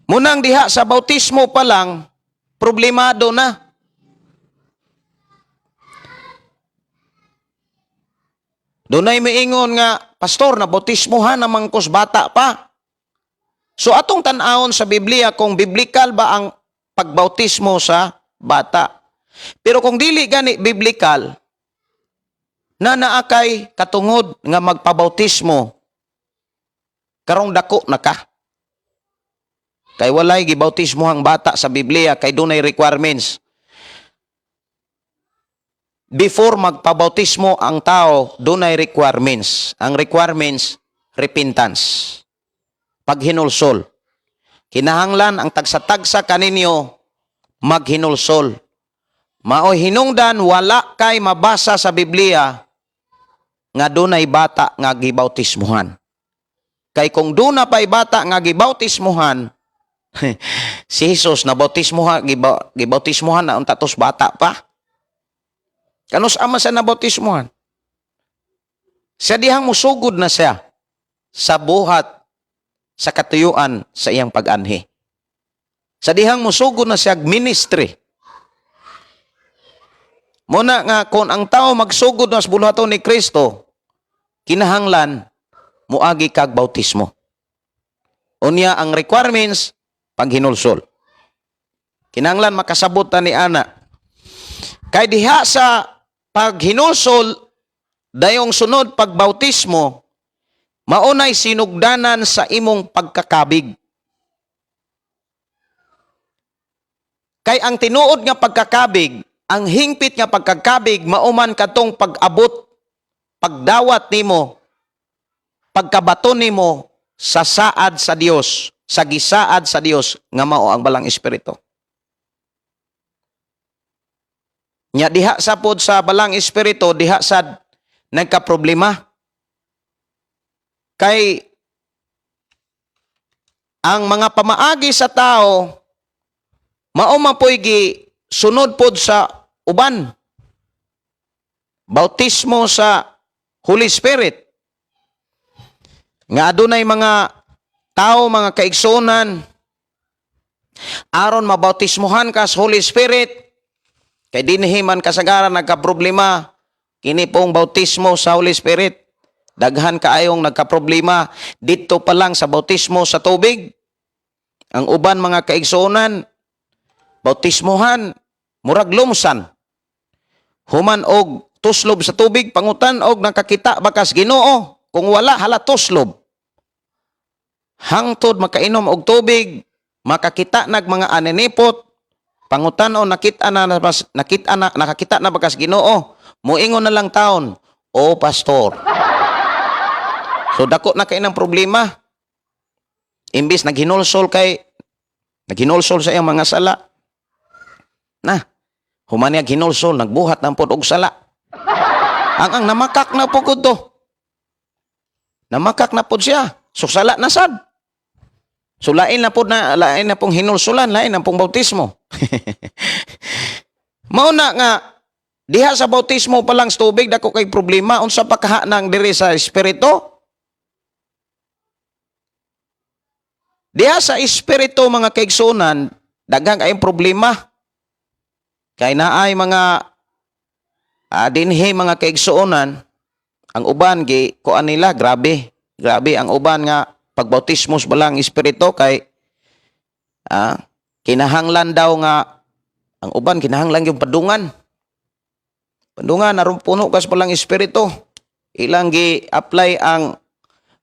Munang diha sa bautismo pa lang, problemado na. Dunay miingon nga, pastor, na bautismohan namang kus bata pa. So atong tan-awon sa Biblia kung biblikal ba ang pagbautismo sa bata. Pero kung dili gani biblikal, na naakay katungod nga magpabautismo, karong dako na ka. Kay walay gibautismo ang bata sa Biblia, kay dunay requirements. Before magpabautismo ang tao, dunay requirements. Ang requirements, repentance. Paghinulsol. Kinahanglan ang tagsa-tagsa kaninyo maghinulsol. Maoy hinungdan, wala kay mabasa sa Biblia nga dunay bata nga gibautismuhan. Kay kung duna pa'y bata nga gibautismuhan, si Jesus na gibautismuhan na unta tos bata pa. Kanus ama sa nabautismuhan? Siya dihang musugod na siya sa buhat sa katuyuan sa iyang pag-anhi. Sa dihang musugod na siya ministry. Muna nga kung ang tao magsugod na sa buluhaton ni Kristo, kinahanglan muagi kag bautismo. Unya ang requirements, paghinulsol. Kinahanglan makasabot ta ni ana. Kay diha sa paghinulsol, dayong sunod pagbautismo, maunay sinugdanan sa imong pagkakabig. Kay ang tinuod nga pagkakabig, ang hingpit nga pagkakabig, mauman katong pag-abot, pagdawat nimo, pagkabaton nimo sa saad sa Dios, sa gisaad sa Dios nga mao ang balang espiritu. Nya diha sa pod sa balang espiritu, diha sad nagka-problema. Kay ang mga pamaagi sa tao mao man po'y sunod pod sa uban. Bautismo sa Holy Spirit. Nga adunay mga tao, mga kaigsunan, aron mabautismohan ka sa Holy Spirit, kay dinhi man kasagaran nagka-problema, kini pong bautismo sa Holy Spirit. Daghan kaayong nagka-problema dito pa lang sa bautismo sa tubig. Ang uban mga kaigsunan, bautismohan, murag lumsan. Human og tuslob sa tubig, pangutan og nakakita bakas Ginoo. Kung wala, hala tuslob. Hangtod makainom og tubig, makakita nag mga aninipot, pangutan o nakita na bakas Ginoo. Muingon na lang taon, o pastor. So dako na kay ng problema. Imbis naghinulsol sa iyang mga sala. Na, human niya ginulsol, nagbuhat ng pod og sala. Ang namakak na po ko to. Namakak na po siya. So sala na sad. So lain na pong hinulsulan, lain na pong bautismo. Mauna nga, diha sa bautismo pa lang sa tubig, dako kay problema, unsa pa kaha ng diri sa espiritu? Diha sa espiritu mga kaigsunan, daghang kayong problema. Kay naay mga dinhi mga kaigsuonan, ang uban kuan nila grabe ang uban nga pagbautismo sa balang espiritu kay kinahanglan daw nga ang uban kinahanglan yung padungan aron puno kas balang espiritu. Ilang gi-apply ang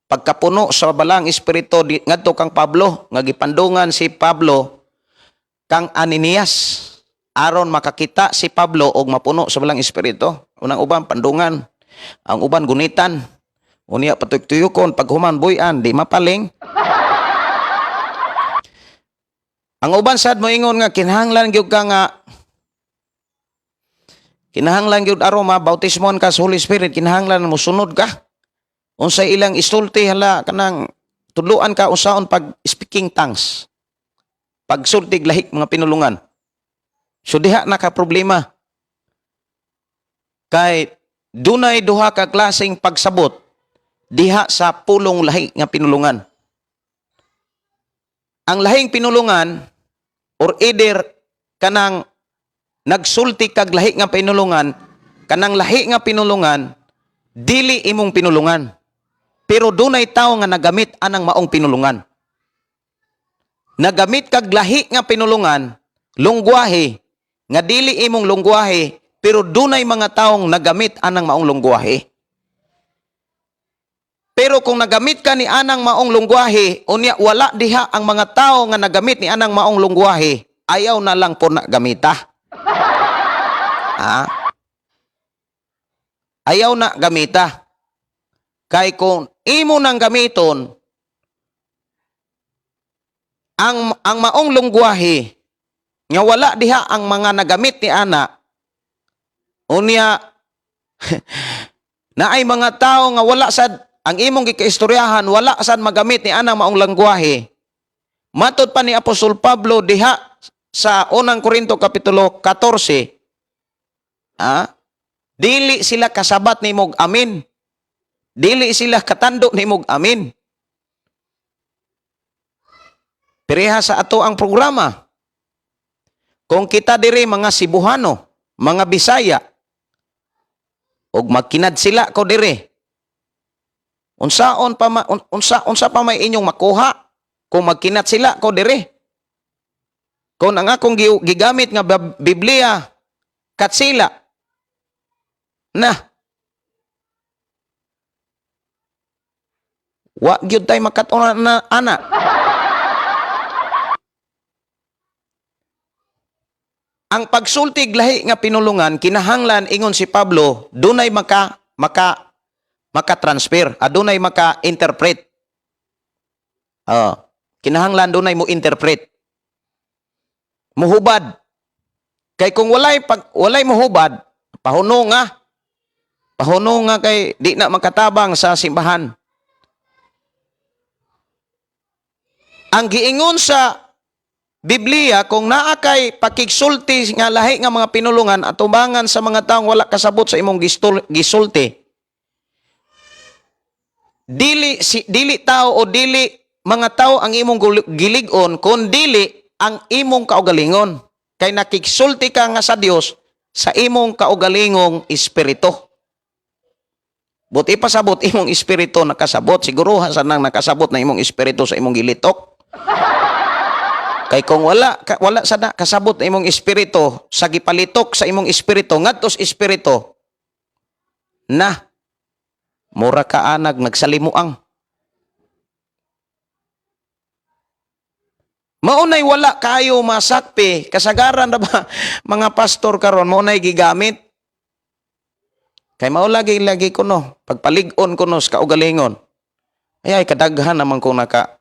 pagkapuno sa balang espiritu ngadto kang Pablo, nga gipandungan si Pablo kang Ananias aron makakita si Pablo og mapuno sa balang espiritu. Unang uban pandungan, ang uban gunitan. Unya patuyok-tuyokon pag human buy-an di mapaling. Ang uban sad moingon nga kinahanglan gyud ka nga Kinahanglan gyud aron mabautismon ka sa Holy Spirit, kinahanglan mo sunod ka. Unsay ilang isulti hala kanang tuluan ka unsaon pag speaking tongues. Pagsultig lahik mga pinulungan. So diha na ka problema. Kay dunay duha ka klaseng pagsabot diha sa pulong lahi nga pinulungan. Ang lahing pinulungan or either kanang nagsulti kag lahi nga pinulungan, kanang lahi nga pinulungan dili imong pinulungan. Pero dunay tawo nga nagamit anang maong pinulungan. Nagamit kag lahi nga pinulungan, lungguwahe nga dili imong lungguwahe, pero dunay mga taong nagamit anang maong lungguwahe. Pero kung nagamit ka ni anang maong lungguwahe, unya wala diha ang mga tao nga nagamit ni anang maong lungguwahe, ayaw na lang po na gamita. Ha? Ayaw na gamita. Kay kung imo nang gamiton ang maong lungguwahe nga wala diha ang mga nagamit ni ana, unya naay mga tao nga wala sad ang imong gikaistoryahan, wala sad magamit ni anang maong lungguwahe. Matod pa ni Apostol Pablo diha sa unang Korinto kapitulo 14, dili sila kasabat ni mog amin. Dili sila katando ni mog amin. Pareha sa ato ang programa. Kung kita diri mga Cebuano, mga Bisaya, og magkinad sila ko diri, unsa pa may inyong makuha kung magkinat sila ko diri? Kung ang akong gigamit nga Biblia kat sila na wa gyud tay makatuna na ana. Ang pagsultig lahi nga pinulungan kinahanglan ingon si Pablo dunay maka-transfer, adunay maka-interpret. Kinahanglan dunay mo interpret. Muhubad. Kay kung walay muhubad, pahuno nga kay di na makatabang sa simbahan. Ang giingon sa Biblia, kung naa kay pakigsulti nga lahi nga mga pinulungan at tubangan sa mga taong wala kasabot sa imong gisulti, dili tao o dili mga tao ang imong gilig-on, kun dili ang imong kaugalingon. Kay nakigsulti ka nga sa Dios sa imong kaugalingong espiritu. Buti pasabot imong espiritu nakasabot, siguro sanang nakasabot na imong espiritu sa imong gilitok. Kay kung wala sada kasabot na imong espiritu sa gipalitok sa imong espiritu ngadtos espiritu na mura ka anag nagsalimuang. Maunay wala kayo masakpi kasagaran na ba mga pastor karon maunay gigamit. Kay maulagi lagi ko no pagpalig-on ko no sa kaugalingon. Ay kadaghan naman kung naka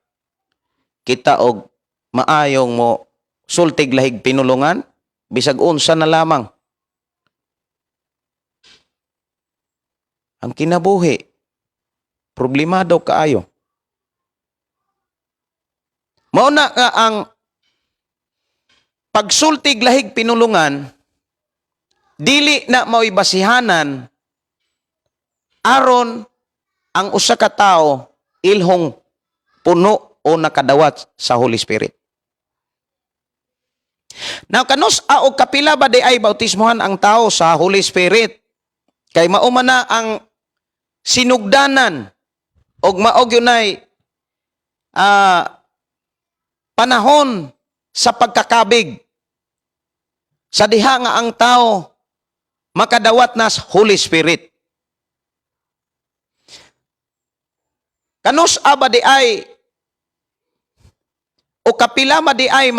kita og maayong mo sultig lahig pinulungan, bisag unsa na lamang. Ang kinabuhi, problemado kaayo. Mauna nga ang pagsultig lahig pinulungan, dili na mao'y basihanan aron ang usa ka tawo ilhong puno o nakadawat sa Holy Spirit. Now, kanus og kapila ba di ay bautismohan ang tao sa Holy Spirit? Kay mauma na ang sinugdanan og maog yunay panahon sa pagkakabig sa diha nga ang tao makadawat na sa Holy Spirit. Kanus ba di ay o kapila ba di ay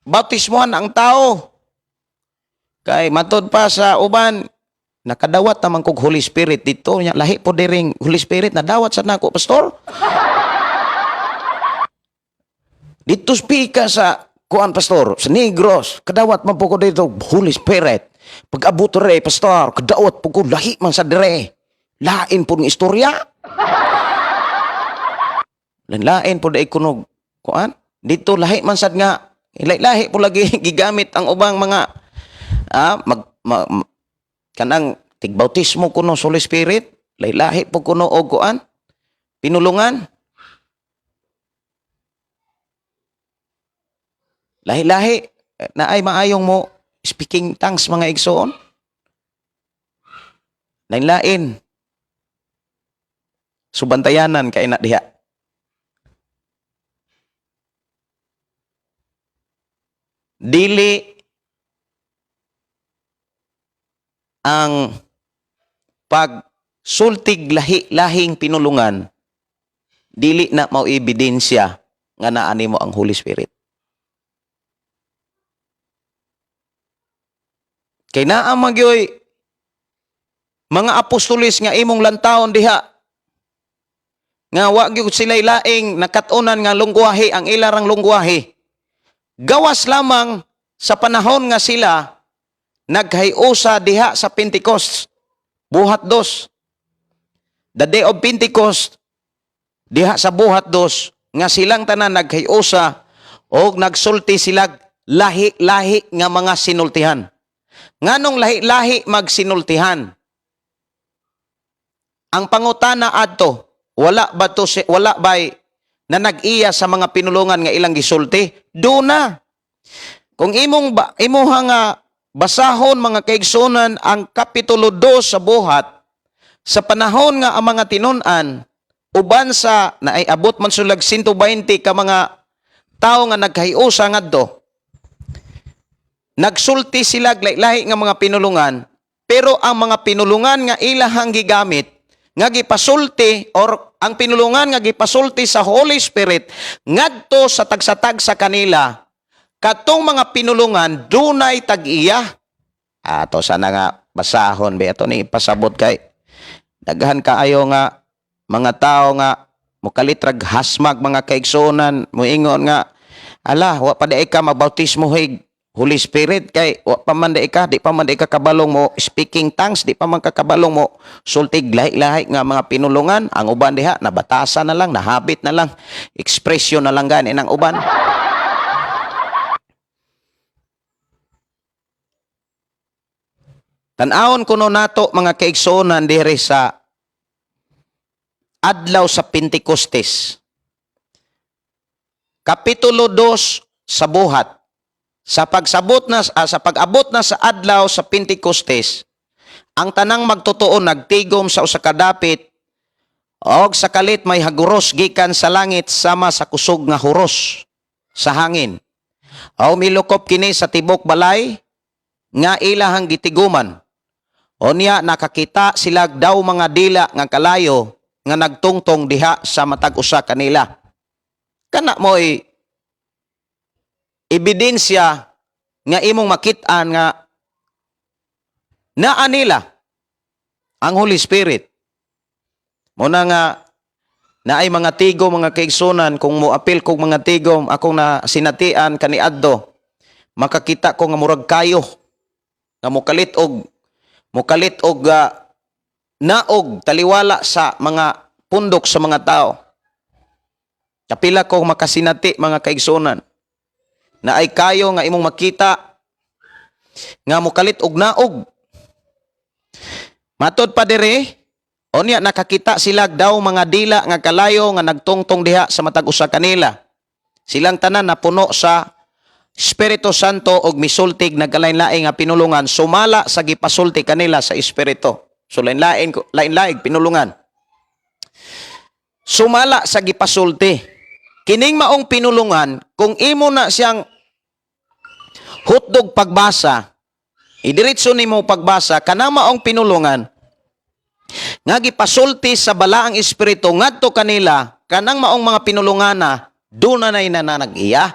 bautismohan ang tao? Kay matod pa sa uban, nakadawat naman kog Holy Spirit dito. Lahi po diring Holy Spirit na dawat sa nako, pastor. Dito speak ka sa kuan, pastor, sa Negros, kadawat man po ko dito Holy Spirit. Pag-abot re, pastor, kadaot po ko, lahi man sa dire. Lain po ng istorya. Lain po daig kunog. Kuan? Dito lahi man sad nga. Lahi po lagi gigamit ang ubang mga kanang tigbautismo kuno sa Holy Spirit. Lahi po kuno og kuan? Pinulungan. Lahi-lahi na ay maayong mo speaking tongues mga igsoon. Lain-lain. Subantayanan kay na diha. Dili ang pagsultig lahing pinulungan, dili na mao ebidensya nga naani mo ang Holy Spirit. Kay naa magyoy mga apostolis nga imong lantawon diha nga wa gyud sila laing nakatunan nga lungguwahe ang ilarang lungguwahe. Gawas lamang sa panahon nga sila naghiusa diha sa Pentecost. Buhat dos. The day of Pentecost, diha sa buhat dos, nga silang tanan naghiusa o nagsulti sila lahi-lahi nga mga sinultihan. Nganong lahi-lahi magsinultihan? Ang pangutana adto, wala ba'y na nag-iya sa mga pinulungan nga ilang gisulti? Duna. Kung imuha nga basahon mga kaigsunan ang Kapitulo 2 sa buhat, sa panahon nga ang mga tinunan, uban sa naay-abot man sulag 120 ka mga tao nga naghiusa ngadto, nagsulti sila lahi nga mga pinulungan, pero ang mga pinulungan nga ilahang gigamit, nga gipasulti or ang pinulungan nga gipasulti sa Holy Spirit ngadto sa tagsatag sa kanila, katong mga pinulungan dunay tag-iya. Ato sana nga basahon be ato ni pasabot kay daghan kaayo nga mga tao nga mukalitrag hasmag mga kaigsunan, moingon nga ala wa pa di ka magbautismo hig Holy Spirit kay wa pa man di ka kabalong mo speaking tongues, di pa man kakabalong mo sultig lahi-lahi nga mga pinulungan. Ang uban diha nabatasan na lang, nahabit na lang, ekspresyon na lang gani ng uban. Tan-awon kuno nato mga kaigsunan dire sa adlaw sa Pentecostes. Kapitulo 2 sa buhat. Sa pag-abot na sa adlaw sa Pentecostes, ang tanang magtotoo nagtigom sa usa ka dapit og sa kalit may haguros gikan sa langit sama sa kusog nga huros sa hangin. Aw milukop kini sa tibok balay nga ilahang gitiguman. Unya nakakita sila daw mga dila nga kalayo nga nagtungtong diha sa matag usa kanila. Kana mo'y ebidensya nga imong makit-an nga naa nila ang Holy Spirit. Muna nga naay mga tigom mga kaigsunan, kung moapil kog mga tigom akong na sinatian kaniadto, makakita ko nga murag kayo nga mukalit og naog taliwala sa mga pundok sa mga tao. Kapila ko makasinati mga kaigsunan na ay kayo nga imong makita nga mukalit og naog. Matod pa dire, onya nakakita sila daw mga dila nga kalayo nga nagtungtong diha sa matag usa kanila. Silang tanan napuno sa Espiritu Santo og misultig nagkalain-laing nga pinulungan, sumala sa gipasulti kanila sa Espiritu. So lain-laing pinulungan. Sumala sa gipasulti. Kining maong pinulungan, kung imo na siyang hutdog pagbasa, idiretso nimo pagbasa, kanang maong pinulungan, nga gipasulti sa balaang espiritu ngadto kanila, kanang maong mga pinulungana, dunay na nag-iya.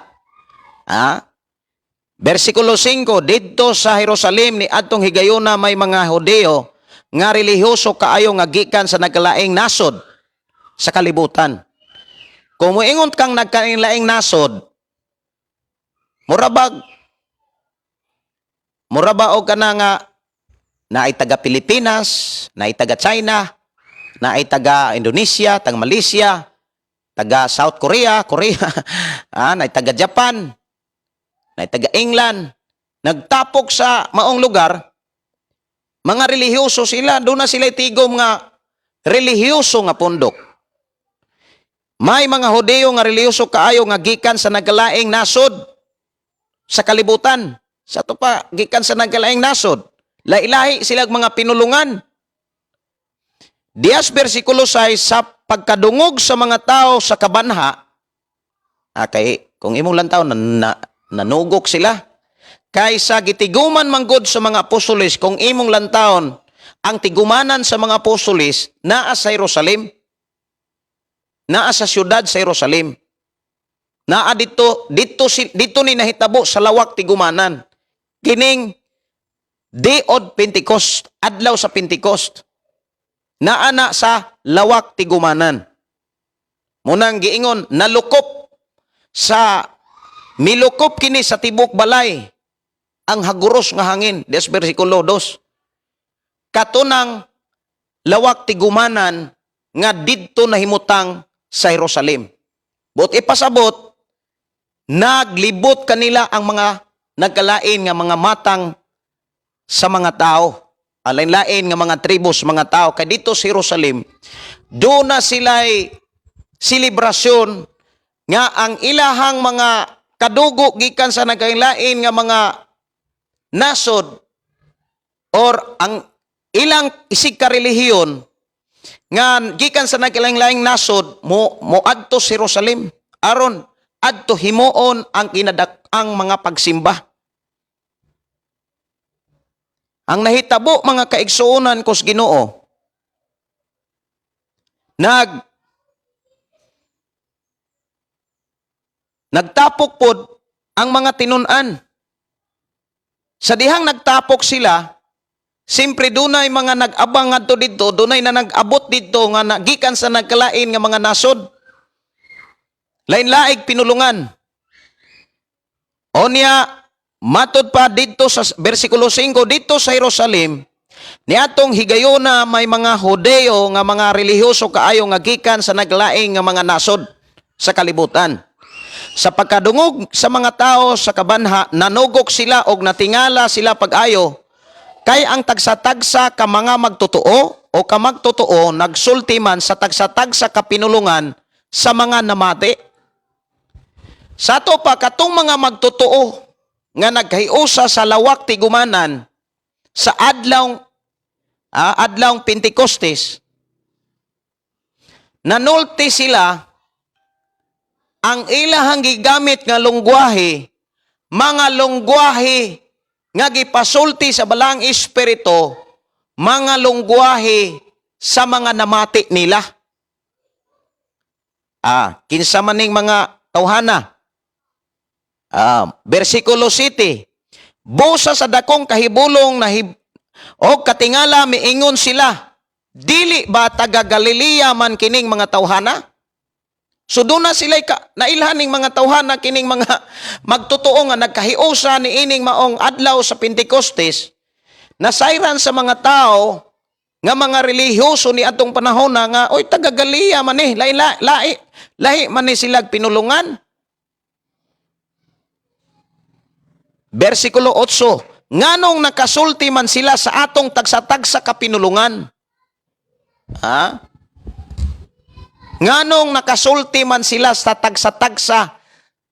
Versikulo 5, didto sa Jerusalem ni adtong higayuna may mga Hudeo nga relihiyoso kaayo nga gikan sa nagkalaing nasod sa kalibutan. Kung moingon kang nagkalaing nasod, murabag mura ba og kana nga na ay taga Pilipinas, na ay taga China, na ay taga Indonesia, taga Malaysia, taga South Korea, na ay taga Japan, na ay taga England, nagtapok sa maong lugar, mga relihiyoso sila, doon na sila tigom nga relihiyoso nga pundok. May mga Hodeo nga relihiyoso kaayo nga gikan sa nagkalaing nasod sa kalibutan. Sa to pa, gikan sa nagkalaing nasod. Lailahi silang mga pinulungan. Dias versikulo 6, sa pagkadungog sa mga tao sa kabanha, kay kung imong lantaw nanugok sila, kaysa gitiguman manggod sa mga apostoles, kung imong lantawon, ang tigumanan sa mga apostoles naa sa Jerusalem, naa sa syudad sa Jerusalem, naa dito ni nahitabo sa lawak tigumanan, kining Diod Pentecost, adlaw sa Pentecost, naa na sa lawak tigumanan. Munang giingon, milukop kini sa tibok balay, ang haguros nga hangin, des versikulo 2. Katunang lawak tigumanan nga didto nahimutang sa Jerusalem. But ipasabot, naglibot kanila ang mga nagkalain nga mga matang sa mga tao. Alain-lain nga mga tribus, mga tao. Kaya dito sa Jerusalem, doon na sila'y selebrasyon nga ang ilahang mga kadugo gikan sa nagkalain nga mga nasod or ang ilang isig ka relihiyon nga gikan sa nagkalain-laing nasod mo adto sa Jerusalem aron adto himuon ang ang mga pagsimba. Ang nahitabo mga kaigsuonan kos Ginoo, nagtapok pod ang mga tinun-an. Sa dihang nagtapok sila, simpre dunay mga nag-abang ngadto didto, dunay na nag-abot didto nga nagikan sa nagkalain nga mga nasod. Lain-laig pinulungan. Onya matod pa dito sa versikulo 5, dito sa Jerusalem, niatong higayuna may mga Hodeo nga mga relihiyoso kaayo nga gikan sa naglaing nga mga nasod sa kalibutan. Sa pagkadungog sa mga tao sa kabanha, nanugok sila og natingala sila pag-ayo, kay ang tagsa-tagsa ka mga magtotoo o ka magtotoo nagsulti man sa tagsa-tagsa ka pinulungan sa mga namati. Sa to pa katong mga magtotoo nga naghiusa sa lawak tigumanan sa adlawng Pentecostes, nanulti sila ang ilahang gigamit nga lungguwahe, mga lungguwahe nga gipasulti sa balang espiritu, mga lungguwahe sa mga namati nila. Kinsa maning mga tawhana. Versikulo 7, busa sa dakong kahibulong o katingala miingon sila, dili ba taga Galilea man kining mga tawhana? So doon na sila nailhaning mga tawhana kining mga magtotoo nga nagkahiusa ni ining maong adlaw sa Pentecostes, nasayran sa mga tao nga mga relihiyoso ni atong panahon na nga, oy taga Galilea man lahi man ni sila pinulungan. Versikulo 8, nganong nakasulti man sila sa atong tagsa-tagsa kapinulungan? Nganong nakasulti man sila sa tagsa-tagsa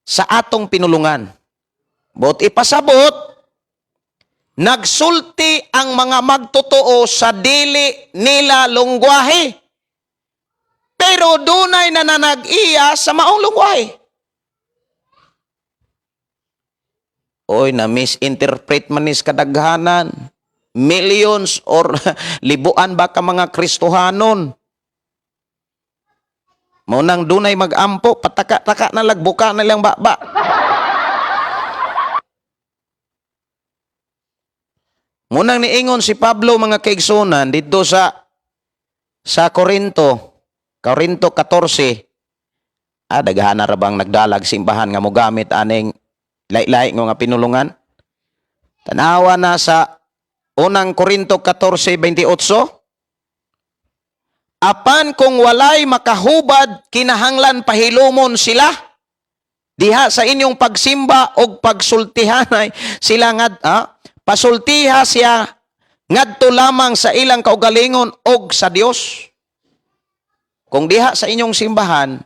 sa atong pinulungan? But ipasabot, nagsulti ang mga magtotoo sa dili nila lungguwahe, pero dunay nananag-iya sa maong lungguwahe. Oy, na-misinterpret man is kadaghanan. Millions or libuan ba ka mga Kristohanon. Munang dunay mag-ampo, pataka-taka na lagbuka na lang baba. Munang niingon si Pablo mga kaigsunan dito sa Corinto 14, daghan na rabang nagdalag simbahan nga mogamit aning lain-lain nga pinulungan. Tanawa na sa unang Korinto 14:28. Apan kung walay makahubad, kinahanglan pahilumon sila diha sa inyong pagsimba og pagsultihanay sila pasultiha siya ngadto lamang sa ilang kaugalingon og sa Dios. Kung diha sa inyong simbahan,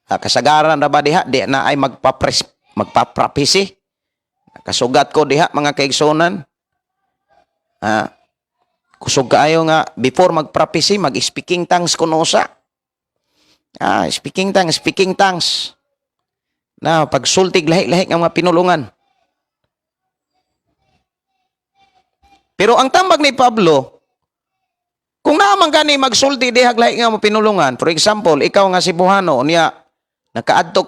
kasagaran ra ba diha di na ay magpaprapisi? Kasugat ko diha mga kaigsonan. Kusog kaayo nga before magprapisi, mag-speaking tongues kuno sa. Speaking tongues. Na pagsultig lahi-lahi nga mga pinulungan. Pero ang tambag ni Pablo, kung naman gani magsulti dihag lahi nga mga pinulungan, for example, ikaw nga si Buhano, niya nakaadto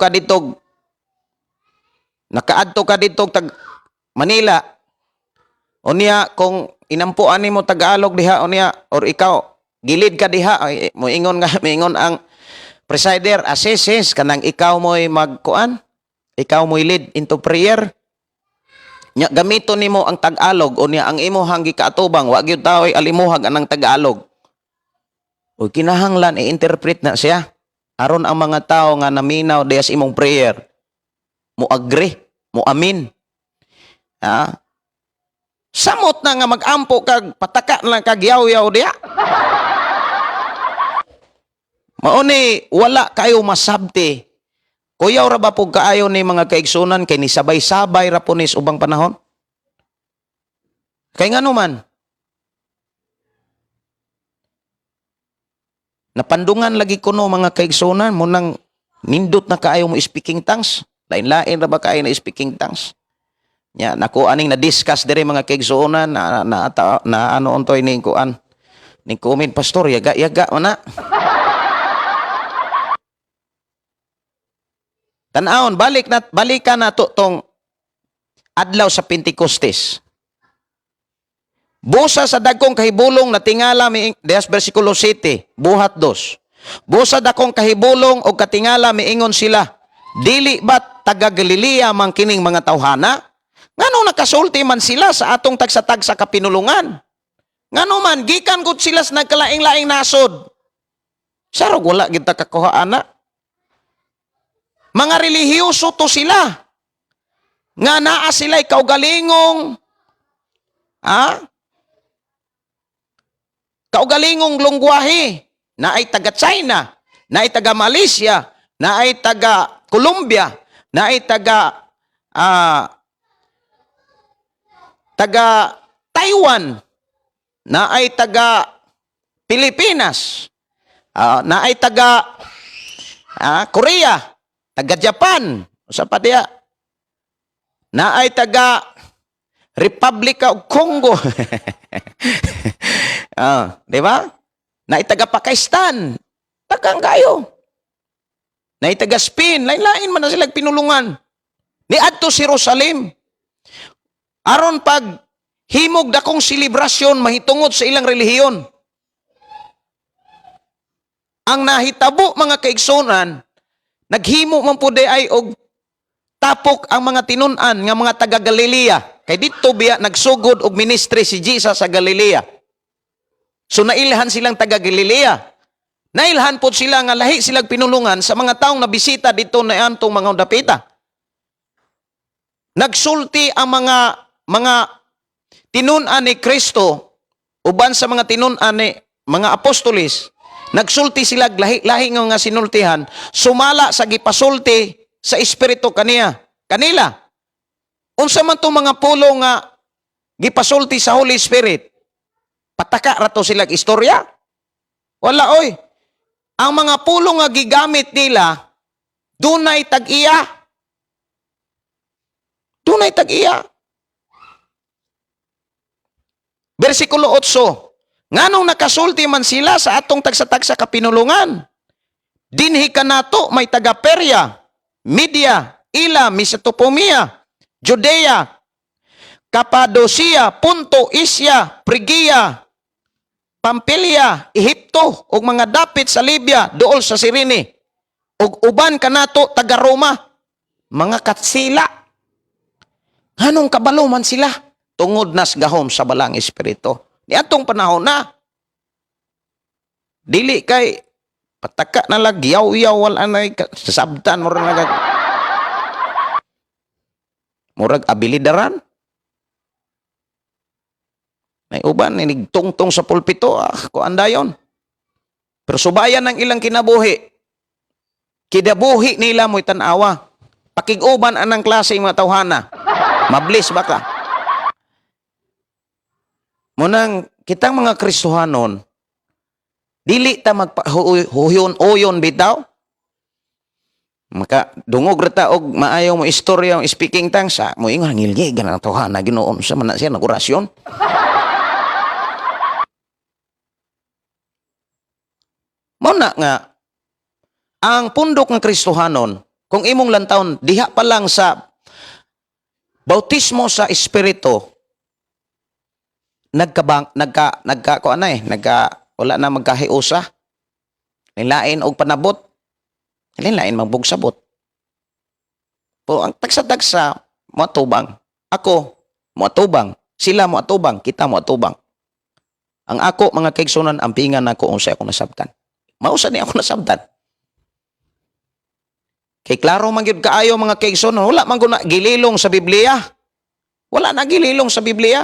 ka dito tag Manila, o niya kung inampuan nimo Tagalog diha o niya, or ikaw gilid ka diha, moingon ang presider, assesses kanang ikaw mo'y magkuan, ikaw mo'y lead into prayer. Nya gamito nimo ang Tagalog o niya ang imuhang gikaatubang, wa gyud tao'y alimuhag anang Tagalog. O kinahanglan i-interpret na siya aron ang mga tao nga naminaw diha sa imong prayer mo agree, mo amin. Samot na nga magampo kag pataka na kag yaw-yaw diha. Mauni wala kayo masabti. Kuyaw ra ba pug kaayo ni mga kaigsunan kay ni sabay-sabay ra po ni sa ubang panahon? Kay ngano man? Napandungan lagi kuno mga kaigsunan mo nang nindot na kaayo mo speaking tongues. Lain-lain ra ba kaayo na speaking tongues? Nya nako aning na-discuss diri mga kaigsunan na ano ontoy ning kuan. Ning comment pastor yaga man na. Tan-aon balikan na to tong adlaw sa Pentecostes. Busa sa dagkong kahibulong natingala des bersikulo 7, buhat 2. Busa dakong kahibulong o katingala miingon sila, dili ba't taga Galilea man kining mga tawhana? Ngano nakasulti man sila sa atong tagsa-tagsa kapinulungan? Ngano man gikan gud sila sa nagkalaing-laing nasod? Sarog wala gid ta kakuha ana. Mga relihiyoso to sila. Nga naa sila'y kaugalingong kaugalingong lungguwahe na ay taga China, na ay taga Malaysia, na ay taga Colombia, na ay taga Taiwan, na ay taga Pilipinas, na ay taga Korea, taga Japan, sa patiya, na ay taga Republika of Congo. Di ba? Na ay taga Pakistan, tagang kayo. Na ay taga Spain, lain-lain man na sila pinulungan. Ni adto si Jerusalem. Aron pag himog dakong selebrasyon mahitungod sa ilang relihiyon. Ang nahitabo mga kaigsunan, naghimo man pud ay og tapok ang mga tinun-an nga mga taga Galilea. Kay dito biya nagsugod og ministry si Jesus sa Galilea. So nailhan silang taga Galilea. Nailhan po sila nga lahi silang pinulungan sa mga taong nabisita dito na antong mga dapita. Nagsulti ang mga tinun-an ni Kristo uban sa mga tinun-an ni mga apostolis. Nagsulti sila lahi nga sinultihan, sumala sa gipasulti sa espiritu kanila. Unsa man tong mga pulo nga gipasulti sa Holy Spirit? Pataka ra to sila istorya? Wala oy. Ang mga pulo nga gigamit nila dunay tag-iya. Dunay tag-iya. Versikulo 8. Nganong nakasulti man sila sa atong tagsa-tagsa kapinulungan? Dinhi kanato may taga Persia, Media, Ila, Mesopotamiya, Judea, Cappadocia, Punto, Asia, Phrygia, Pamphylia, Ehipto, ug mga dapit sa Libya, duol sa Cyrene, ug uban kanato taga Roma, mga katsila. Anong kabalo man sila? Tungod nas gahom sa balang espiritu. Ni atong panahon na. Dili kay pataka na lag yaw-yaw wala na sabtan murag abilidaran. May uban nigtungtong sa pulpito kuan dayon. Pero subayan ng ilang kinabuhi. Kidabuhi nila mo'y tanawa. Pakiguban anang klase mga tawhana. Mablis ba ka? Munang kitang mga Kristohanon, dili ta magpahuyon bitaw. Maka dungog rata og maayaw mo istorya speaking tongues mo ingon ngilgi ganang tawhana Ginoo sa man siya nagorasyon. Mao na nga ang pundok ng Kristohanon kung imong lantawon diha pa lang sa bautismo sa espiritu wala na magkahiusa. Lain og panabot. Lain magbugsabot. Po ang tagsa-tagsa mo atubang. Ako mo atubang, sila mo atubang, kita mo atubang. Ang ako mga kaigsunan ampingan nako unsay ako nasabtan. Mausa ni ako nasabtan. Kay klaro man gyud kaayo mga kaigsunan, wala man guna gililong sa Biblia. Wala na gililong sa Biblia.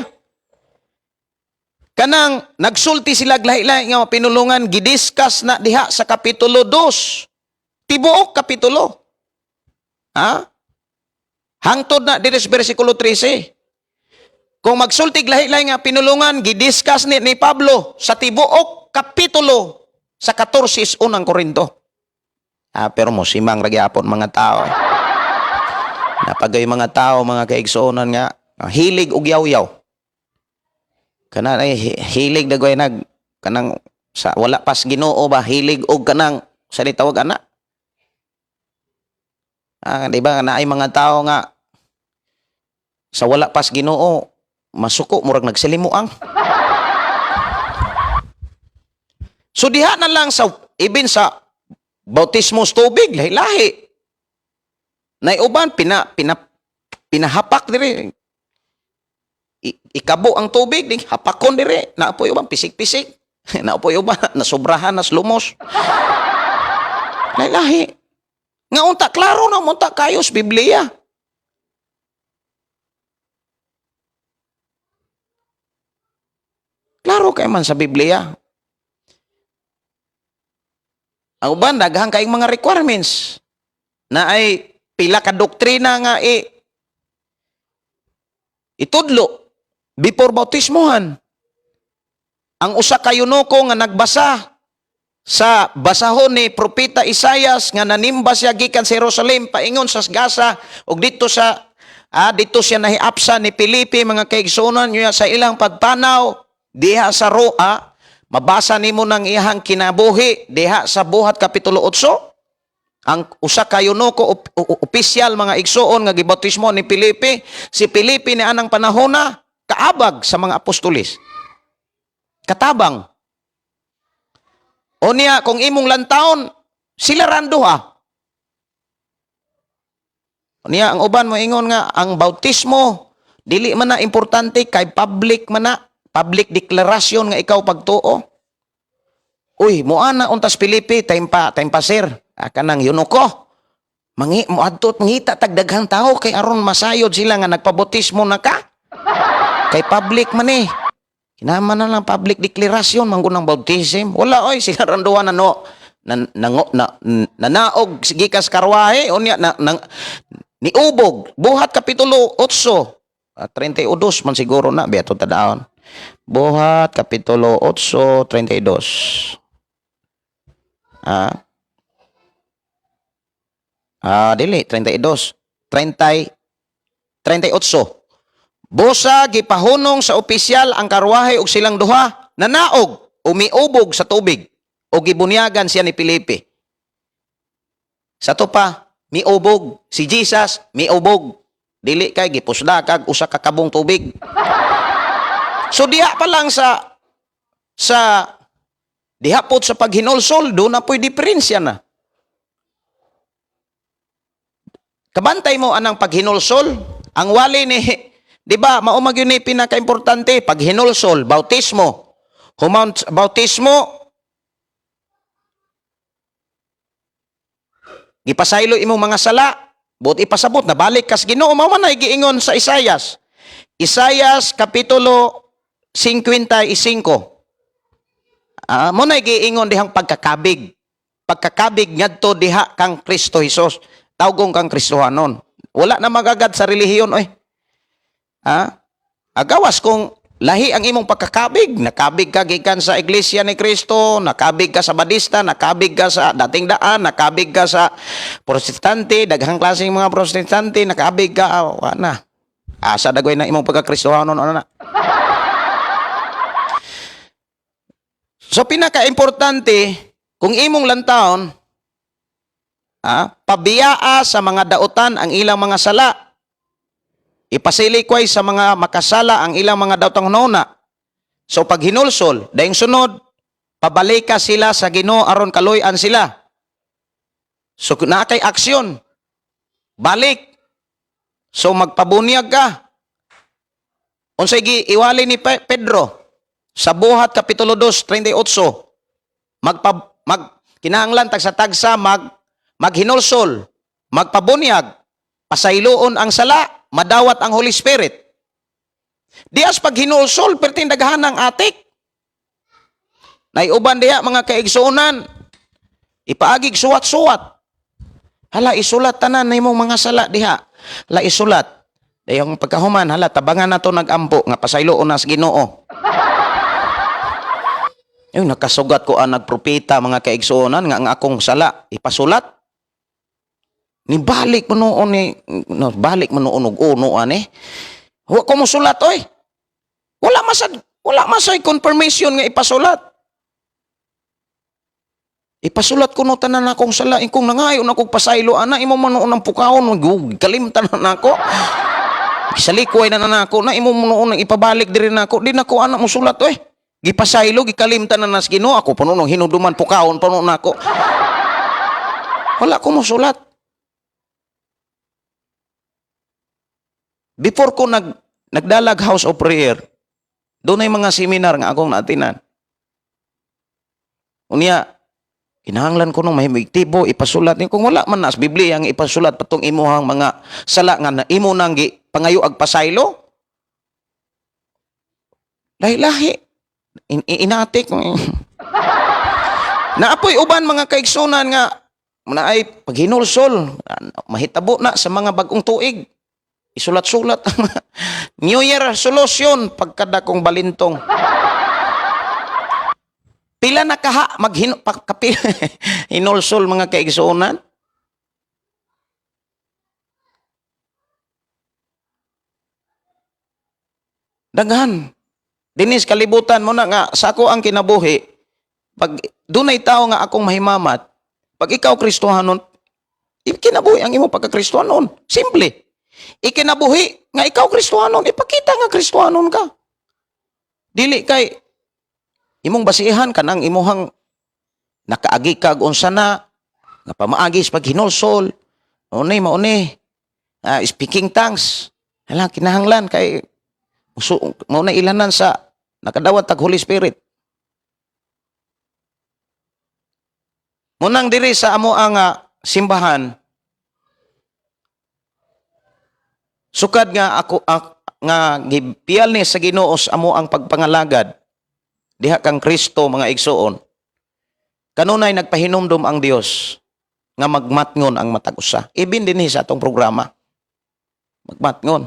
Kanang nagsulti sila lahi-lahi nga pinulungan gidiskas na diha sa kapitulo 2. Tibuok kapitulo. Ha? Hangtod na diri sa bersikulo 13. Kung magsulti lahi-lahi nga pinulungan gidiskas ni Pablo sa tibuok kapitulo sa 14 unang Korinto. Pero mo simang ragyapon mga tao. Napagay mga tao mga kaigsuonan nga hilig og yaw-yaw. Kanang hilig dagway kanang sa wala pas Ginoo ba hilig og kanang sa tawag ana. Di ba naay mga tao nga sa wala pas Ginoo masuko murag nagsilimuang. So diha na lang sa even sa bautismo sa tubig lahi-lahi. Nay uban pinahapak diri. Ikabo ang tubig, hapakon dire, naapoy uban, pisik-pisik, naapoy uban, nasobrahan, naslumos. Lahi-lahi. Nga unta, klaro na unta kayo sa Biblia. Klaro kayo man sa Biblia. Ang uban, daghang kayong mga requirements na ay pila ka doktrina nga itudlo. Before bautismohan, ang usa ka yunoko nga nagbasa sa basahon ni Propeta Isaias nga nanimba siya gikan sa Jerusalem paingon sa Gaza ug dito dito siya nahiapsa ni Filipe mga kaigsunan niya sa ilang pagpanaw diha sa Roa. Mabasa nimo ng iyang kinabuhi diha sa Buhat kapitulo 8. Ang usa ka yunoko opisyal mga igsuon nga gibautismo ni Filipe, si Filipe ni anang panahona kaabag sa mga apostolis. Katabang. O niya, kung imong lantawon, sila randuha. O niya, ang uban mo ingon nga, ang bautismo, dili man na importante, kay public man na, public declaration nga ikaw pagtuo. Uy, muana untas Filipe, time pa sir, kanang yunoko. Muadtot mangita tagdaghang tao, kay aron masayod sila nga nagpabautismo na ka. Kay public man Kinaman na lang public declaration manggunang bautism. Wala oy sila randuan nanaog gikas karwahe unya niubog Buhat kapitulo 8 32 man siguro na beto tadaon. Buhat kapitulo 8 32. Dili 32 38. Busa gipahunong sa opisyal ang karwahe ug silang duha nanaog umiubog sa tubig o gibunyagan siya ni Filipe. Sa to pa miubog si Jesus, miubog dili kay gipusda kag usa ka kabong tubig. So diha pa lang sa diha pod sa paghinulsol do na po'y diferensya na. Kabantay mo anang paghinulsol. Ang wali ni, di ba, maumag yun ni pinaka-importante, pag hinulsol, bautismo. Humount, bautismo, gipasaylo imong mga sala, buot ipasabot, nabalik kas Ginoo, mao man ay giingon sa Isaias. Isaias Kapitulo 55. Mo na giingon dihang pagkakabig. Pagkakabig ngadto diha kang Kristo Hesus. Tawgong kang Kristohanon. Wala na magagad sa relihiyon, oy. Agawas kung lahi ang imong pagkakabig. Nakabig ka gikan sa Iglesia ni Kristo, nakabig ka sa Badista, nakabig ka sa Dating Daan, nakabig ka sa Protestante, daghang klaseng mga Protestante, nakabig ka, wala. Asa dagoy na imong pagkakristohanon, ano na. So pinaka-importante, kung imong lantawon, pabiyaa sa mga dautan ang ilang mga sala. Ipasilikway sa mga makasala ang ilang mga daotang hunahuna. So pag hinulsol, dahing sunod, pabalika sila sa Ginoo aron kaluy-an sila. So naa kay aksyon. Balik. So magpabunyag ka. Unsay giiwali ni Pedro sa Buhat Kapitulo 2:38. Kinahanglan tagsa-tagsa maghinulsol, magpabunyag, pasayloon ang sala, madawat ang Holy Spirit. Dias pag hinulsol, perting daghan ng atik. Naiuban diya mga kaigsuunan, ipaagig suwat-suwat. Hala, isulat tanan na imong mga sala diha. Hala, isulat. Dayong pagkahuman, hala, tabangan na to nag-ampo, nga pasayloon na sa Ginoo. Yung nakasugat ko ang nagpropeta mga kaigsuonan nga ang akong sala ipasulat. Ni balik mo noon ni balik mo noon og uno ani. Wa ko mo sulat oy. Wala masay confirmation nga ipasulat. Ipasulat ko no tanan akong sala kung nangayo na kog pasaylo ana imo man noon ang pukawon kalimtan na nako. Gisalikoy na nako na imo noon ipabalik diri nako di nako ana mo sulat oy. Gipasaylo, gikalimtan na nas Ginoo ako, panunong hinuduman pukaon, panunong nako. Wala ko musulat. Before ko nagdalag house of prayer, doon ay mga seminar nga akong naatinan. Unya, kinahanglan ko nung mahimigtibo, ipasulat. Kung wala man nas Biblia ang ipasulat patong imuhang mga sala nga na imo nang pangayo ag pasaylo. Lahi-lahi. Inatik. Naapoy uban mga kaigsunan nga naay paghinulsol, mahitabo na sa mga bagong tuig. Isulat-sulat ang New Year resolution pagkada kong balintong. Pila na kaha hinulsol mga kaigsunan. Daghan. Dinis kalibutan mo na nga sa ako ang kinabuhi. Pag dunay tao nga akong mahimamat, pag ikaw Kristohanon, ikinabuhi ang imo pagka-Kristohanon. Simple. Ikinabuhi nga ikaw Kristohanon, ipakita nga Kristohanon ka. Dili kay imong basihan kanang imuhang nakaagi kag unsa na nga pamaagis pag hinulsol. Mauni speaking tongues. Hala kinahanglan kay mao na ilanan sa nakadawat tag Holy Spirit. Munang diri sa amo ang simbahan, sukad nga ako nga gipiyal ni sa Ginoo sa amo ang pagpangalagad diha kang Kristo mga igsuon. Kanunay nagpahinumdom ang Dios nga magmatngon ang matag usa. Ibin dinhi sa atong programa. Magmatngon.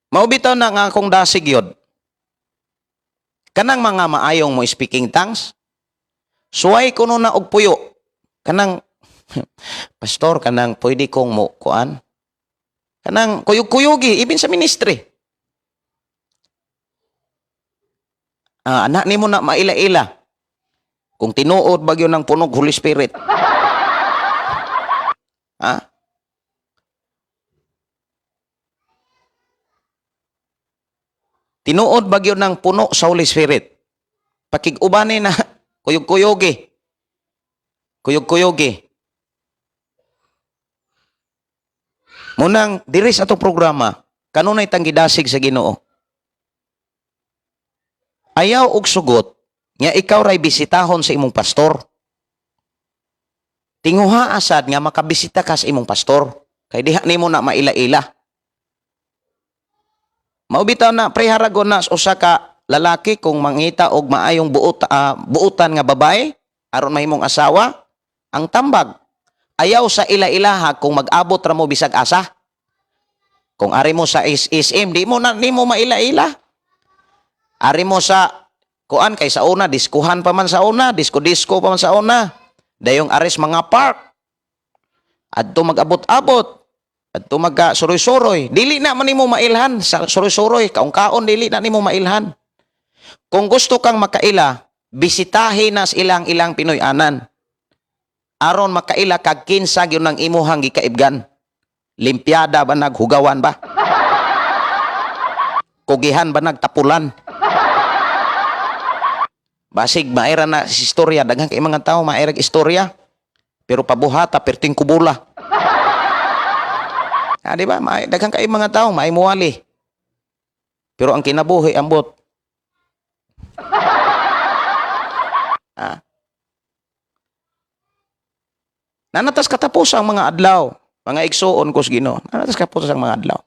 Mao bitaw na nga akong dasig yod. Kanang mga maayong mo speaking tongues, suway kuno na og puyo. Kanang pastor kanang pwede kong mo kuan. Kanang kuyog-kuyugi ibin sa ministry. Anak nimo na maila-ila. Kung tinuod bagyo ng punog Holy Spirit. Tinuod bagyo ng puno sa Holy Spirit. Pakig-ubani na kuyog-kuyogi. Kuyog-kuyogi. Munang diri sa atong programa, kanunay tang gidasig sa Ginoo. Ayaw og sugot nga ikaw ray bisitahon sa imong pastor. Tinguha asad nga makabisita ka sa imong pastor. Kay diha nimo na maila-ila. Maubitaw na preharagon na usa ka lalaki kung mangita og maayong buutan nga babae aron mahimong asawa, ang tambag ayaw sa ila-ilaha kung mag-abot ra mo bisag asa. Kung ari mo sa SM, di mo maila-ila. Ari mo sa kuan kay sa una, diskuhan pa man sa una, disco pa man sa una. Dayong aris mga park. Adto mag-abot-abot. Adto magka-suroy-suroy. Dili na man nimo mailhan sa suroy-suroy, kaon-kaon dili na nimo mailhan. Kung gusto kang makaila, bisitahin na ilang Pinoy-anan. Aron makaila kag kinsa gyud nang imuhang gikaibgan. Limpiada ba naghugawan ba? Kugihan ba nagtapulan? Basig maira na si istorya, daghang kay mga tao mairag istorya. Pero pabuhata perting kubula. Di ba? Daghang kay mga tao maimuwali. Pero ang kinabuhi ambot. Nanatas katapos ang mga adlaw, mga igsoon kos Ginoo. Nanatas katapos ang mga adlaw.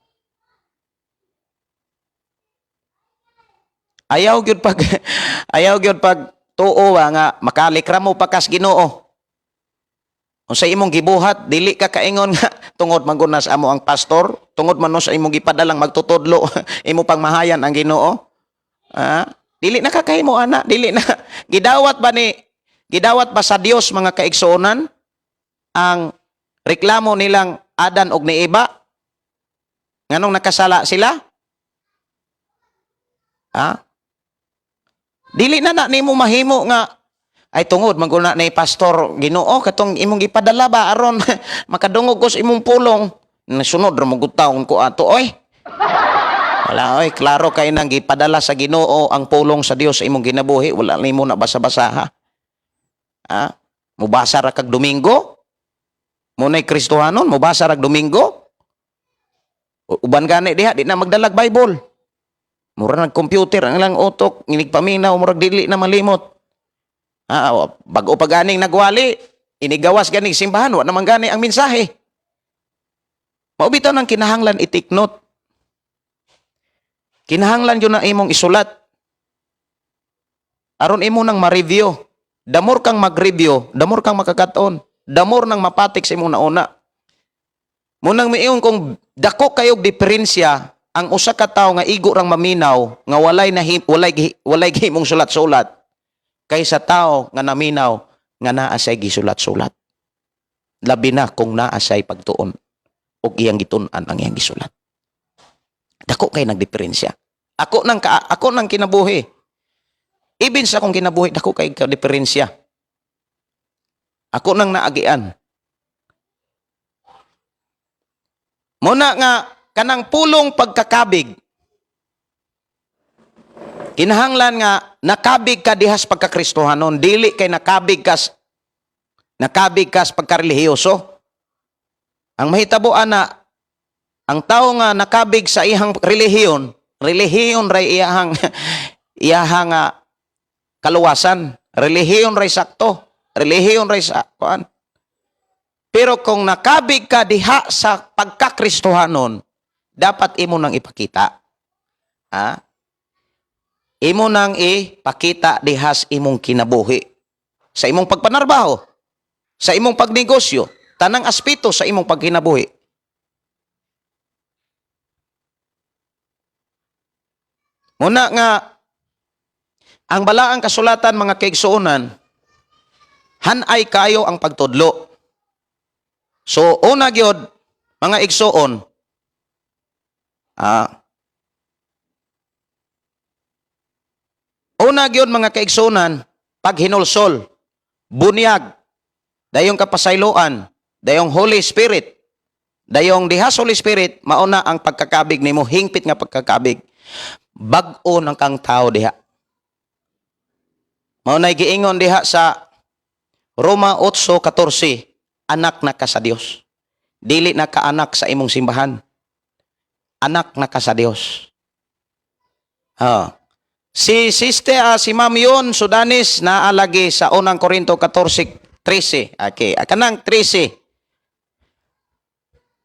Ayaw gyud pag tuo nga makalikra mo pakas Ginoo. Unsa imong gibuhat, dili ka kaingon nga tungod man gud sa amo ang pastor, tungod man no sa imong gipadalang magtutudlo, imo pang mahayan ang Ginoo. Dili na kakahimo ana, dili na gidawat ba sa Dios mga kaigsuonan ang reklamo nilang Adan og ni Eva? Nganong nakasala sila? Dili na nimo mahimo nga ay tungod man na ni pastor Ginoo katong imong gipadala ba aron makadungog ko sa imong pulong. Nasunod ra mo gutaon ko ato oy. Wala oy, klaro kay nang gipadala sa Ginoo ang pulong sa Dios sa imong ginabuhi, wala nimo na basa-basa ha. Mubasa ra kag Domingo? Munay Kristohanon, mubasa ra kag Domingo? Uban gani diha di na magdalag Bible. Mura nag-computer ang ilang utok, inigpaminaw, murag dili na malimot. Bago pa ganing nagwali, inigawas ganing simbahan, wa naman gani ang mensahe. Maubitaw ng kinahanglan itiknot. Kinahanglan yun na imong isulat. Aron imo nang ma-review. Damor kang mag-review, damor kang makakaton, damor nang mapatik sa imong nauna. Munang miingon kung dako kayog diferensya ang usa ka tawo nga igo rang maminaw nga walay gihimong sulat-sulat kaysa tawo nga naminaw nga naa say gisulat-sulat. Labi na kung naa say pagtuon ug iyang gitun-an ang iyang gisulat. Dako kay nagdiferensya. Ako nang kinabuhi. Ibin sa akong kinabuhi dako kay diferensya. Ako nang naagian. Muna nga kanang pulong pagkakabig. Kinahanglan nga nakabig ka dihas pagkakristohanon, dili kay nakabig kas pagkarelihiyoso. Ang mahitabuan na ang tao nga nakabig sa iyang relihiyon ray iyahang kaluwasan, relihiyon ray sakto, relihiyon ray sa kuan. Pero kung nakabig ka diha sa pagkakristohanon, dapat imo nang ipakita. Imo nang ipakita dihas imong kinabuhi. Sa imong pagpanarbaho, sa imong pagnegosyo, tanang aspeto sa imong pagkinabuhi. Muna nga, ang balaang kasulatan mga kaigsuonan, hanay kayo ang pagtudlo. So, una gyud mga igsuon, una gyud mga kaigsuonan, paghinulsol, bunyag, dayong kapasayloan, dayong Holy Spirit, dayong dihas Holy Spirit, mauna ang pagkakabig nimo, hingpit nga pagkakabig. Bag-o ng kang tao diha. Maunay giingon diha sa Roma 8:14, anak na ka sa Dios. dili na ka anak sa imong simbahan. Anak na ka sa Dios. Si Ma'am Yon Sudanis naalagi sa unang Korinto 14:13. Okay, kanang 13.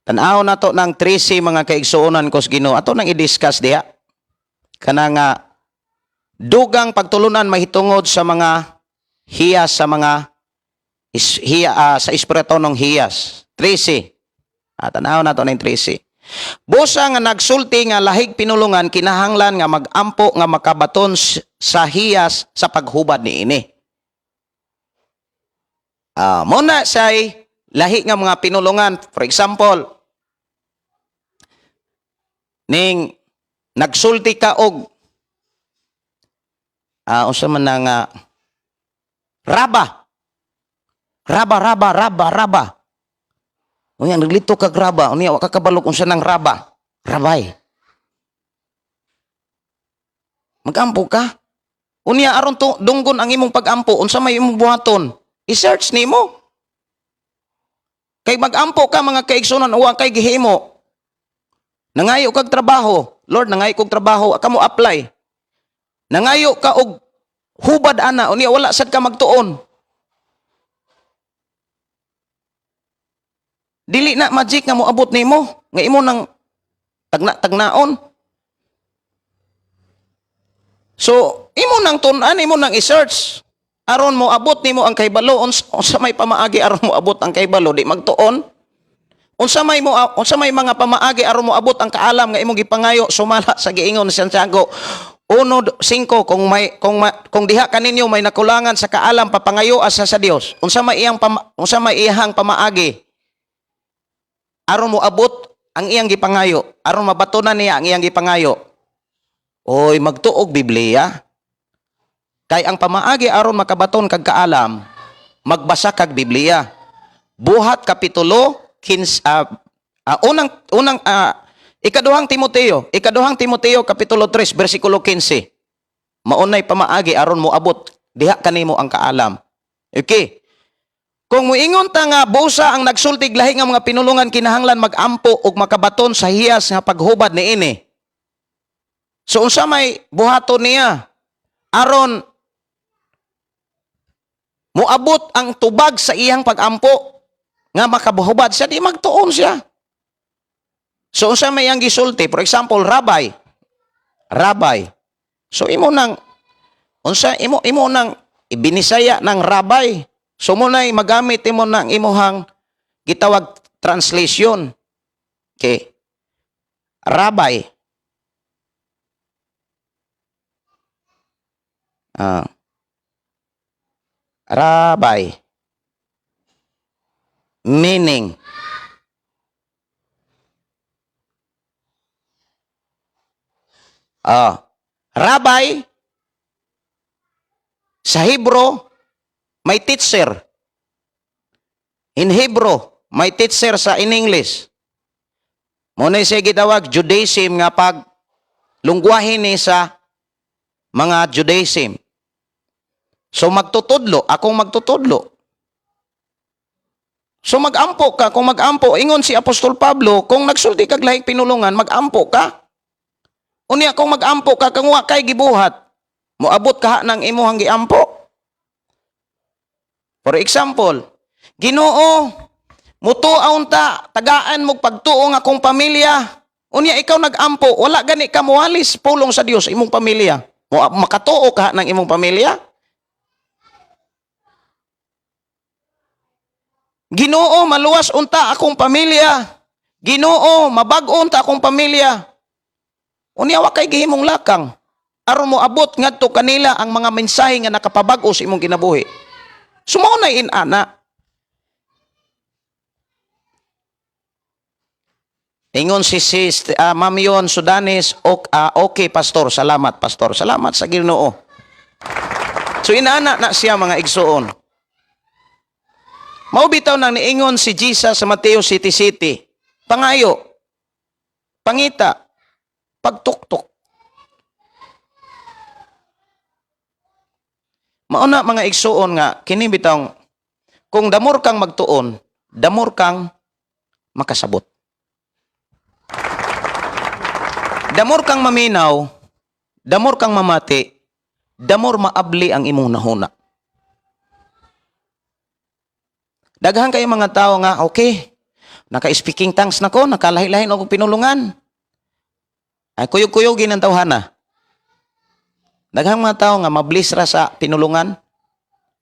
Tanaw na to ng 13 mga kaigsuonan ko sa Ginoo. Ato nang i-discuss diha. Kanang dugang pagtulunan mahitungod sa mga hiyas sa mga sa espiritu ng hiyas. 13. Tanaw na to ng 13. Busa nga nagsulti nga lahig pinulungan kinahanglan nga magampo nga makabaton sa hiyas sa paghubad niini. Muna say lahi nga mga pinulungan, for example, ning nagsulti ka og unsa man nga raba. Unya naglito kag raba, unya wa ka kabalog unsa nang raba. Rabay. Magampo ka. Unya aron to dunggon ang imong pagampo, unsa may imong buhaton? I-search nimo. Kay magampo ka mga kaigsunan, wa kay gihimo. Nangayo kag trabaho. Lord, nangayo kog trabaho, aka mo apply. Nangayo ka og hubad ana, unya wala sad ka magtuon. Dili na magic nga moabot nimo, nga imo nang tagnaon. So, imo nang tun-an, imo nang i-search. Aron mo abot nimo ang kahibalo, unsa may pamaagi aron mo abot ang kahibalo, di magtuon. Unsa may mga pamaagi aron mo abot ang kaalam nga imong gipangayo sumala sa giingon ni Santiago 1:5 kung diha kaninyo may nakulangan sa kaalam papangayo asa sa Dios. Unsa may iyang pamaagi aron mo abot ang iyang gipangayo, aron mabatunan niya ang iyang gipangayo. Oy, magtuog Biblia. Kay ang pamaagi aron makabaton kag kaalam, magbasa kag Biblia. Buhat kapitulo 15 ikaduhang Timoteo kapitulo 3 bersikulo 15. Maunay pamaagi aron mo abot diha kanimo ang kaalam. Okay. Kung muingon ta nga busa ang nagsultig lahi nga mga pinulungan kinahanglan magampo ug makabaton sa hiyas nga paghubad niini. So unsa may buhaton niya aron moabot ang tubag sa iyang pagampo nga makabuhubad siya, di magtuon siya. So unsa may ang gisulti, for example, rabay. So imo nang ibinisaya ng rabay. So mo nay magamit imo nang imuhang gitawag translation. Okay. Rabay. Rabay. Meaning. Rabay sa Hebrew may teacher. In Hebrew may teacher in English. Muna siya gitawag Judaism nga pag lungguahin ni sa mga Judaism. So akong magtutudlo. So magampo ka, kung magampo, ingon si Apostol Pablo, kung nagsulti kag lahing pinulungan, magampo ka. Unya kung magampo ka, kung wa kay gibuhat, moabot ka ng imuhang giampo. For example, Ginoo, mutuaon ta, tagaan mo pagtuo nga akong pamilya. Unya ikaw nagampo, wala gani ka muwalis pulong sa Dios imong pamilya. Makatuo ka ng imong pamilya. Ginoo, maluwas unta akong pamilya. Ginoo, mabag-o unta akong pamilya. Unya wa kay gihimong lakang aron mo abot ngadto kanila ang mga mensahe nga nakapabag-o sa imong kinabuhi. Sumaw na inana. Ingon si Ma'am Yon Sudanis, okay pastor, salamat pastor. Salamat sa Ginoo. So inana na siya mga igsuon. Mao bitaw nang niingon si Jesus sa Mateo City City. Pangayo, pangita, pagtuktok. Mauna mga igsuon nga kini bitaw kung damor kang magtuon, damor kang makasabot. Damor kang maminaw, damor kang mamati, damor maabli ang imong nahuna. Daghan kayo mga tao nga, okay, naka-speaking tongues na ko, nakalahi-lahi na akong pinulungan. Ay, kuyog-kuyogin ang tawhana. Daghang mga tao nga mablis ra sa pinulungan.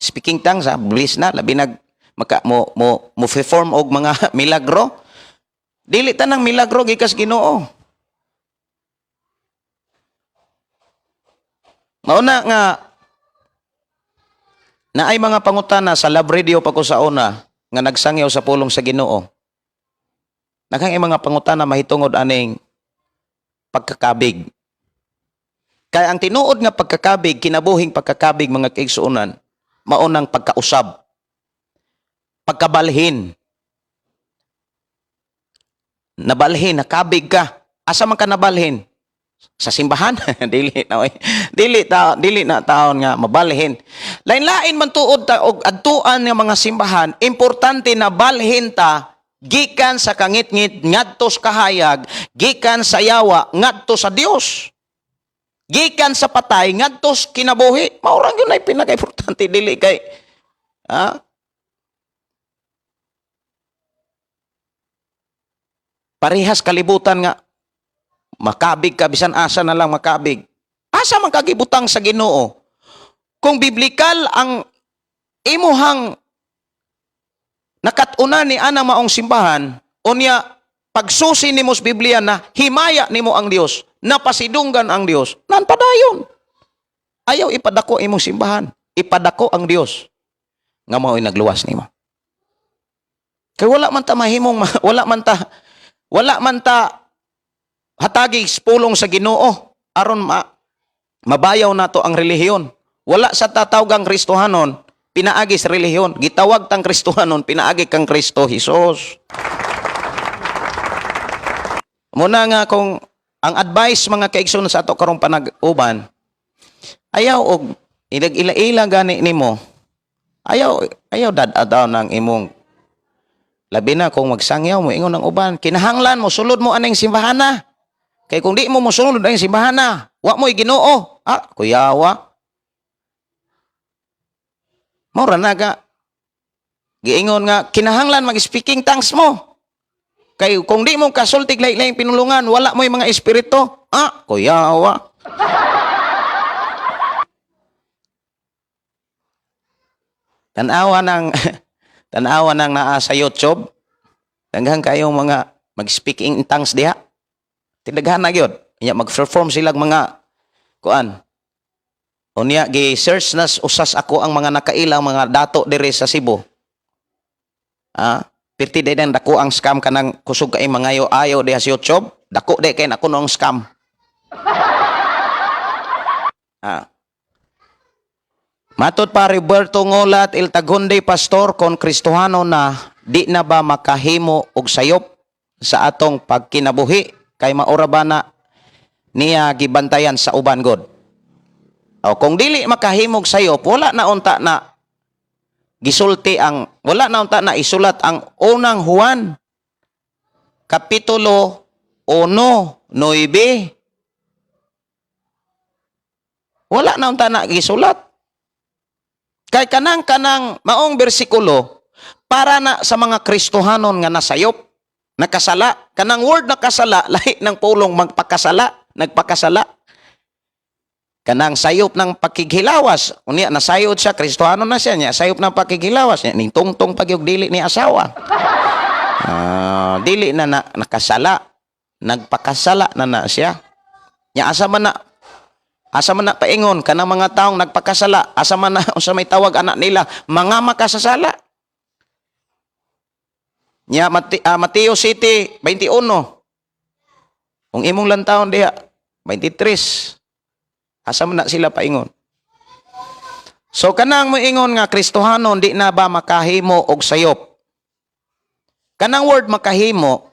Speaking tongues, bliss na, labi nag mo perform og mga milagro. Dili tanang milagro gikas Ginoo. Mauna nga na ay mga pangutana sa Love Radio pa ko sa una nga nagsangyaw sa pulong sa Ginoo. Naghang mga pangutana mahitungod aning pagkakabig. Kaya ang tinuod nga pagkakabig, kinabuhing pagkakabig mga kaigsuonan, maunang pagkausab, pagkabalhin. Nabalhin, nakabig ka. Asa man ka nabalhin? Sa simbahan? dili na taon nga mabalhin. Lain-lain man tuod ta og adtuan nga mga simbahan, importante na balhin ta gikan sa kangit-ngit ngadto sa kahayag, gikan sa yawa ngadto sa Dios. Gikan sa patay ngadto sa kinabuhi. Maurang yun ay pinaka-importante, dili kay parehas kalibutan nga makabig ka, bisan asa na lang makabig. Asa man kagibutang sa Ginoo? Kung biblikal ang imuhang nakatuna ni anang maong simbahan, unya pagsusi nimo sa Biblia na himaya nimo ang Dios, napasidunggan ang Dios, nan padayon. Ayaw ipadako imong simbahan, ipadako ang Dios nga mao'y nagluwas nimo. Kay wala man ta mahimong wala man ta hatagi pulong sa Ginoo aron mabayaw nato ang relihiyon. Wala sa tatawgang Kristohanon pinaagi sa relihiyon. Gitawag tang Kristohanon pinaagi kang Kristo Hesus. Muna nga kung ang advice mga kaigsoon sa ato karong panag-uban, ayaw og ilag-ila gani nimo. Ayaw dad-adaw ng imong labi na kung magsangyaw mo ingon ng uban, kinahanglan mo sulod mo aning simbahana. Kay kung di mo mosunod ang simbahana, wa mo'y Ginoo. Kuyawa. Mura na ga. Giingon nga, kinahanglan mag-speaking tongues mo. Kay kung di mo kasultig lain-lain pinulungan, wala mo'y mga espiritu. Kuyawa. Tanawa ng naa sa YouTube. Hanggang kayong mga mag-speaking tongues diha. Tinaghan na gyud. Inya mag-perform sila mga kuan. Unya gi-search nas usas ako ang mga nakailang mga dato diri sa Cebu. Pirti day nang dako ang scam kanang kusog kay mga ayo diha sa YouTube. Dako day kay nako nung scam. Matod pa Roberto Ngolat Il Tagunday Pastor kon Kristohano na di na ba makahimo og sayop sa atong pagkinabuhi kay maura ba na niya gibantayan sa uban god. Kung dili makahimog sayop, wala na unta na isulat ang unang Juan kapitulo 1:9. Wala na unta na gisulat. Kay kanang maong bersikulo para na sa mga Kristohanon nga nasayop, nakasala. Kanang word nakasala, lahi ng pulong nagpakasala. Kanang sayop ng pakighilawas. Unya, nasayod siya, Kristohanon na siya niya. Sayop ng pakighilawas niya. Ning tungtong pagyog dili ni asawa. Dili na nakasala. Nagpakasala na siya. Nya asa man na paingon kanang mga taong nagpakasala, asa man na sa may tawag anak nila, mga makasasala. Nya Mateo City 21. Kung imong lantawon diha 23. Asa man na sila paingon. So kanang moingon nga Kristohanon di na ba makahimo og sayop. Kanang word makahimo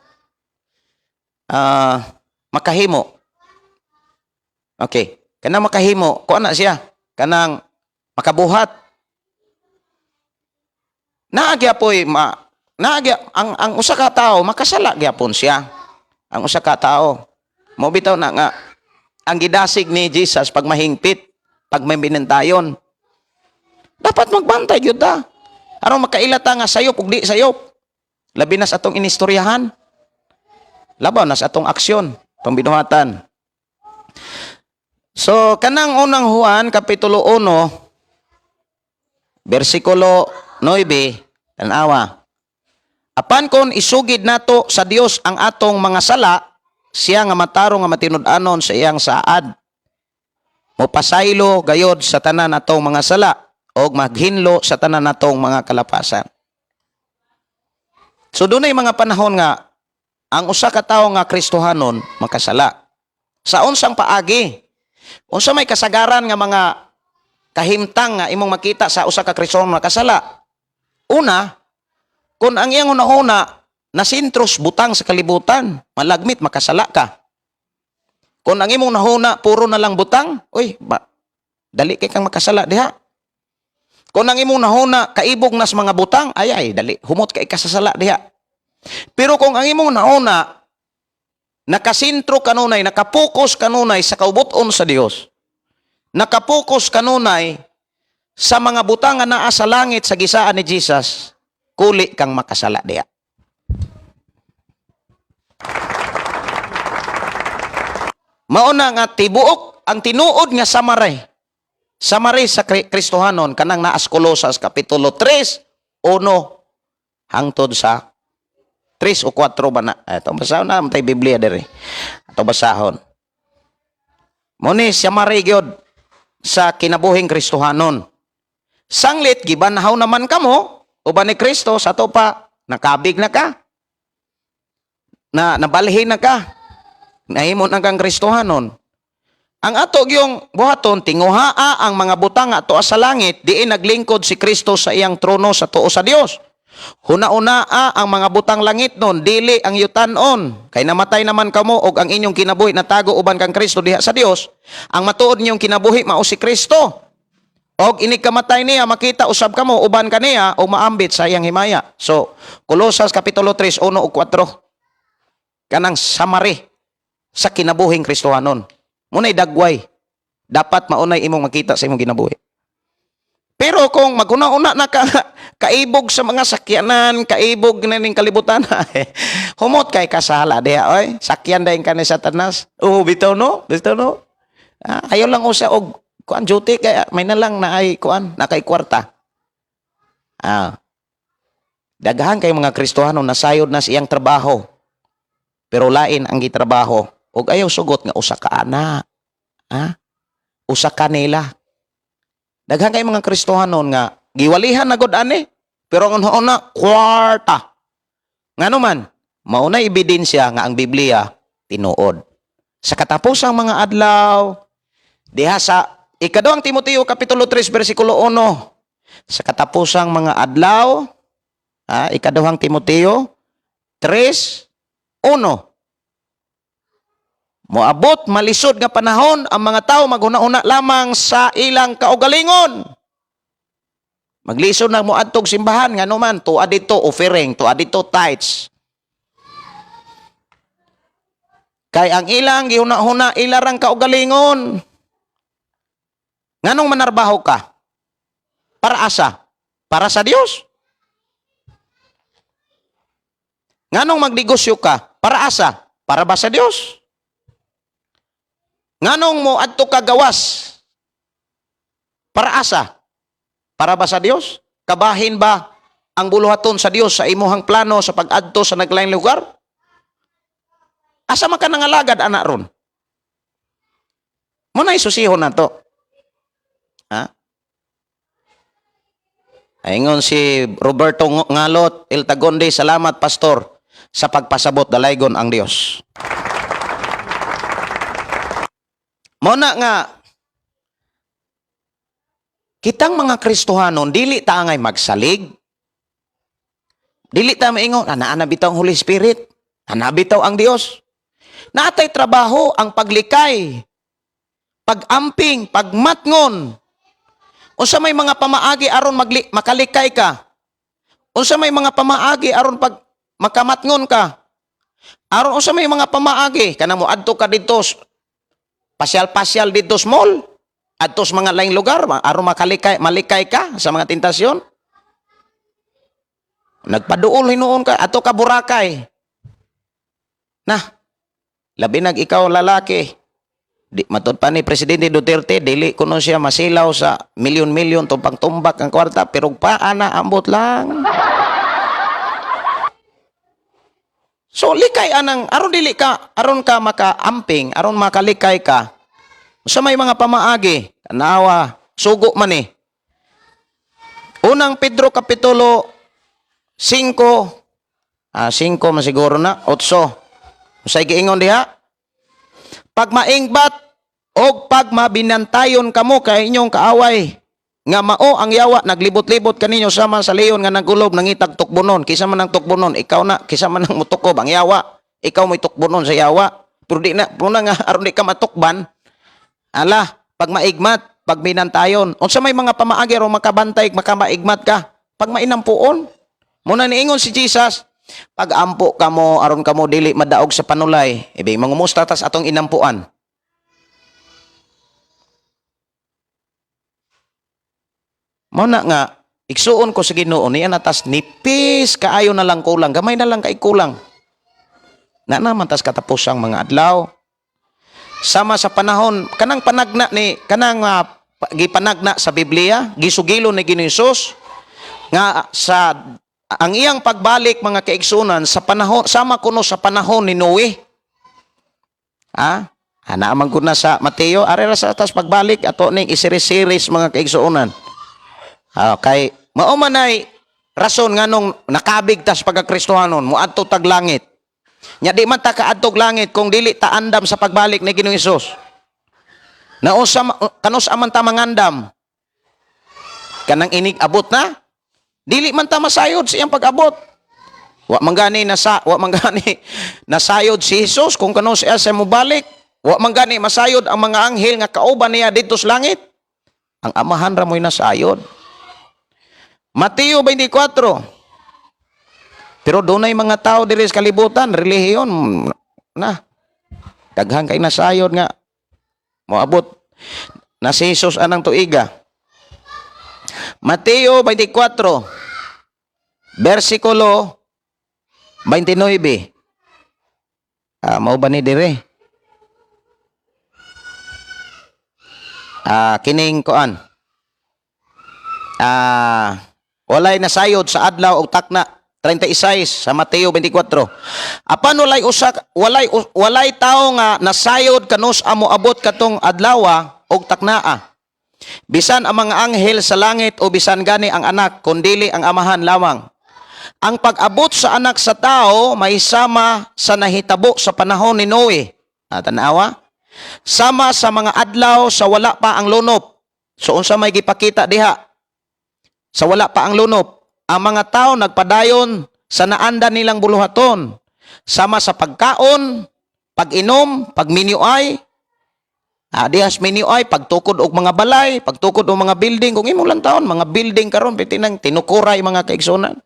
Okay. Kanang makahimo, kuan na siya. Kanang makabuhat. Naagya po'y ang usa ka tawo makasala gyapon siya. Ang usa ka tawo mo bitaw na nga ang gidasig ni Jesus pag mahingpit, pag may binantayon. Dapat magbantay gyud ta. Aron makailata nga sayop ug di sayop. Labi na sa atong inistoryahan. Labaw na sa atong aksyon, pambinuhatan. So kanang unang Juan kapitulo 1 bersikulo 9 tanawa. Apan kon isugid nato sa Dios ang atong mga sala, siya nga matarong nga matinud-anon sa iyang saad. Mopasaylo gayod sa tanan natong mga sala og maghinlo sa tanan natong mga kalapasan. So dunay mga panahon nga ang usa ka tawo nga Kristohanon makasala. Sa unsang paagi? Unsa may kasagaran nga mga kahimtang nga imong makita sa usa ka Kristohanon makasala? Una, kung ang iyang una-una nasintros butang sa kalibutan, malagmit makasala ka. Kung ang imong nahuna puro na lang butang, dali kay kang makasala diha. Kung ang imong nahuna kaibog nas mga butang, ay dali humot kay kasasala diha. Pero kung ang imong nahuna nakasintro kanunay, nakapokus kanunay sa kaubuton sa Dios, nakapokus kanunay sa mga butang nga naa sa langit sa gisaan ni Jesus, kuli kang makasala diha. Mauna nga tibuok ang tinuod nga samaray. Samaray sa Kristohanon kanang naa sa Colosas kapitulo 3, 1 hangtod sa 3 o 4 ba na. Ito basahon na tay Biblia diri. Ito basahon. Muni samaray gyud sa kinabuhing Kristohanon. Sanglit gibanhaw naman kamo uban ni Kristo sa to pa nakabig na ka. Nabalhin na ka. Nahimo na kang Kristohanon. Ang ato gyung buhaton tinguhaa ang mga butang ato sa langit diin naglingkod si Kristo sa iyang trono sa tuo sa Dios. Huna-unaa ang mga butang langit nun, dili ang yutan-on. Kay namatay naman kamo og ang inyong kinabuhi natago uban kang Kristo diha sa Dios. Ang matuod ninyong kinabuhi mao si Kristo. Og inig kamatay niya makita usab kamo uban kaniya o maambit sa iyang himaya. So Colosas kapitulo 3 1 ug 4 kanang samari sa kinabuhing Kristohanon. Munay dagway. Dapat maunay imong makita sa imong kinabuhi. Pero kung maguna-una na ka, kaibog sa mga sakyanan, kaibog na ning kalibutan, humot kay kasala diha oy. Sakyan dayon ka ni Satanas. Bitaw no? Ayaw lang usa og kuan duty kay may na lang na ay kuan na kay kwarta. Daghan kay mga Kristohanon nasayod na sa iyang trabaho. Pero lain ang gitrabaho. Og ayaw sugot nga usa ka ana. Usa ka nila. Daghan kay mga Kristohanon nga giwalihan na gud ani, pero ang una kwarta. Ngano man, maunay ebidensya nga ang Biblia tinuod. Sa katapusang mga adlaw diha sa ikaduhang Timoteo kapitulo 3 bersikulo 1. Sa katapusang mga adlaw, ikaduhang Timoteo 3:1. Moabot malisod nga panahon ang mga tao maghuna-una lamang sa ilang kaugalingon. Maglisod na moadtog simbahan ngano man tuad dito offering, tuad dito tithes. Kay ang ilang gihuna-huna ilarang kaugalingon. Nganong manarbaho ka? Para asa? Para sa Dios? Nganong magnegosyo ka? Para asa? Para ba sa Dios? Nganong mo adto ka gawas? Para asa? Para ba sa Dios? Kabahin ba ang buluhaton sa Dios sa imuhang plano sa pag-adto sa naglaing lugar? Asa man ka nangalagad ana ron? Muna isusihon nato. Ingon si Roberto Ngalot Iltagonde, salamat pastor sa pagpasabot dalaygon ang Dios. Muna nga, kitang mga Kristohanon, dili ta ngay magsalig. Dili ta maingon, ana bitaw ang Holy Spirit, ana bitaw ang Dios. Natay trabaho ang paglikay, pag-amping, pagmatngon. O sa may mga pamaagi aron makalikay ka. Unsa may mga pamaagi aron pag makamatngon ka. Aron unsa may mga pamaagi kanang mo adto ka dito pasyal-pasyal dito sa mall, adto sa mga laing lugar aron malikay ka sa mga tentasyon. Nagpaduol hinuon ka ato ka Boracay. Nah, labi nag ikaw lalaki. Di matud pa ni Presidente Duterte dili kuno siya masilaw sa milyon-milyon tumpang-tumbak ang kwarta pero pa ana ambot lang. So likay anang aron dili ka aron ka makaamping, aron makalikay ka. Sa may mga pamaagi, tanawa, sugo man ni. Unang Pedro kapitulo 5 5 man siguro na 8. Usay giingon diha. Pag maingbat o pag mabinantayon kamo kay inyong kaaway nga mao ang yawa naglibot-libot kaninyo sama sa leon nga nagulob nangitag tukbonon kisa man ang tukbonon ikaw na kisa man ang mutukob ang yawa ikaw may tukbonon sa yawa pero di na puna nga aron di ka matukban ala pag maigmat pag binantayon unsa may mga pamaagi aron makabantay makamaigmat ka pag mainampuon muna niingon si Jesus pag ampo kamo aron kamo dili madaog sa panulay ibi mangumusta tas atong inampuan. Mao na nga igsuon ko sa Ginoo niya natas nipis kaayo na lang kulang gamay na lang kay kulang. Na naman tas katapusang mga adlaw sama sa panahon kanang panagna ni kanang gipanagna sa Biblia gisugilo ni Ginoong Hesus nga sa ang iyang pagbalik mga kaigsunan sa panahon sama kuno sa panahon ni Noe. Ana man gud na sa Mateo are ra sa atas pagbalik ato ning isiris-siris mga kaigsunan. Kay mao man ay rason nganong nakabig tas pagkakristohanon moadto tag langit. Nya di man ta kaadtog langit kung dili ta andam sa pagbalik ni Ginoong Hesus. Nausa kanus aman ta mangandam. Kanang inig abot na dili man ta masayod sa iyang pag-abot. Wa man gani nasayod si Jesus kung kano siya sa mobalik. Wa man gani masayod ang mga anghel nga kauban niya dito sa langit. Ang amahan ra mo'y nasayod. Mateo 24. Pero dunay mga tao diri sa kalibutan, relihiyon na daghan kay nasayod nga moabot na si Jesus anang tuiga. Mateo 24, versikulo 29. Mao ba ni dire? Kining koan. Walay nasayod sa adlaw og takna 36 sa Mateo 24. Apan walay tawo nga nasayod kanus amo abot katong adlawa og taknaa. Bisan ang mga anghel sa langit o bisan gani ang anak, kundili ang amahan lamang. Ang pag-abot sa anak sa tao may sama sa nahitabo sa panahon ni Noe. Tanawa? Sama sa mga adlaw sa wala pa ang lunop. So unsa may gipakita diha? Sa wala pa ang lunop, ang mga tao nagpadayon sa naanda nilang buluhaton. Sama sa pagkaon, pag-inom, pagminyuay, dihas minyo ay pagtukod og mga balay, pagtukod og mga building, kung imo lang taon, mga building karon pitinang tinukuray mga kaigsunan.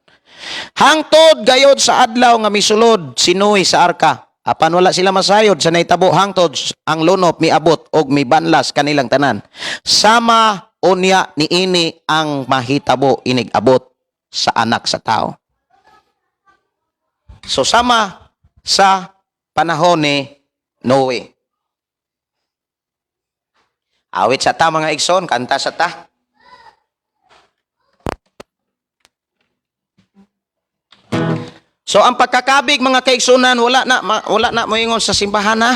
Hangtod gayod sa adlaw nga misulod si Noe sa arka. Apan wala sila masayod sa naitabo hangtod ang lunop miabot og mibanlas kanilang tanan. Sama unya niini ang mahitabo inig abot sa anak sa tao. So sama sa panahon ni Noe. Awit sa ta mga igsoon, kanta sa ta. So ang pagkakabig mga kaigsunan wala na moingon sa simbahan na.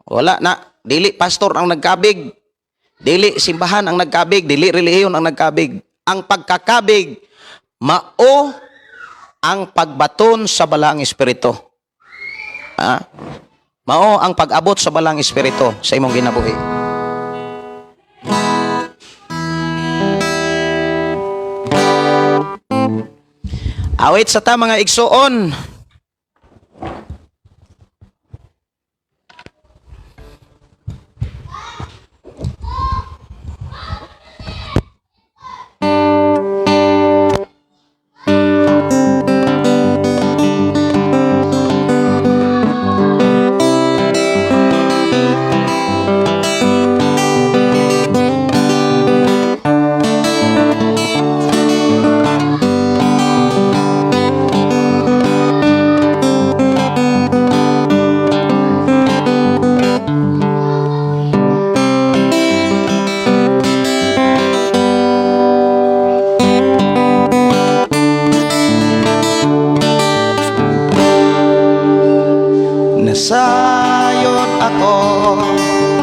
Wala na dili pastor ang nagkabig. Dili simbahan ang nagkabig, dili relihiyon ang nagkabig. Ang pagkakabig mao ang pagbaton sa balang espiritu. Mao ang pag-abot sa balang espiritu sa imong ginabuhi. Awit sa ta mga igsoon.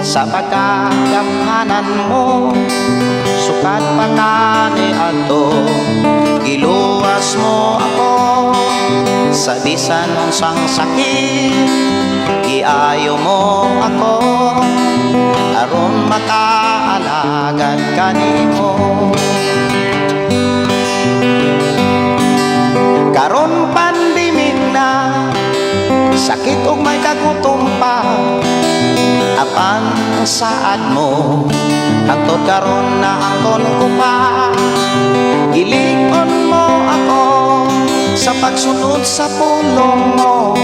sa pagkagamhanan mo, sukat pa kani ato, giluwas mo ako sa bisan unsang sakit, giayo mo ako aron makaalagad kanimo. Karon pandemik na, sakit ug may kagutom pa, apan ang saad mo hangtod karon na angkon ko pa. Gilingon mo ako sa pagsunod sa pulong mo,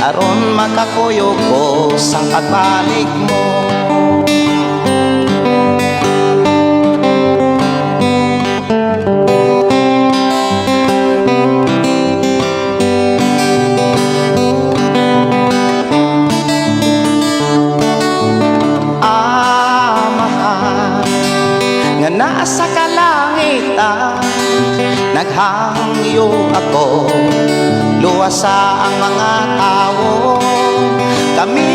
aron makakuyog ko sa pagbalik mo. Nasa kalangitan, naghangyo ako, luwasa ang mga tao. Kami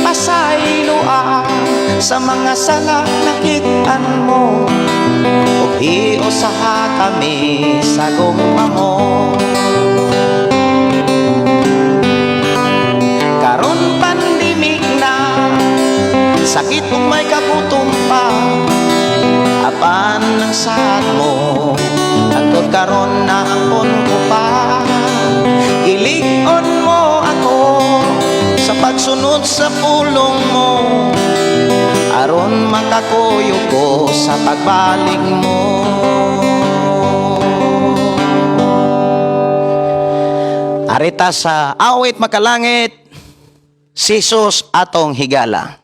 pasayloan sa mga sala nakitaan mo, ug hiusaha kami sa gugma mo. Karon pandemik na, sakit ug may kagutom pa, apan ang saad mo hangtod karon na angkon ko pa. Gilig-on mo ako sa pagsunod sa pulong mo, aron makakuyog ko sa pagbalik mo. Arita sa awit makalangit, sisos atong higala.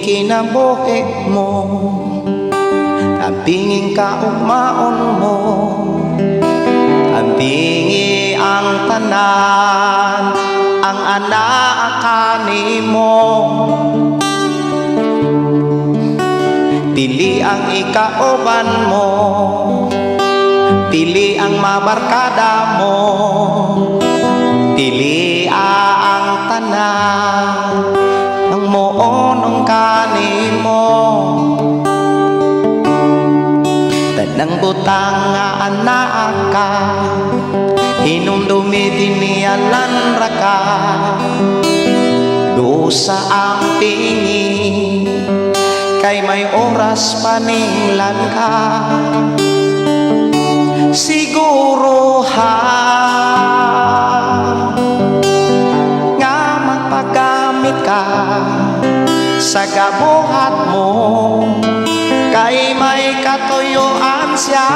Kinabuhi mo, ambingin kaugmaon mo, ambingi ang tanan, ang anak kanimo. Pili ang ikauban mo, pili ang mabarkada mo, pili ang tanan, ang moonong kanimo. Tanang butang nga anak ka, hinumdumi dinialan ra ka, dosa ang pingi, kay may oras paninglan ka. Siguro ha nga magpagamit ka sa gabuhat mo, kay may katuyuan siya,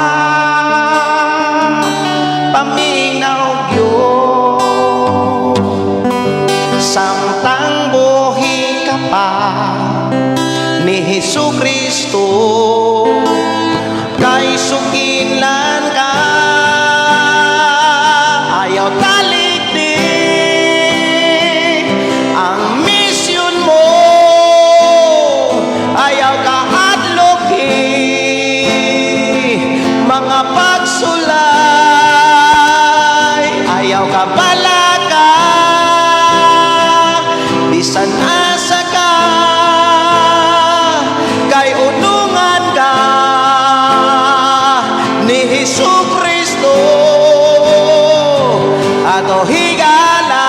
paminaw yun. Samtang buhi ka pa ni Jesucristo, kay sukinlan ka, ayaw talikdi ang misyon mo, ayaw ka adloki mga pagsulay, ayaw ka balaka bisan asa ka, kay unungan ka ni Jesucristo ato higala.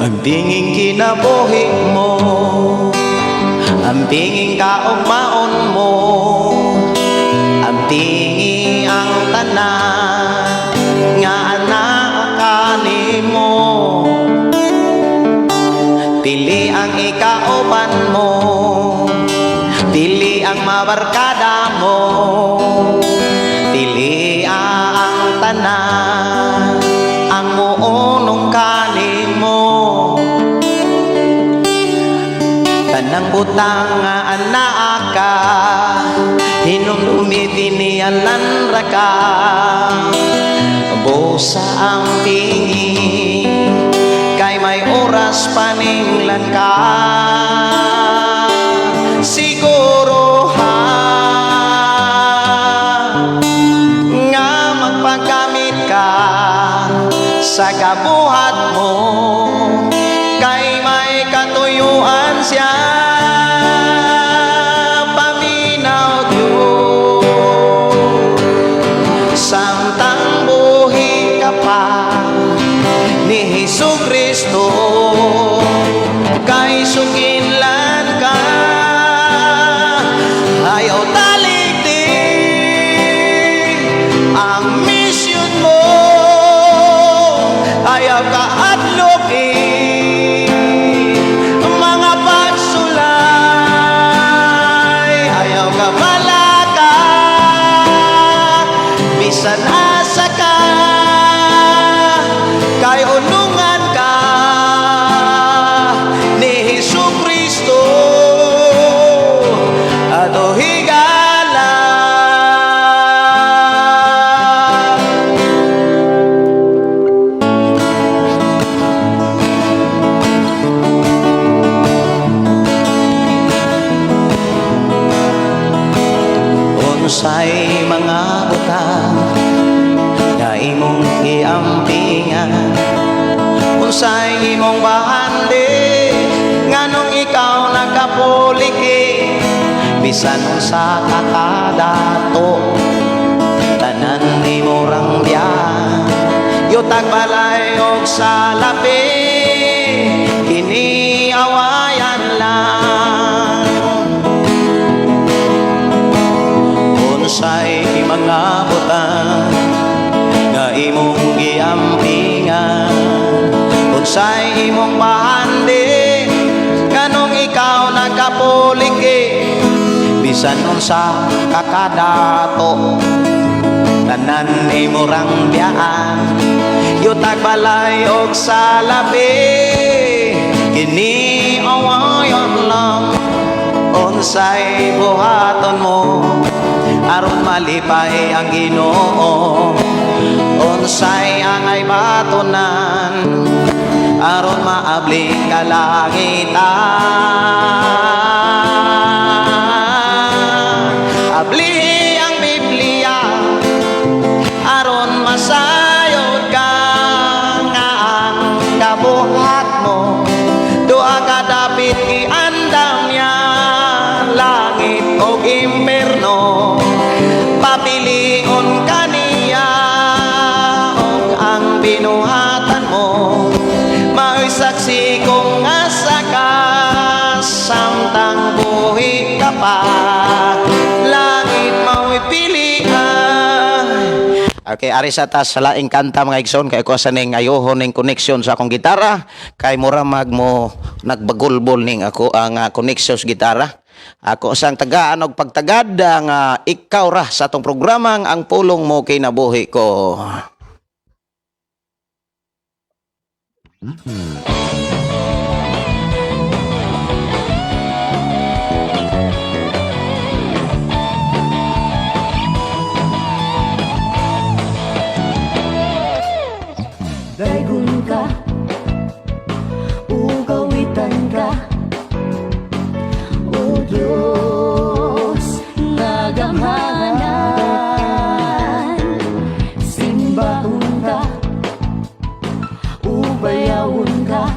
Ang tinging kinabuhi mo, ang tinging kaugmaon mo, ang tingi ang tanan nga anak kanimo. Pili ang ikauban mo, pili ang mabarkada mo, pili ang tanan,
unong kanin mo. Tanang butang nga anak ka, hinumdumi tinialan ra ka. Busa ang tingi, kay may oras paninglan ka. Siguro ha nga magpagkamit ka sa kabuhat mo, kay may katuyuan siya. Paminaw Diyos, samtang buhi ka pa ni Jesucristo, kay sukinlan ka. Ayaw talikdik ang mission mo, ayaw ka adlokin mga pagsulay, ayaw ka malaka bisan asa ka, kay unungan ka ni Jesucristo ato higala. Unsay mga butang na imong giampingan, unsay imong bahandi nganong ikaw nagkapuliki, bisan unsa ka kadato tanan nimo rang diyan. Yutag balay og salapi kini awayan lang. Unsay mga butang nga imong giampingan, unsay imong bahandi nganong ikaw nagkapuliki, bisan unsa kakadato tanan nimo rang biyaan. Yutag balay og salapi kini awayon lang. Unsay buhaton mo aron malipay ang Ginoo, unsay angay batonan aron maabli kalangitan. Abli ang Biblia aron masayod ka, nga ang kabuhat mo duha ka dapit giandam niya, langit o imperno. Papilion ka niya og ang binuhatan mo, mao'y saksi kung asa ka, samtang buhi ka pa, langit mao'y pilihan. Okay, ari sa tas sa laing kanta mga igsoon, kay ko sa ning ayohon ning connection sa akong gitara, kay mura mag mo nagbagulbol ning ako ang connection sa gitara. Ako sang tagaan og pagtagad nga ikaw ra sa atong programang ang pulong mo kinabuhi ko.
Daygon ka, ugawitan ka, o Diyos nagamhanan. Simbahon ka, ubayawon ka,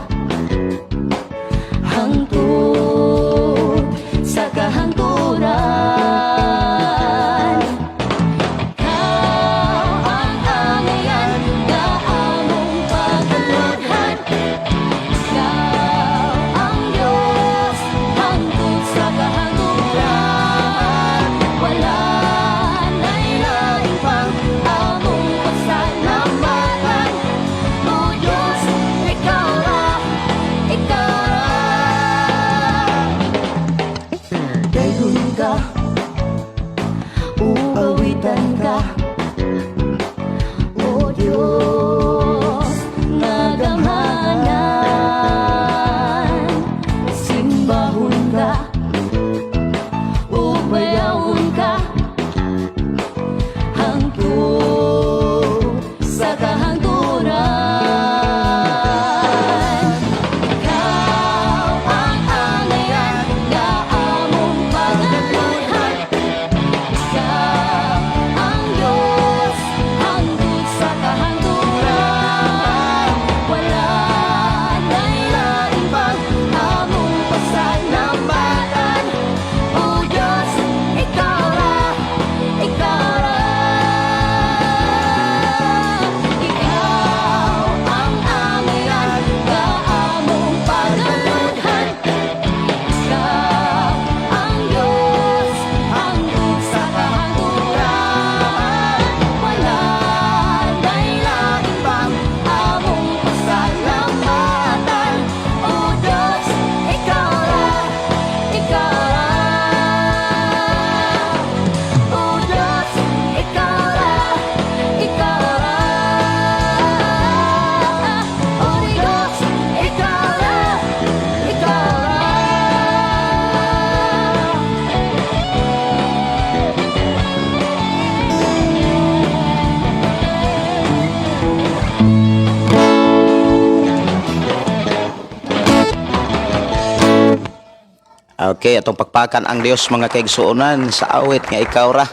Okay, atong pagpakan ang Dios mga kaigsuonan sa awit nga ikaw ra.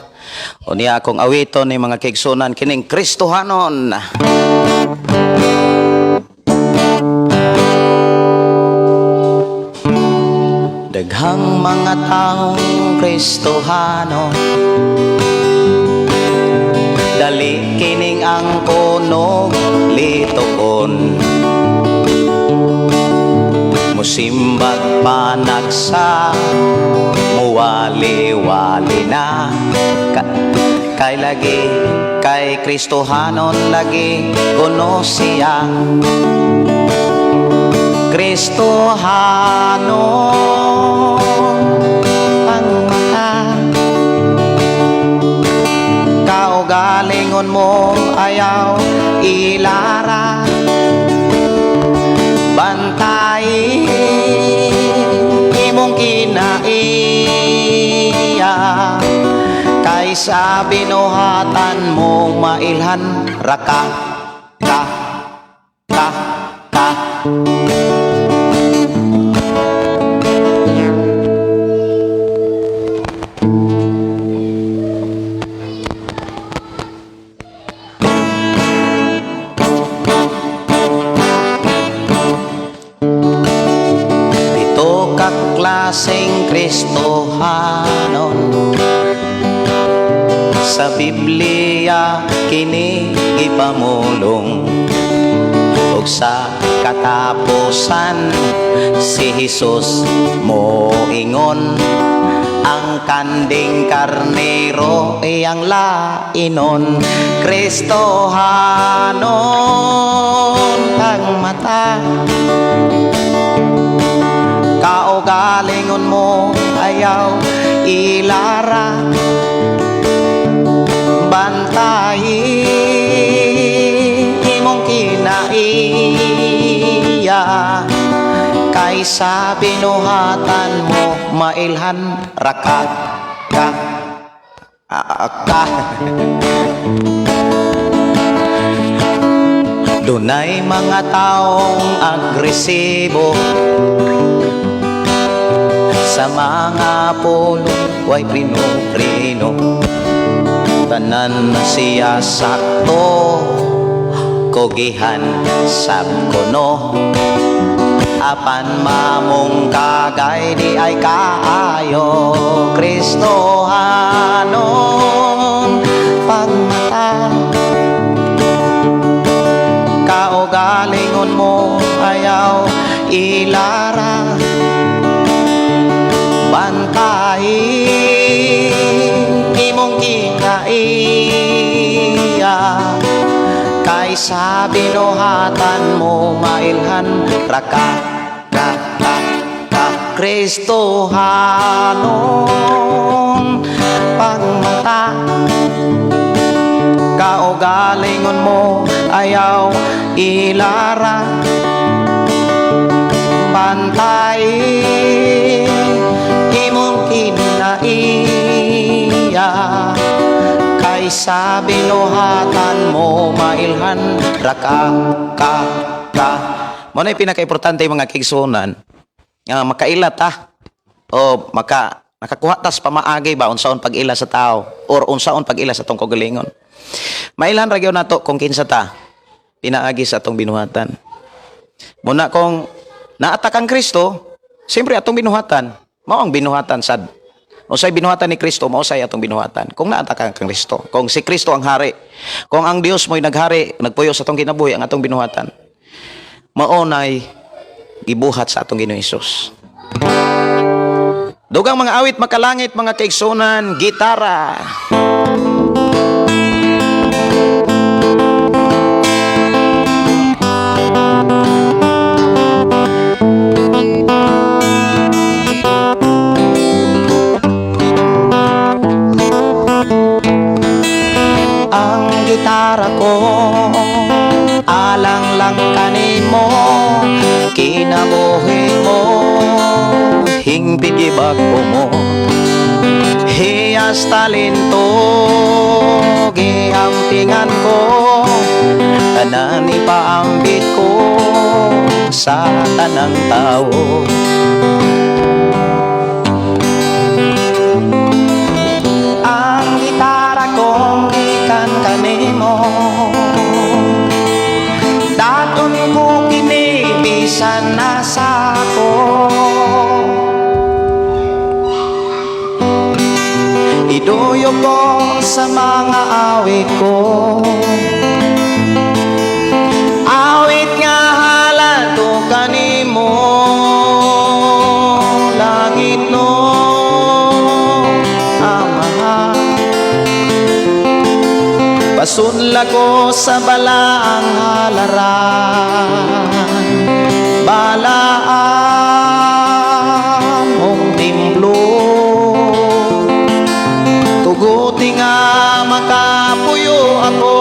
Unya akong awiton ni mga kaigsuonan kining Kristohanon. Daghang mga taong Kristohano, dali kining ang kunog litoon. Musimbag panagsa, muwali-wali na. Kay lagi, kay Kristohanon lagi, kuno siya. Kristohanon ang mata, kaugalingon mo ayaw ilara. Bantay imong kinaiya, kaysa binuhatan mo mailhan raka ka. Klaseng Kristohanon sa Biblia kini ipamulong, ug sa katapusan si Jesus moingon, ang kanding karnero iyang lainon. Kristohanon ang mata, kaugalingon mo ayaw ilara. Bantay imong kinaiya, kaysa binuhatan mo mailhan raka ka. Dunay mga taong agresibo sa mga pulong, way prino-prino. Tanan siya sakto, kogihan sab kuno. Apan mamong kagay di ay kaayo. Kristohanon pagmata, kaugalingon mo ayaw ilara. Bantay imong kinaiya, kaysa binuhatan mo mailhan raka. Kristohanon pagmata, kaugalingon mo ayaw ilara. Bantay imong kinaiya, kaysa binuhatan mo mailhan raka ka. Muna yung pinaka-importante mga kaigsuonan, makaila ta o nakakuha tas pamaagi ba unsaon pag-ila sa tao or unsaon pag-ila sa tong kaugalingon. Mailhan ra gyud nato kung kinsa ta pinaagi sa atong binuhatan. Muna kung naata kang Kristo, siyempre atong binuhatan mao ang binuhatan sad. Unsay binuhatan ni Kristo, mao say atong binuhatan. Kung naata kang Kristo, kung si Kristo ang hari, kung ang Dios mo'y naghari, nagpuyo sa atong kinabuhi, ang atong binuhatan, mao nay gibuhat sa atong Ginoong Hesus. Dugang mga awit makalangit mga kaigsuonan, gitara. Ang gitara ko alang lang kanimo, kinabuhi mo hingpit gibag-o mo. Hiyas talento giampingan ko, tanan ipaambit ko sa tanang tao. bisan nasa ako. Iduyo ko sa mga awit ko, awit nga halado kanimo langit no Ama. Pasunla ko sa balaang halaran, balaan mong timblo, tuguti nga makapuyo ako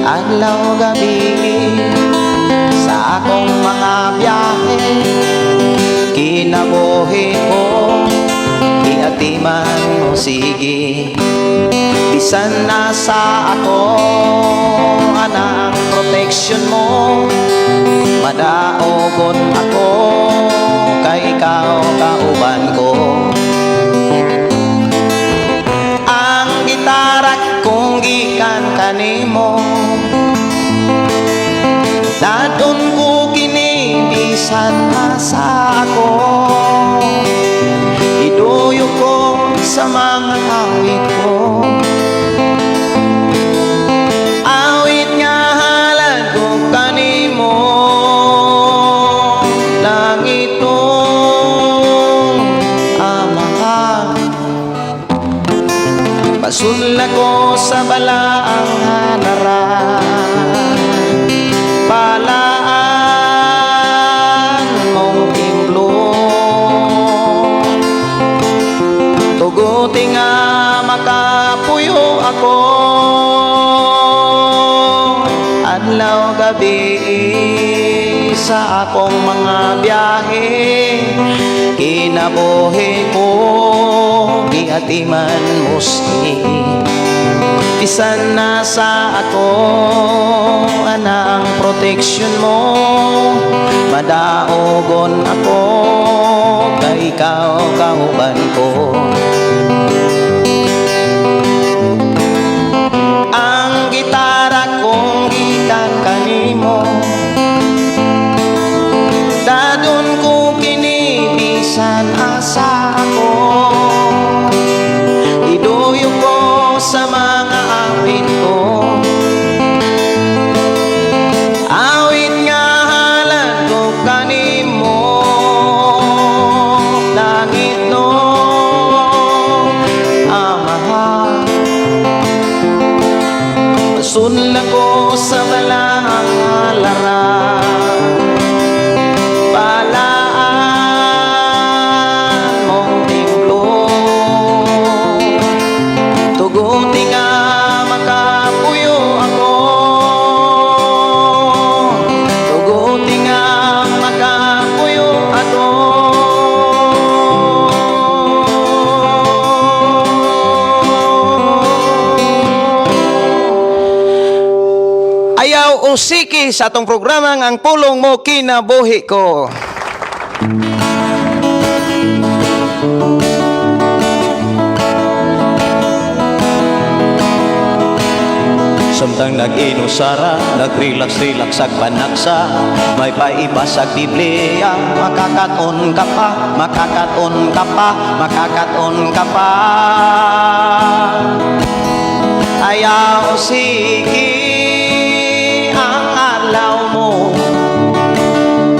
adlaw gabi sa akong mga biyahe. Kinabuhi ko iatiman mo sige, bisan nasa ako anang protection mo, madaogon ako kay ikaw kauban ko. Ang gitara kong gikan kanimo, dadon ko kini bisan nasa ako. Iduyo ko sa mga awit ko, awit nga halad ko kanimo langit nung Ama. Pasunla ko sa balaang halaran, balaan mong timblo, tuguti nga makapuyo ako adlaw gabi sa akong mga biyahe. Kinabuhi ko giatiman mo sige, bisan nasa ako anang protection mo, madaogon ako kay ikaw kauban ko. Ang gitara kong gikan kanimo, dadon ko kini bisan asa ako. Iduyo ko sa mga awit ko, awit nga halad ko kanimo langit no Ama. Pasunla ko sa balaang halaran, balaan mong timblo, tuguti nga makapuyo ako, tuguti nga makapuyo ako. Ayaw usiki sa atong programa ang pulong mo kinabuhi ko. Samtang nag-inusara, nag-relax-relax sa panaksa, may paibasag Biblia, makakaton ka pa, makakaton ka pa, makakaton ka pa. Ayaw sige ang adlaw mo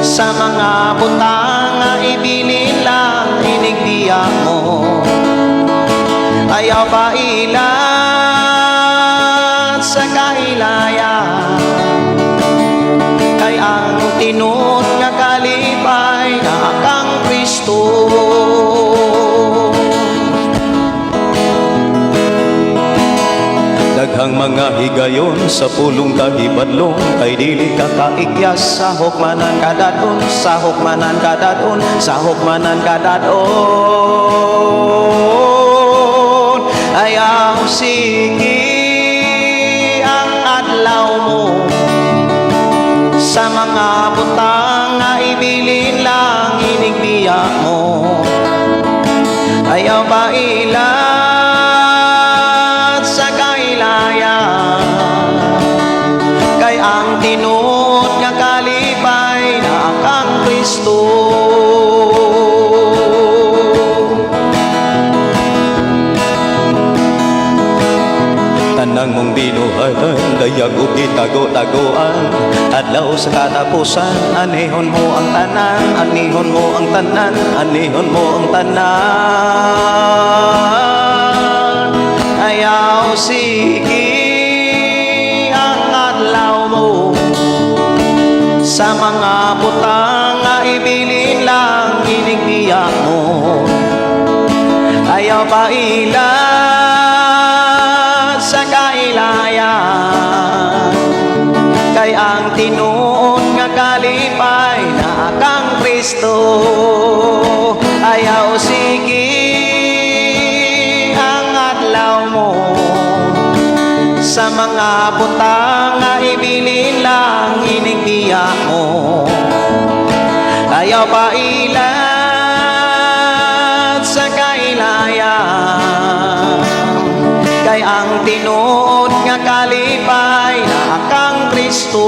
sa mga butang nga ibilin lang inigdiya mo. Ayaw pa ilan sa kahilayan, kay ang tinut nga kalipay na kang Kristo. Daghang mga higayon sa pulong kahibadlong, kay dili ka kaikyas sa hukmanan kadadon, sa hukmanan kadadon, sa hukmanan kadadon. Ayaw sige ang adlaw mo sa mga butang nga ibilin lang inigdiya mo. Ayaw ba ilan sa kailayan, kay ang tinut nga Kristo. Tanang mong binuhayan, dayag o gitago-tagoan, adlaw sa katapusan, anihon mo ang tanan, anihon mo ang tanan, anihon mo ang tanan. Ayaw sige ang adlaw mo, sa mga butang nga ibilin lang inigbiya mo. Ayaw pa ilan sa kailayan, kay ang tinuod nga kalipay na kang Kristo. Ayaw sige ang adlaw mo, sa mga butang nga ibilin lang inigbiya mo. Ayaw pa ilan sa kailayan, kay ang tinuod nga kalipay na kang Kristo.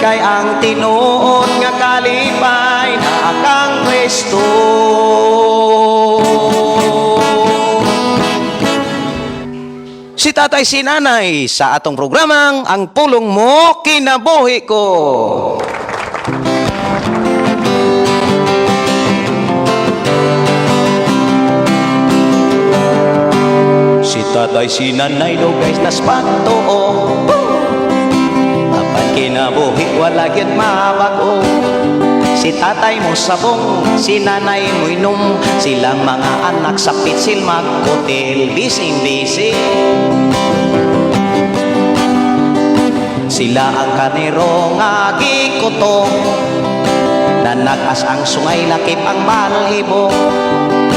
Kay ang tinuod nga kalipay na kang Kristo. Si tatay si nanay sa atong programang Ang Pulong Mo Kinabuhi Ko. Si tatay si nanay do guys naspato apan kinabuhi wala gyud mabago. Si tatay mo sabong, si nanay mo inom, silang mga anak sa pitsil magkotel, bising-bising. Sila ang kaniro nga gikuto, nanagas ang sungay lakip ang balhibo.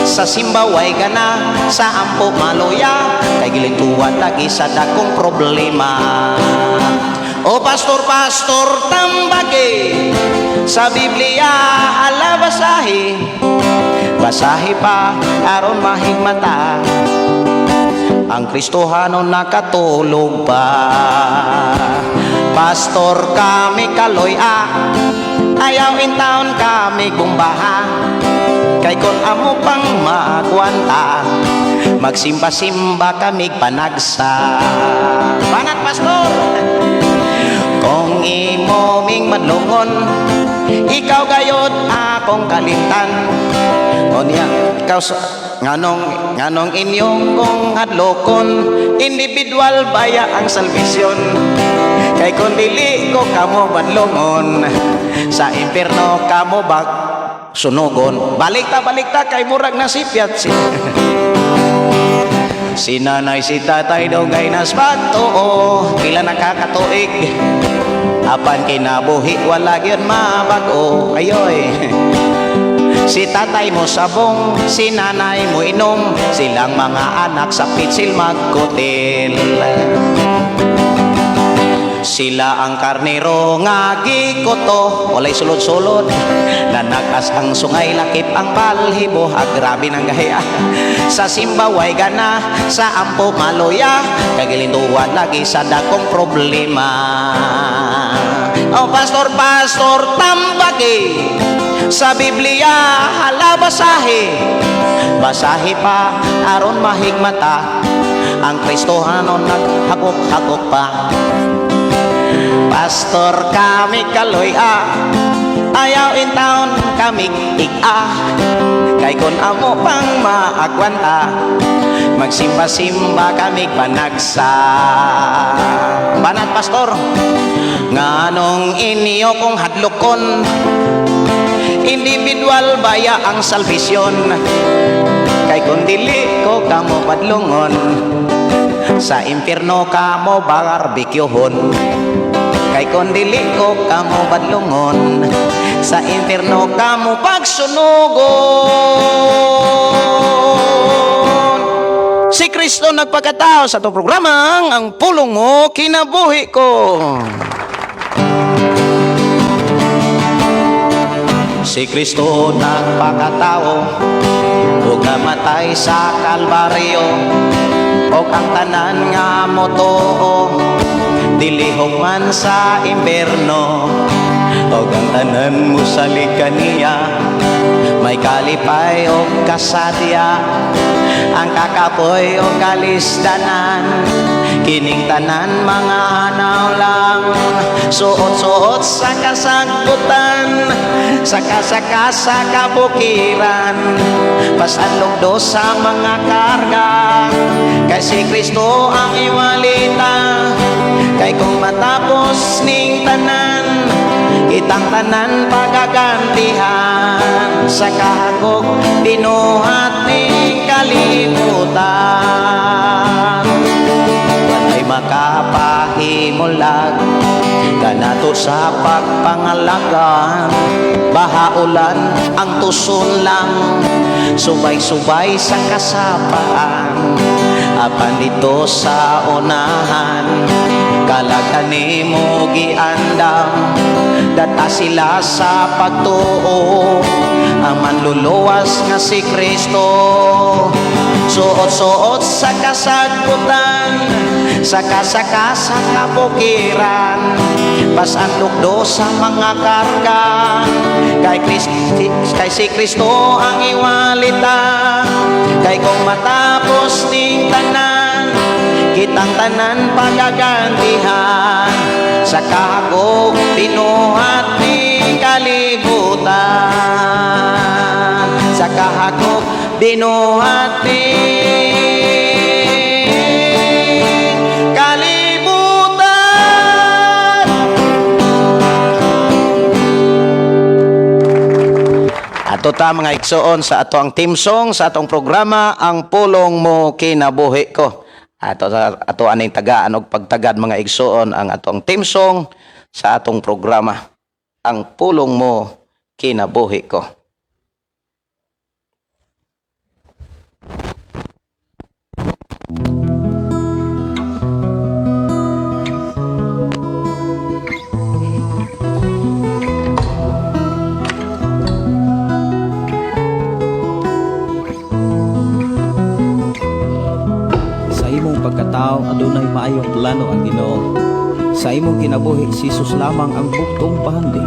Sa simbaway gana, sa ampo maluya, kay gilintuan lagi sa dakong problema. O pastor, pastor, tambagi sa Biblia, ala basahi, basahi pa, aron mahigmata. Ang Kristohano nakatulog pa. Pastor kami kaloy ayaw in town kami gumbaha. Kay kon amo pang maagwanta, magsimba-simba kami panagsa. Banat pastor, kung imo ming madlungon, ikaw gayod akong kalimtan. O niya, ikaw nganong inyong kong hadlokon, individual baya ang salvasyon. Kay kung dili ko kamo madlungon, sa impierno kamo bak sunugon. Balik ta kay murag nasipyat si si nanay si tatay daw gay nasbato, pila nakakatuig, apan kinabuhi wala gyud mabago. Ayoy, si tatay mo sabong, si nanay mo inom, silang mga anak sa pitsil magkotel. Sila ang karnero nga gikoto, walay sulod-sulod, nanakas ang sungay lakip ang balhibo. Grabe ng gahiya sa simbaway gana, sa ampo maluya, kagilintuan lagi sa dakong problema. O pastor, pastor, tambagi sa Biblia, hala basahi, basahi pa, aron mahigmata. Ang Kristohano naghagok-hagok pa. Pastor kami kaloy ayaw in town kami kay kon amo pang maagwanta, magsimba-simba kami panagsa. Banat pastor, nganong inyo kong hadlokon, individual baya ang salvasyon. Kay kung dili ko kamo padlungon, sa impierno kamo barbekyuhon. Kay kung dili ko kamo badlungon, sa impierno kamo pagsunugon. Si Kristo nagpakatao sa itong programang Ang Pulong Mo Kinabuhi Ko. Si Kristo nagpakatao ug namatay sa Kalbaryo, og ang tanan nga motuo dilihok man sa imberno, o ang tanan mo sa likaniya, may kalipay o kasadya, ang kakapoy o kalisdanan, kining tanan mga hanaw lang, suot-suot sa kasagbutan, saka-saka sa kabukiran, pasanlugdo sa mga karga, kay si Kristo ang iwalita, kay kung matapos ning tanan, kitang tanan pagagantihan, sa kahagok binuhat ning kalibutan. Walay makapahimulag kanato sa pagpangalagan, bahaulan ang tuson lang, subay-subay sa kasapaan, apan dito sa unahan, kalagan mo giandam, data sila sa pagtuo, ang manluluwas nga si Kristo, suot-suot sa kasagputan, saka-saka sa kabukiran, pasanlukdo sa mga karga, kay si Kristo ang iwalita, kay kung matapos ning tanan, kitang tanan pagagantihan, sa kahagok binuhat ning kalibutan, sa kahagok binuhat ning kalibutan. Ato ta mga igsoon sa ato ang team song sa atong programa, ang pulong mo kinabuhi ko. Ato aning tagaan og pagtagad mga igsoon ang atong team song sa atong programa, ang pulong mo kinabuhi ko.
Sa imong pagkatao adunay maayong plano ang Ginoo. Sa imong kinabuhi si Jesus lamang ang buktong pahandi.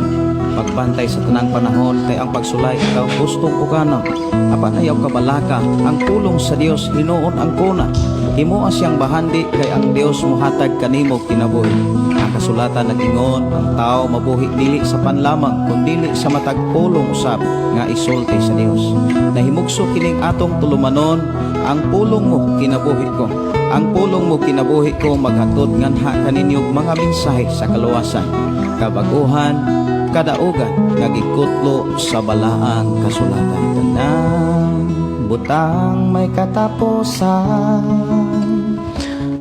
Pagbantay sa tanang panahon kay ang pagsulay ikaw gustong uganang. Apan ayaw kabalaka, ang pulong sa Dios hinuon ang kuna. Himo siyang bahandi kay ang Dios mohatag kanimo kinabuhi. Ang kasulatan nagingon, ang tao mabuhi dili sa panlamang kundi sa matag pulong usab nga isulti sa Dios. Nahimugso kining atong tulumanon, ang pulong mo kinabuhi ko. Ang pulong mo kinabuhi ko maghatod nganha kaninyong mga mensahe sa kaluwasan, kabaguhan, kadaugan, nagikutlo sa balaang kasulatan. Tanang butang may katapusan.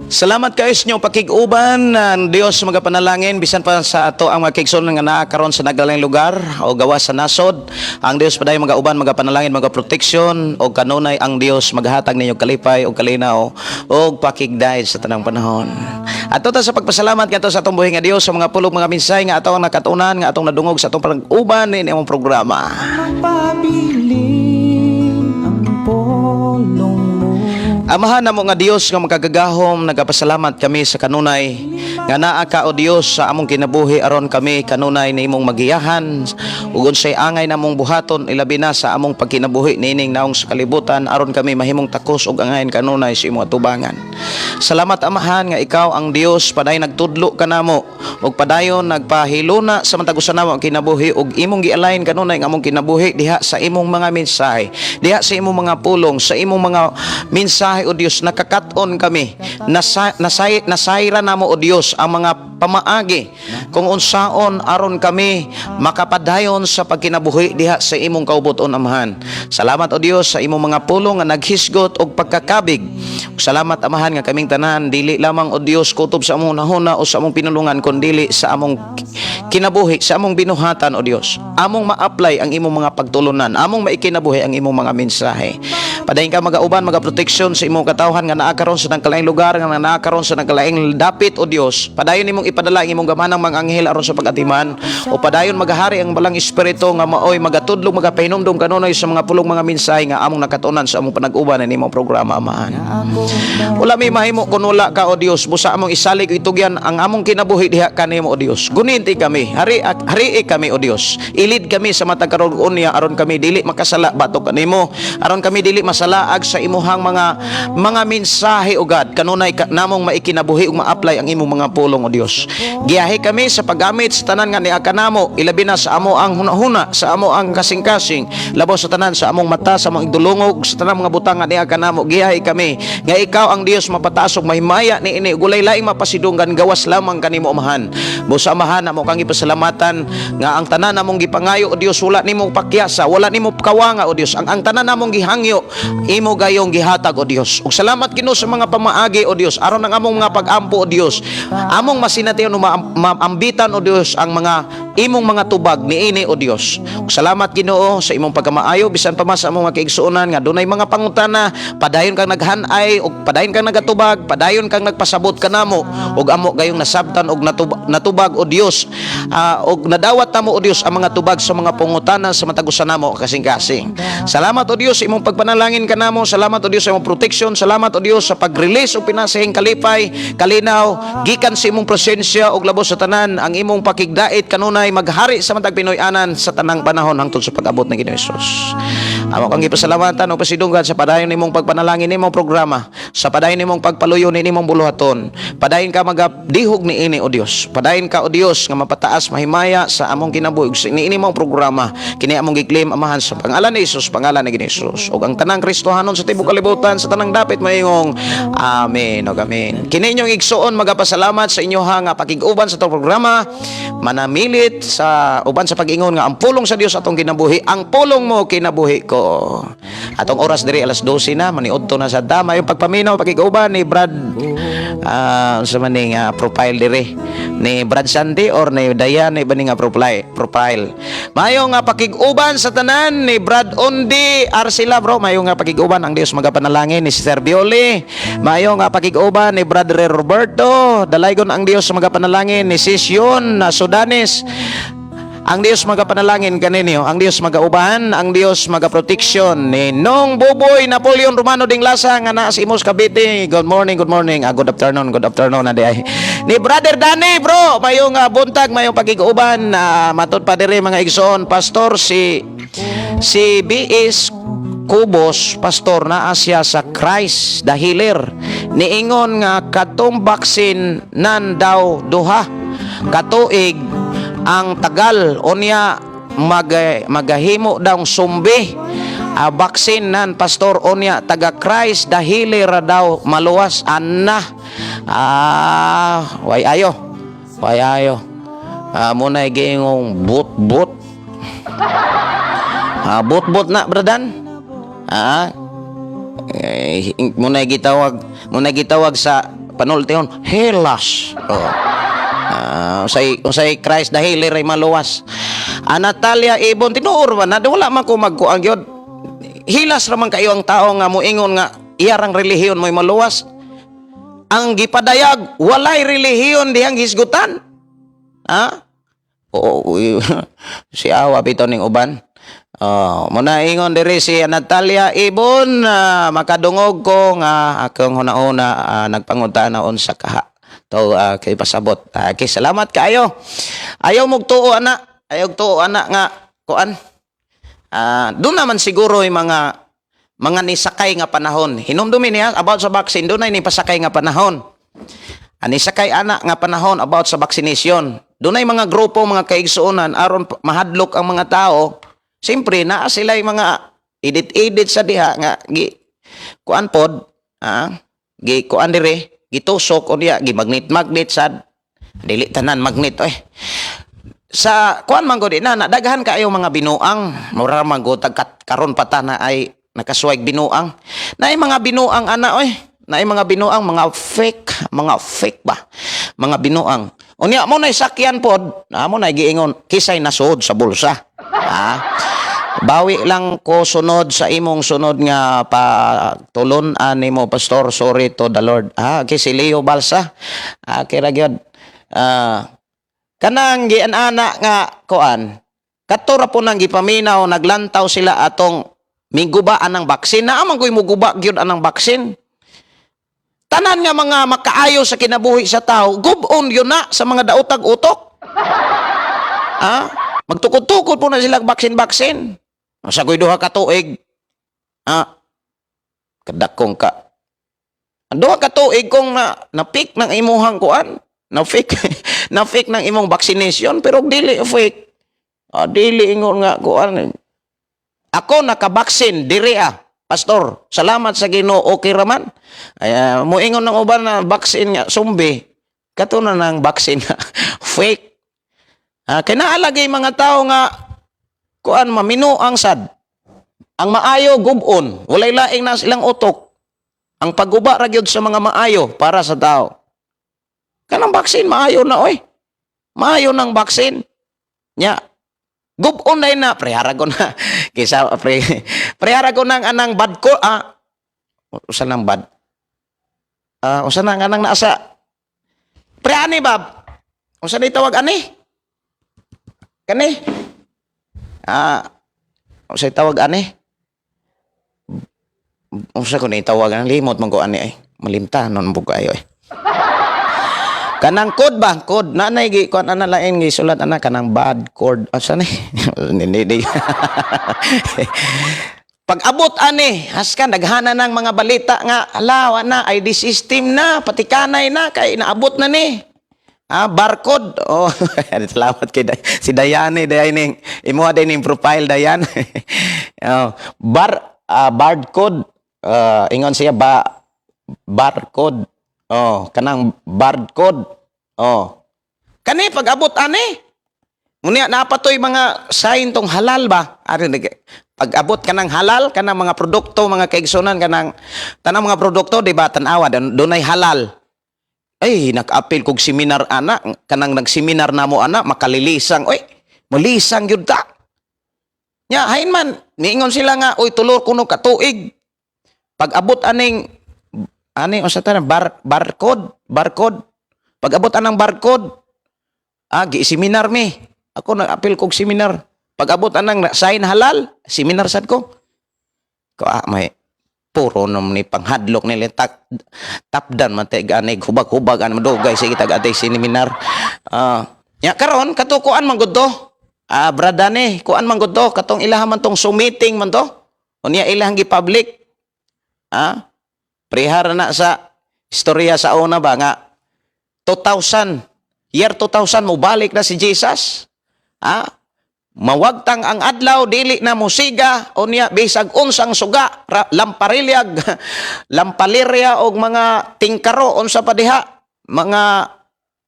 Salamat kayo sa inyong pakiguban. Ang Dios magapanalangin bisan pa sa ato ang mga kigsoon nga naa karon sa nagalang lugar o gawas sa nasod. Ang Dios paday magauban, magapanalangin, magaproteksyon o kanunay ang Dios maghatag ninyo kalipay o kalinaw o pakigdayeg sa tanang panahon. Ato ta sa pagpasalamat kadto sa atong buhi nga Dios sa mga pulong mga minsay nga ato ang nakatunan nga atong nadungog sa atong pag-uban ni imong programa.
Pabilin ang pulong mo.
Amahan na mo nga Dios nga magkagagahom, nagapasalamat kami sa kanunay nga naa ka o Dios sa among kinabuhi aron kami kanunay na imong magiyahan ug unsay angay namong buhaton ilabi na sa among pagkinabuhi nining naong sa kalibutan aron kami mahimong takos ug angayon kanunay sa imong atubangan. Salamat amahan nga ikaw ang Dios paday nagtudlo kanamo ug padayon nagpahiluna sa matagusan namo ang kinabuhi ug imong gialain kanunay nga among kinabuhi diha sa imong mga mensahe, diha sa imong mga pulong, sa imong mga mensahe o Dios. Nakakaton kami, nasayra namo o Dios ang mga pamaagi kung unsaon aron kami makapadayon sa pagkinabuhi diha sa imong kaubuton amahan. Salamat o Dios sa imong mga pulong nga naghisgot og pagkakabig. Salamat amahan nga kaming tanan dili lamang o Dios kutob sa among nahuna o sa among pinulungan kundi sa among kinabuhi, sa among binuhatan o Dios. Among ma-apply ang imong mga pagtulunan, among maikinabuhi ang imong mga mensahe. Padayon ka magauban, magaproteksyon sa imong katawhan nga naa karon sa nagkalaing lugar, nga naa karon sa nagkalaing dapit o Dios. Padayon nimong ipadala ang imong gamanang mga anghel aron sa pag-atiman, o padayon magahari ang balang espiritu nga maoy magatudlong magapahinumdum kanunoy sa mga pulong mga mensahe nga among nakatunan sa among panag-uban ni imong programa, Amahan. Wala may mahimo kun wala ka o Dios, busa among isalig itugyan ang among kinabuhi diha kanimo o Dios. Guninti kami, hari kami o Dios. Ilid kami sa matag karon unya aron kami dili makasala batok kanimo, aron kami dili masalaag sa imuhang mga mensahe o God, kanunay namong maikinabuhi ug ma-apply ang imong mga pulong o Dios. Giyahi kami sa paggamit sa tanan nga niya kanamo, ilabi na sa amo ang hunahuna, sa amo ang kasing-kasing, labaw sa tanan sa among mata, sa among idulungog, sa tanan mga butang nga niya kanamo. Giyahi kami nga ikaw ang Dios mapataas ug mahimaya ni ini gulay laing mapasidunggan gawas lamang kanimo, Amahan. Busa, Amahan, amo kang ipasalamatan nga ang tanan namong gipangayo o Dios, wala nimo pakyasa, wala nimo kawanga o Dios. Ang tanan namong gihangyo imo gayong gihatag o Dios. Ug salamat Ginoo sa mga pamaagi o Dios, aron ang among mga pag-ampo o Dios, among masinatiyon o maambitan o Dios ang mga imong mga tubag niini o Dios. Ug salamat Ginoo sa imong pagkamaayo, bisan pa mas among mga kaigsuonan nga dunay mga pangutana, padayon kang naghanay ug padayon kang nagatubag, padayon kang nagpasabot kanamo, ug amo gayong nasabtan og natubag o Dios, ug nadawat namo o Dios ang mga tubag sa mga pangutana sa matagusan namo kasing-kasing. Salamat o Dios sa imong pagpanalangin kanamo, salamat o Dios sa imong protection, salamat o Dios sa pag-release og pinasahing kalipay, kalinaw gikan sa imong presensya ug labos sa tanan ang imong pakigdait kanunay maghari sa matag Pinoy-anan sa tanang panahon hangtod sa pag-abot ng Ginoong Hesus. Amo kang gipasalamatan o pasidunggan sa padayon nimong pagpanalangin nimong programa, sa padayon nimong pagpaluyo ni nimong buluhaton. Padayon ka magadihog ni ini o Dios. Padayon ka o Dios nga mapataas mahimaya sa among kinabuhi sa ini nimong programa. Kini among giklaim, Amahan, sa pangalan ni Hesus, pangalan ni Ginoong Hesus. Ug ang tanang Kristohanon sa tibuok kalibutan, sa tanang dapit mayong amen ug amen. Kini inyong igsuon magapasalamat sa inyo nga pakig-uban sa itong programa, manamilit sa uban sa pag-ingon nga ang pulong sa Dios atong kinabuhi, ang pulong mo kinabuhi ko. Atong oras diri alas 12 na, maniudto na sa dama yung pagpaminaw pakig-uban ni Brad sa maning profile diri ni Brad Santi or ni Dayan ni baning profile. Mayo nga pakig-uban sa tanan ni Brad Undi Arcila, bro. Mayo nga pakig-uban ang Dios magapanalangin ni Sister Bioli. Mayo nga pakig-uban ni Brother Roberto. Dalaygon ang Dios magapanalangin ni Sis Yun Sudanes. Ang Dios magapanalangin kaninyo, ang Dios magaubahan, ang Dios magaproteksyon ni Nong Buboy Napoleon Romano Dinglasa nga naa sa Imus Cavite. Good morning, good morning. Good afternoon adi ay. Ni Brother Danny, bro, mayong buntag, mayong pagiguban, matod pa diri mga igsoon, pastor si B.S. Kubos, pastor na asya sa Christ the Healer. Niingon nga katong baksin nan daw duha katuig ang tagal unya magahimo daw sumbi baksin nan pastor unya taga Christ the Healer daw maluwas anna way ayo munay giingong but na bradan munay gitawag sa panultihon helas usay Christ the Healer ay maluwas. Natalia Ibon tinuor man na wala man ko magkuang gyud. Hilas ra man kayo ang tao nga moingon nga iyarang relihiyon mo'y maluwas. Ang gipadayag walay relihiyon dihang hisgutan. Si awa bitaw ning uban. Muna ingon diri si Natalia Ibon, makadungog ko nga akong huna-una nagpangutana unsa kaha. Kay pasabot. Kay salamat kaayo. Ayaw mog tuo ana nga kuan. Doon naman siguro yung mga nisakay nga panahon. Hinumdumi niya about sa vaccine, doon ay nipasakay nga panahon. Nisakay ana nga panahon about sa vaccination. Doon ay mga grupo, mga kaigsuonan aron mahadlok ang mga tao. Siyempre naa sila yung mga edit sa diha nga kuan pod, kuan dire gitusok o diya, gimagnet sad dili tanan magnet sa kuan man gud na daghan kaayo mga binuang mura man gud karon pata na ay nakaswag binuang naay mga binuang ana naay mga binuang mga fake ba mga binuang unya mo nay sakyan pod mo nay giingon kisay nasud sa bulsa Bawi lang ko sunod sa imong sunod nga patulon-an nimo pastor, sorry to the Lord. Okay, si Leo Balsa. Okay ra gyud. Kanang gianana nga kuan. Katura po nang gipaminaw, naglantaw sila atong migubaan ng baksin. Naamang ko'y muguba gyud anang baksin. Tanan nga mga makaayo sa kinabuhi sa tao, gubon yun na sa mga daotag utok. Magtukod-tukod po na sila baksin-baksin. Sa ko'y duha ka tuig. Kadakong ka. Duha ka tuig kung na-fake ng imuhang kuan. Na-fake ng imong vaccination, pero dili fake. Dili ingon nga kuan. Ako nakabaksin, diri pastor, salamat sa Ginoo, okay raman. Muingon ng uban na baksin nga, sumbi. Kato na ng baksin nga, fake. Kinaalagay mga tao nga, kuan, maminuang sad. Ang maayo, gubon. Walay laing na silang utok. Ang pagguba ra gyud sa mga maayo para sa tao. Kanang baksin, maayo na, oy. Maayo ng baksin. Nya, gubon na prehara ko na. Kisa, prehara ko ng anang bad ko, usa nang bad. Usa nang anang naasa. Pre-ani, Bab. Usa na tawag ani? Kani? Usa tawag ani? Usa ko na tawag ang limot man ko ani ay. Malimta non bugo ayo ay. Kanang code ba? Code. Nanay, kuan ana lain, gisulat ana kanang bad code. Asa ni? Hindi. Pag abot ani, haskan, daghana ng mga balita nga, alawa na, ID system na, pati kanay na, kay naabot na ni. Barcode. Salamat kay si Dayane, imuha din yung profile, Dayan. Barcode. Ingon siya barcode. Kanang barcode. Kani pag abot ani. Muna napatoy mga sign tong halal ba? Pag abot kanang halal, kanang mga produkto, mga kaigsunan, kanang tanang mga produkto, di ba, tanawa, dunay halal. Ay, nag-apil kog seminar ana, kanang nagseminar na mo ana, makalilisang, oy, malisang yun ta. Nya, hain man, niingon sila nga, oy, tulor kuno katuig. Pag abot aning, o sa tanang, barcode. Pag abot anang barcode, gi-seminar mi. Ako nag-apil kog seminar. Pag abot anang sign halal, seminar sad ko. May puro nom ni panghadlok nila tapdan man tay ganay hubag-hubag an madugay sige tag-atay seminar. Nya karon katukuan man gud to. Brada ni, kuan man gud to katong ilaha man tong meeting man to. Unya ilahang gi-public. Prehara na sa istorya sa una ba nga 2000 mo balik na si Jesus. Mawagtang ang adlaw, dili na musiga, unya bisag unsang suga, lampalirya og mga tingkaro unsa pa diha, mga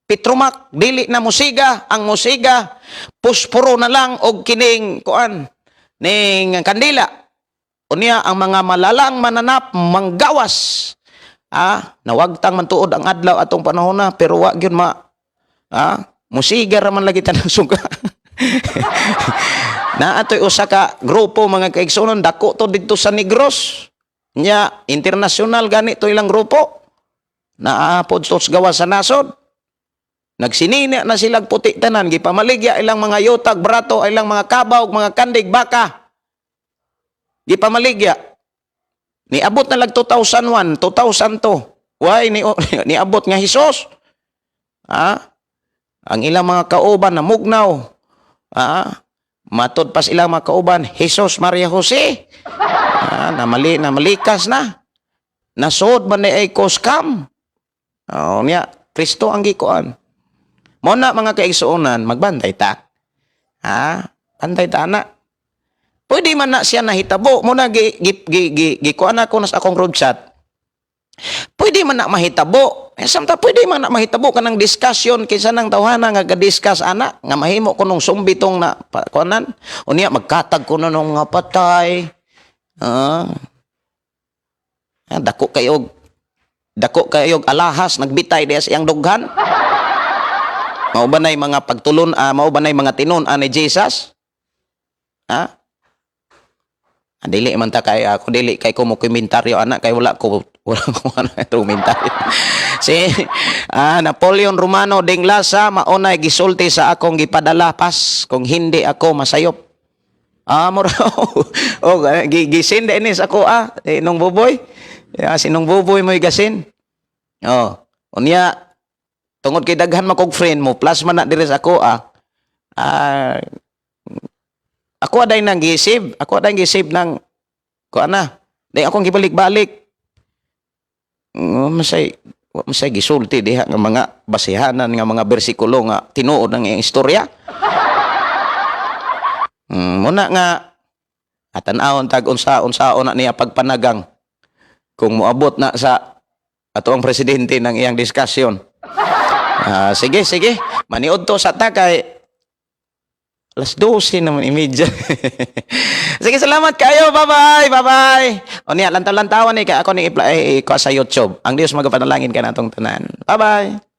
pitrumak, dili na musiga, ang musiga pusporo na lang og kining kuan ning kandila. Unya ang mga malalang mananap manggawas. Nawagtang man tuod ang adlaw atong panahon na, pero wa gyud musiga ra man lagi tanang suga. Na ato'y usa ka grupo mga kaigsunon, dako to dito sa Negros. Nya internasyonal ganito ilang grupo. Naapod to sa gawas sa nasod. Nagsinina na silang puti tanan, gipamaligya ilang mga yutag, brato, ilang mga kabaw, mga kandig, baka. Gipamaligya. Niabot na lag 2001, 2002. Why niabot nga Hesus? Ang ilang mga kauban na mugnaw. Matod pas ilang mga kauban, Jesus Maria Jose. Namalikas na. Nasod man ay koskam. Niya, Kristo ang gikuan. Muna mga kaigsuonan, magbantay ta. Bantay ta na. Pwede man na siya nahitabo. Muna gikuan ako nas akong group chat. Pwede man na mahitabo. Samta pwede man na mahitabo kanang discussion kinsa nang tawhana nga ga-discuss ana nga mahimo ko nung sumbitong na kuanan. Unya magkatag ko nung nga patay. Dako kayog alahas nagbitay diya sa iyang dughan. Mao ba nay mga pagtulon, mao ba nay mga tinon ni Jesus? Dili man ta kay ako dili kay ko mo komentaryo anak kay wala ko ano komentaryo. Si Napoleon Romano Dinglasa maunay gisulti sa akong gipadala pas kung hindi ako masayop. Mura gisin din sa ako nung buboy. Sinong buboy mo igasin. Unya tungod kay daghan man kog friend mo plus man na diri sa ako ako aday nang gisib. Ako aday gisib ng kuana. Dahil akong gibalik-balik. Masay gisulti diha nga mga basihanan nga mga bersikulo nga tinuod ng iyang istorya. Muna nga atan-awon tag unsa-unsaon na niya pagpanagang kung moabot na sa ato ang presidente ng iyang diskusyon. Sige. Maniod to sa takay. Alas 12 naman imedya. Sige, salamat kayo. Bye-bye. O niya, lantaw-lantawan ako ni sa YouTube. Ang Diyos magapanalangin ka na itong tanan. Bye-bye.